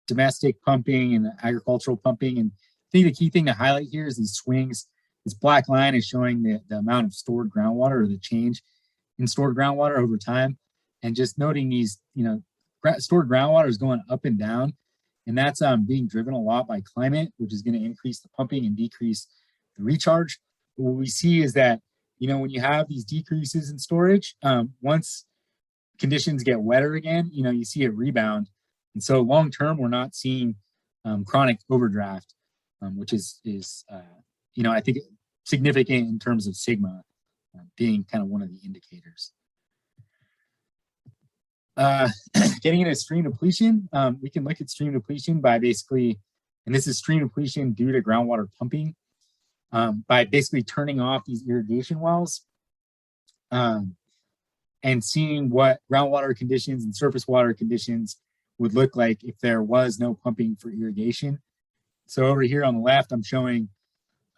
domestic pumping and agricultural pumping. And I think the key thing to highlight here is these swings. This black line is showing the amount of stored groundwater, or the change in stored groundwater over time. And just noting these, stored groundwater is going up and down. And that's being driven a lot by climate, which is going to increase the pumping and decrease the recharge. But what we see is that, when you have these decreases in storage, once conditions get wetter again, you see it rebound. And so long term, we're not seeing chronic overdraft, which is I think significant in terms of sigma being kind of one of the indicators. Getting into stream depletion, we can look at stream depletion by basically, and this is stream depletion due to groundwater pumping, by basically turning off these irrigation wells and seeing what groundwater conditions and surface water conditions would look like if there was no pumping for irrigation. So over here on the left, I'm showing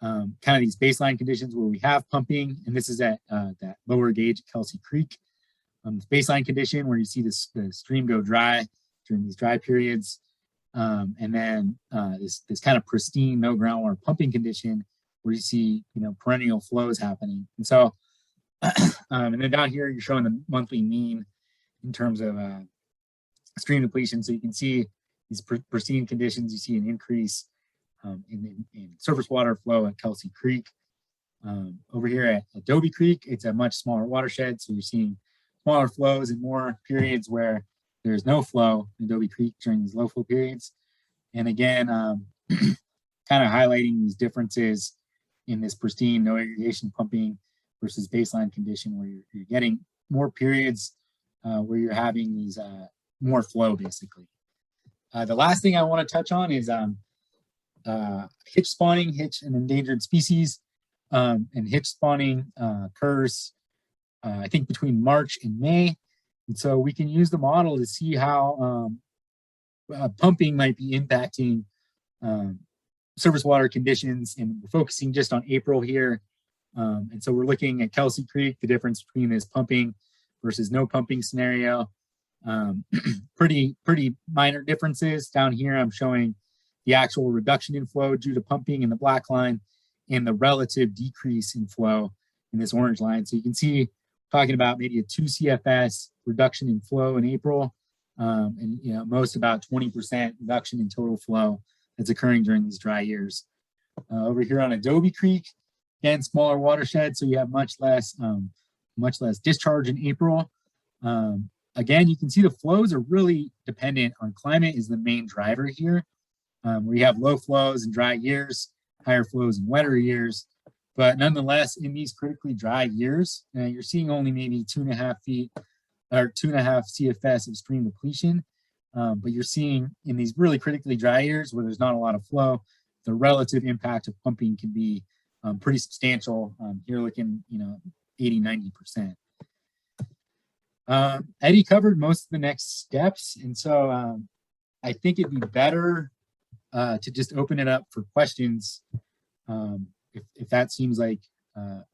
kind of these baseline conditions where we have pumping, and this is at that lower gauge at Kelsey Creek. Baseline condition where you see the stream go dry during these dry periods, and then this kind of pristine no groundwater pumping condition where you see perennial flows happening. And so and then down here you're showing the monthly mean in terms of stream depletion. So you can see these pristine conditions. You see an increase in surface water flow at Kelsey Creek. Over here at Adobe Creek, it's a much smaller watershed, so you're seeing smaller flows and more periods where there's no flow in Adobe Creek during these low flow periods. And again, kind of highlighting these differences in this pristine no irrigation pumping versus baseline condition where you're getting more periods where you're having these more flow basically. The last thing I want to touch on is hitch spawning, hitch and endangered species. And hitch spawning occurs I think between March and May. And so we can use the model to see how pumping might be impacting surface water conditions. And we're focusing just on April here. And so we're looking at Kelsey Creek, the difference between this pumping versus no pumping scenario. Pretty minor differences. Down here, I'm showing the actual reduction in flow due to pumping in the black line and the relative decrease in flow in this orange line. So you can see talking about maybe a 2 CFS reduction in flow in April, and most about 20% reduction in total flow that's occurring during these dry years. Over here on Adobe Creek, again, smaller watershed, so you have much less discharge in April. Again, you can see the flows are really dependent on climate is the main driver here, where you have low flows in dry years, higher flows in wetter years. But nonetheless, in these critically dry years, you're seeing only maybe 2.5 feet or 2.5 CFS of stream depletion. But you're seeing in these really critically dry years where there's not a lot of flow, the relative impact of pumping can be pretty substantial. Here looking, 80–90%. Eddie covered most of the next steps. And so I think it'd be better to just open it up for questions. If that seems like kind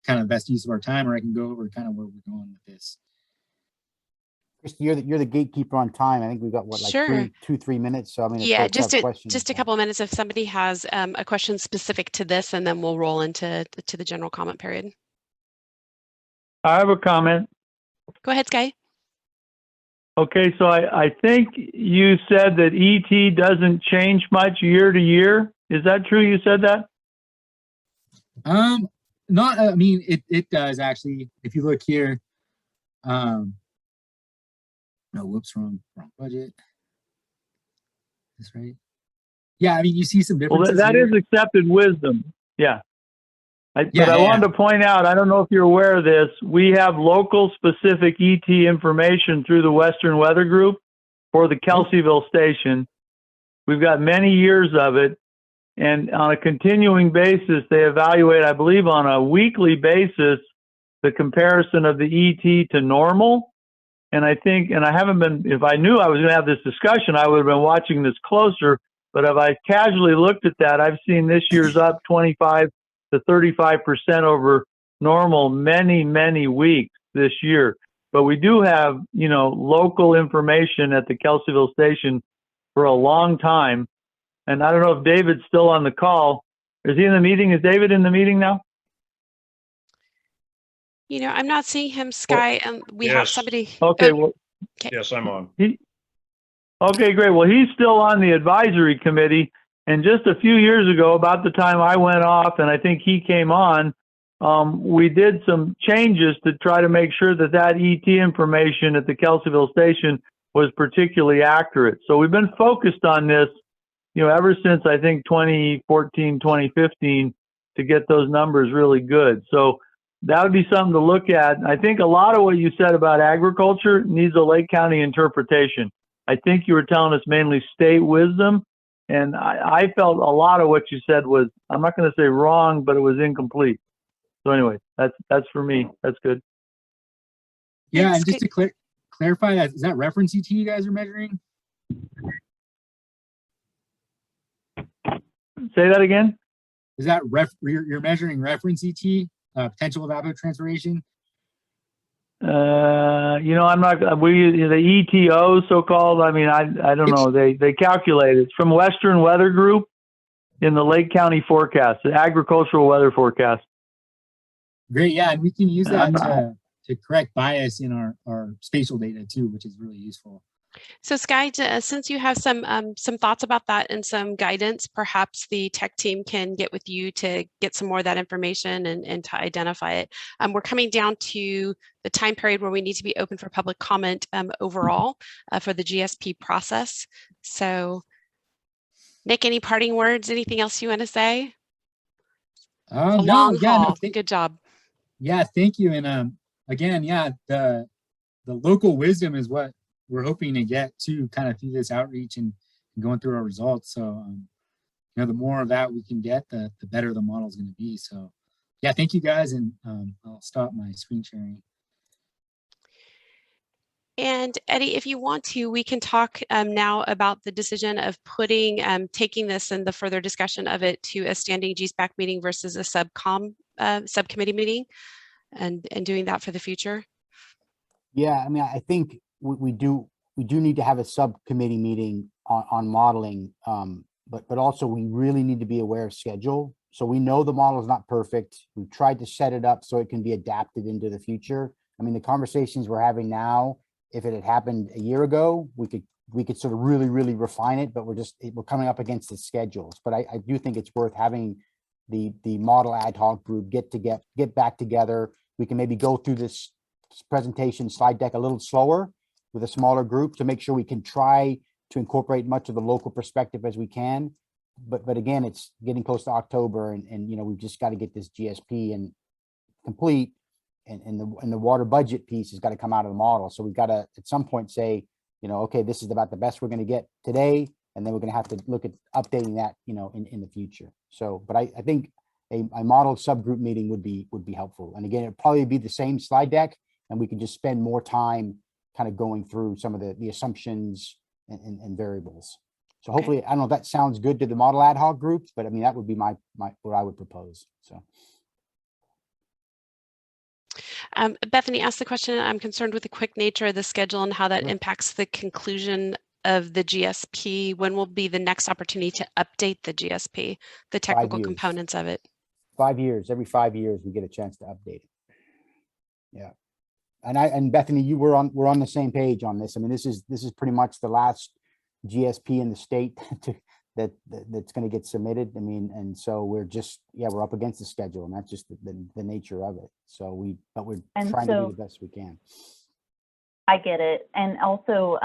of the best use of our time, or I can go over kind of where we're going with this. Christy, you're the gatekeeper on time. I think we've got what, like Sure. 2-3 minutes. So I mean, Yeah, just a couple of minutes if somebody has a question specific to this, and then we'll roll into the general comment period. I have a comment. Go ahead, Sky. Okay, so I think you said that ET doesn't change much year to year. Is that true? You said that? Not, I mean, it does actually. If you look here, no, whoops, wrong budget. That's right. Yeah, I mean, you see some differences. Well, that here. is accepted wisdom. Yeah. But I wanted to point out, I don't know if you're aware of this, we have local specific ET information through the Western Weather Group for the Kelseyville station. We've got many years of it. And on a continuing basis, they evaluate, I believe on a weekly basis, the comparison of the ET to normal. And I think, and I haven't been, if I knew I was going to have this discussion, I would have been watching this closer. But if I casually looked at that, I've seen this year's up 25 to 35% over normal many, many weeks this year. But we do have, you know, local information at the Kelseyville station for a long time. And I don't know if David's still on the call. Is he in the meeting? Is David in the meeting now? You know, I'm not seeing him, Sky, and we have somebody. Okay, oh, well, okay. Yes, I'm on. Okay, great. Well, he's still on the advisory committee. And just a few years ago, about the time I went off, and I think he came on, we did some changes to try to make sure that that ET information at the Kelseyville station was particularly accurate. So we've been focused on this, you know, ever since I think 2014, 2015 to get those numbers really good. So that would be something to look at. I think a lot of what you said about agriculture needs a Lake County interpretation. I think you were telling us mainly state wisdom. And I felt a lot of what you said was, I'm not going to say wrong, but it was incomplete. So anyway, that's for me. That's good. Yeah, and just to clarify, that is that reference ET you guys are measuring? Say that again. Is that you're measuring reference ET, potential evapotranspiration? You know, I'm not, the ETO so-called, I mean, I don't know, they calculate it. It's from Western Weather Group in the Lake County forecast, the agricultural weather forecast. Great, yeah, and we can use that to correct bias in our spatial data too, which is really useful. So Sky, since you have some thoughts about that and some guidance, perhaps the tech team can get with you to get some more of that information and to identify it. We're coming down to the time period where we need to be open for public comment overall for the GSP process. So Nick, any parting words, anything else you want to say? Good job. Yeah, thank you. And again, yeah, the local wisdom is what we're hoping to get to kind of through this outreach and going through our results. So, you know, the more of that we can get, the better the model is going to be. So, yeah, thank you guys. And I'll stop my screen sharing. And Eddie, if you want to, we can talk now about the decision of putting, taking this and the further discussion of it to a standing GSPAC meeting versus a subcommittee meeting and doing that for the future. Yeah, I mean, I think we do need to have a subcommittee meeting on modeling, but also we really need to be aware of schedule. So we know the model is not perfect. We've tried to set it up so it can be adapted into the future. I mean, the conversations we're having now, if it had happened a year ago, we could sort of really refine it, but we're coming up against the schedules. But I do think it's worth having the model ad hoc group get back together. We can maybe go through this presentation slide deck a little slower with a smaller group to make sure we can try to incorporate much of the local perspective as we can. But again, it's getting close to October and you know, we've just got to get this GSP and complete and the water budget piece has got to come out of the model. So we've got to at some point say, you know, okay, this is about the best we're going to get today. And then we're going to have to look at updating that, you know, in the future. So, but I think a model subgroup meeting would be helpful. And again, it'd probably be the same slide deck and we can just spend more time kind of going through some of the assumptions and variables. So hopefully, I don't know if that sounds good to the model ad hoc group, but I mean, that would be my what I would propose. So. Bethany asked the question, I'm concerned with the quick nature of the schedule and how that impacts the conclusion of the GSP. When will be the next opportunity to update the GSP, the technical components of it? 5 years, every 5 years, we get a chance to update it. Yeah. And Bethany, we're on the same page on this. I mean, this is pretty much the last GSP in the state that's going to get submitted. I mean, and so we're up against the schedule, and that's just the nature of it. So we're trying to do the best we can. I get it. And also,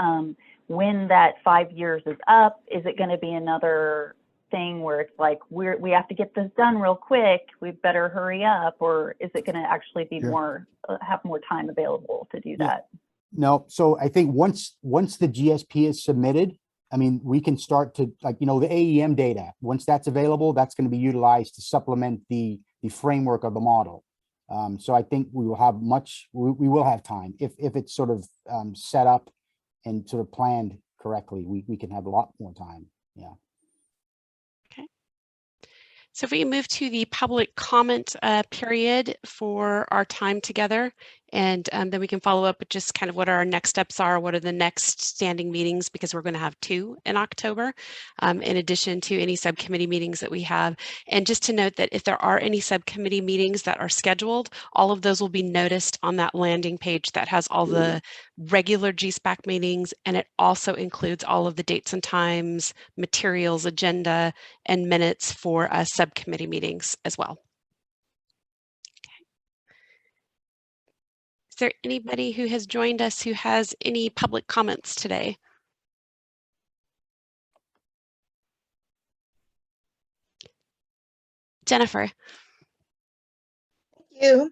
when that 5 years is up, is it going to be another thing where it's like, we have to get this done real quick, we better hurry up, or is it going to actually be Sure. more, have more time available to do Yeah. that? No, so I think once the GSP is submitted, I mean, we can start to, like, the AEM data, once that's available, that's going to be utilized to supplement the framework of the model. So I think we will have we will have time if it's sort of set up and sort of planned correctly, we can have a lot more time. Yeah. Okay. So if we move to the public comment period for our time together, and then we can follow up with just kind of what our next steps are, what are the next standing meetings, because we're going to have 2 in October, in addition to any subcommittee meetings that we have. And just to note that if there are any subcommittee meetings that are scheduled, all of those will be noticed on that landing page that has all the regular GSPAC meetings, and it also includes all of the dates and times, materials, agenda, and minutes for subcommittee meetings as well. Is there anybody who has joined us who has any public comments today? Jennifer. Thank you.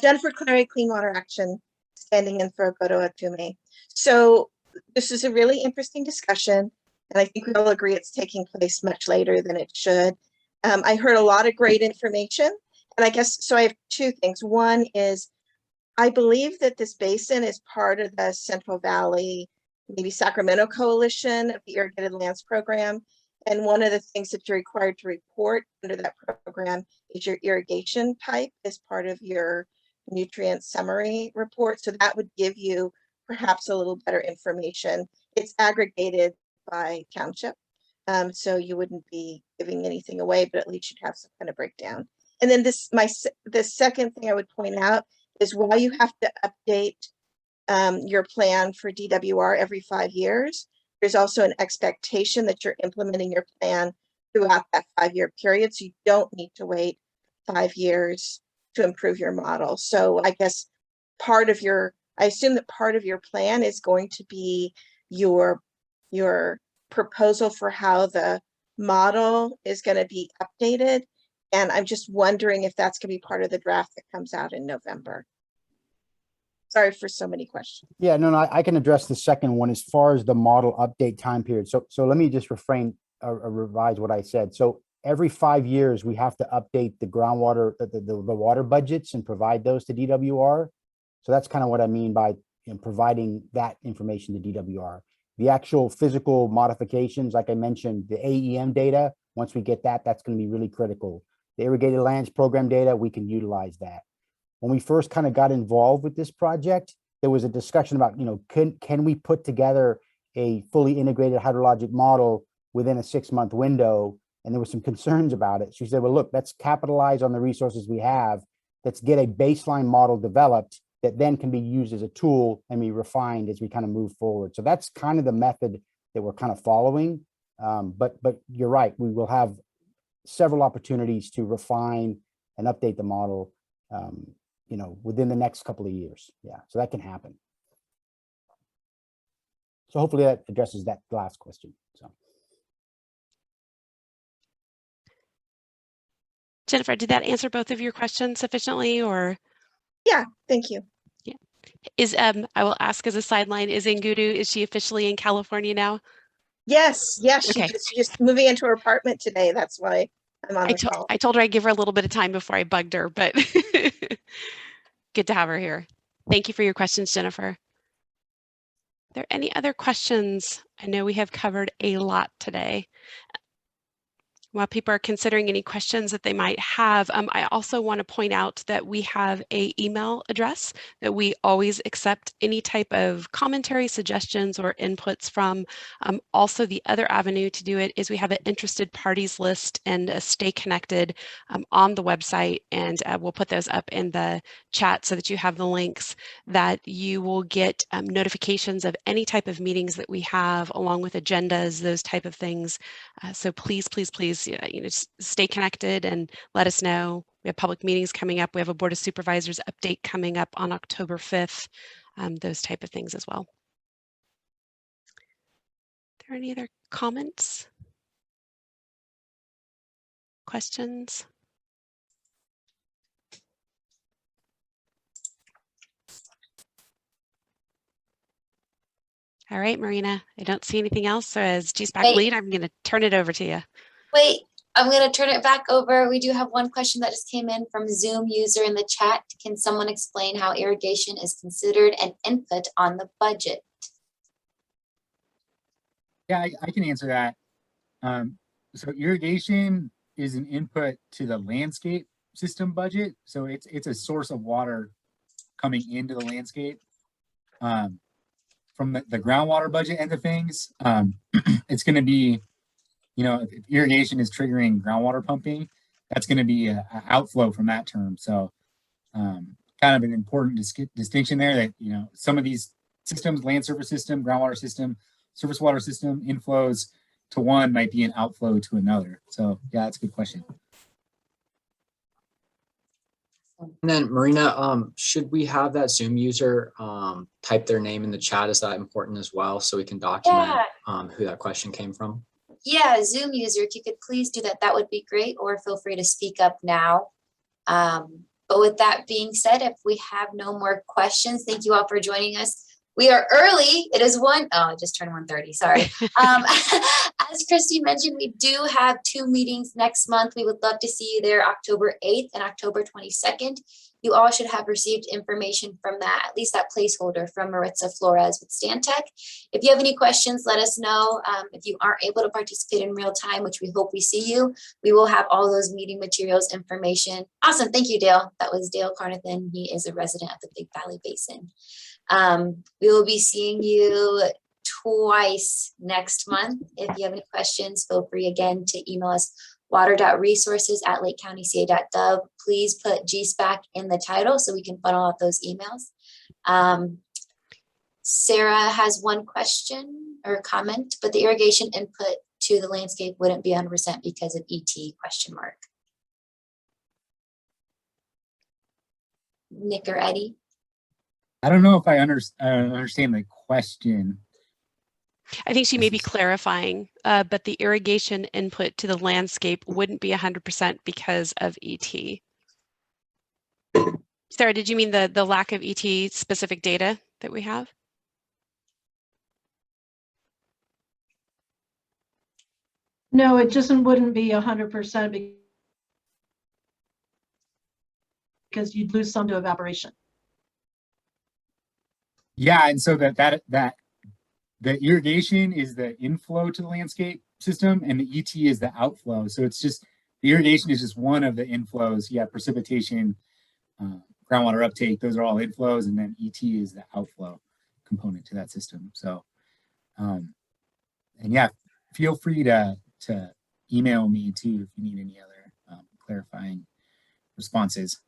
Jennifer Clary, Clean Water Action, standing in for Godo Atume. So this is a really interesting discussion, and I think we all agree it's taking place much later than it should. I heard a lot of great information, and I guess, so I have 2 things. One is, I believe that this basin is part of the Central Valley, maybe Sacramento Coalition of the Irrigated Lands Program. And one of the things that you're required to report under that program is your irrigation type as part of your nutrient summary report. So that would give you perhaps a little better information. It's aggregated by township, so you wouldn't be giving anything away, but at least you'd have some kind of breakdown. And then the second thing I would point out is, while you have to update your plan for DWR every 5 years, there's also an expectation that you're implementing your plan throughout that 5-year period. So you don't need to wait 5 years to improve your model. So I guess I assume that part of your plan is going to be your proposal for how the model is going to be updated. And I'm just wondering if that's going to be part of the draft that comes out in November. Sorry for so many questions. Yeah, no, I can address the second one as far as the model update time period. So let me just revise what I said. So every 5 years, we have to update the groundwater, the water budgets and provide those to DWR. So that's kind of what I mean by providing that information to DWR. The actual physical modifications, like I mentioned, the AEM data, once we get that, that's going to be really critical. The Irrigated Lands Program data, we can utilize that. When we first kind of got involved with this project, there was a discussion about, can we put together a fully integrated hydrologic model within a 6-month window? And there were some concerns about it. She said, well, look, let's capitalize on the resources we have. Let's get a baseline model developed that then can be used as a tool and be refined as we kind of move forward. So that's kind of the method that we're kind of following. But you're right, we will have several opportunities to refine and update the model within the next couple of years. Yeah, so that can happen. So hopefully that addresses that last question. So, Jennifer, did that answer both of your questions sufficiently, or? Yeah, thank you. Yeah. I will ask as a sideline, is she officially in California now? Yes, Okay. she's just moving into her apartment today. That's why I'm on the call. I told her I'd give her a little bit of time before I bugged her, but good to have her here. Thank you for your questions, Jennifer. Are there any other questions? I know we have covered a lot today. While people are considering any questions that they might have, I also want to point out that we have an email address that we always accept any type of commentary, suggestions, or inputs from. Also, the other avenue to do it is we have an interested parties list and stay connected on the website, and we'll put those up in the chat so that you have the links, that you will get notifications of any type of meetings that we have, along with agendas, those type of things. So please, stay connected and let us know. We have public meetings coming up. We have a Board of Supervisors update coming up on October 5th, those type of things as well. Are there any other comments? questions? All right, Marina, I don't see anything else. So as GSPAC Wait. lead, I'm going to turn it over to you. Wait, I'm going to turn it back over. We do have one question that just came in from Zoom user in the chat. Can someone explain how irrigation is considered an input on the budget? Yeah, I can answer that. So irrigation is an input to the landscape system budget. So it's a source of water coming into the landscape. From the groundwater budget end of things, it's going to be, you know, if irrigation is triggering groundwater pumping, that's going to be an outflow from that term. So kind of an important distinction there that, you know, some of these systems, land surface system, groundwater system, surface water system, inflows to one might be an outflow to another. So yeah, that's a good question. And then Marina, should we have that Zoom user type their name in the chat? Is that important as well, so we can document who that question came from? Yeah, Zoom user, if you could please do that, that would be great, or feel free to speak up now. But with that being said, if we have no more questions, thank you all for joining us. We are early. It is I just turned 1:30, sorry. As Christy mentioned, we do have 2 meetings next month. We would love to see you there October 8th and October 22nd. You all should have received information from that, at least that placeholder from Maritza Flores with Stantec. If you have any questions, let us know. If you aren't able to participate in real time, which we hope we see you, we will have all those meeting materials information. Awesome, thank you, Dale. That was Dale Carnathan. He is a resident of the Big Valley Basin. We will be seeing you twice next month. If you have any questions, feel free again to email us water.resources@lakecountyca.gov. Please put GSPAC in the title so we can funnel out those emails. Sarah has one question or comment, but the irrigation input to the landscape wouldn't be 100% because of ET ? Nick or Eddie? I don't know if I understand the question. I think she may be clarifying, but the irrigation input to the landscape wouldn't be 100% because of ET. Sarah, did you mean the lack of ET specific data that we have? No, it just wouldn't be 100% because you'd lose some to evaporation. Yeah, and so that the irrigation is the inflow to the landscape system, and the ET is the outflow. So it's just the irrigation is just one of the inflows. Yeah, precipitation, groundwater uptake; those are all inflows, and then ET is the outflow component to that system. So, and yeah, feel free to email me too if you need any other clarifying responses.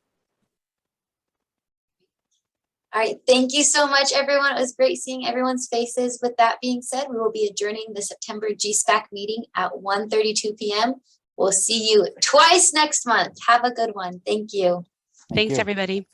All right, thank you so much, everyone. It was great seeing everyone's faces. With that being said, we will be adjourning the September GSPAC meeting at 1:32 p.m. We'll see you twice next month. Have a good one. Thank you. Thanks, everybody.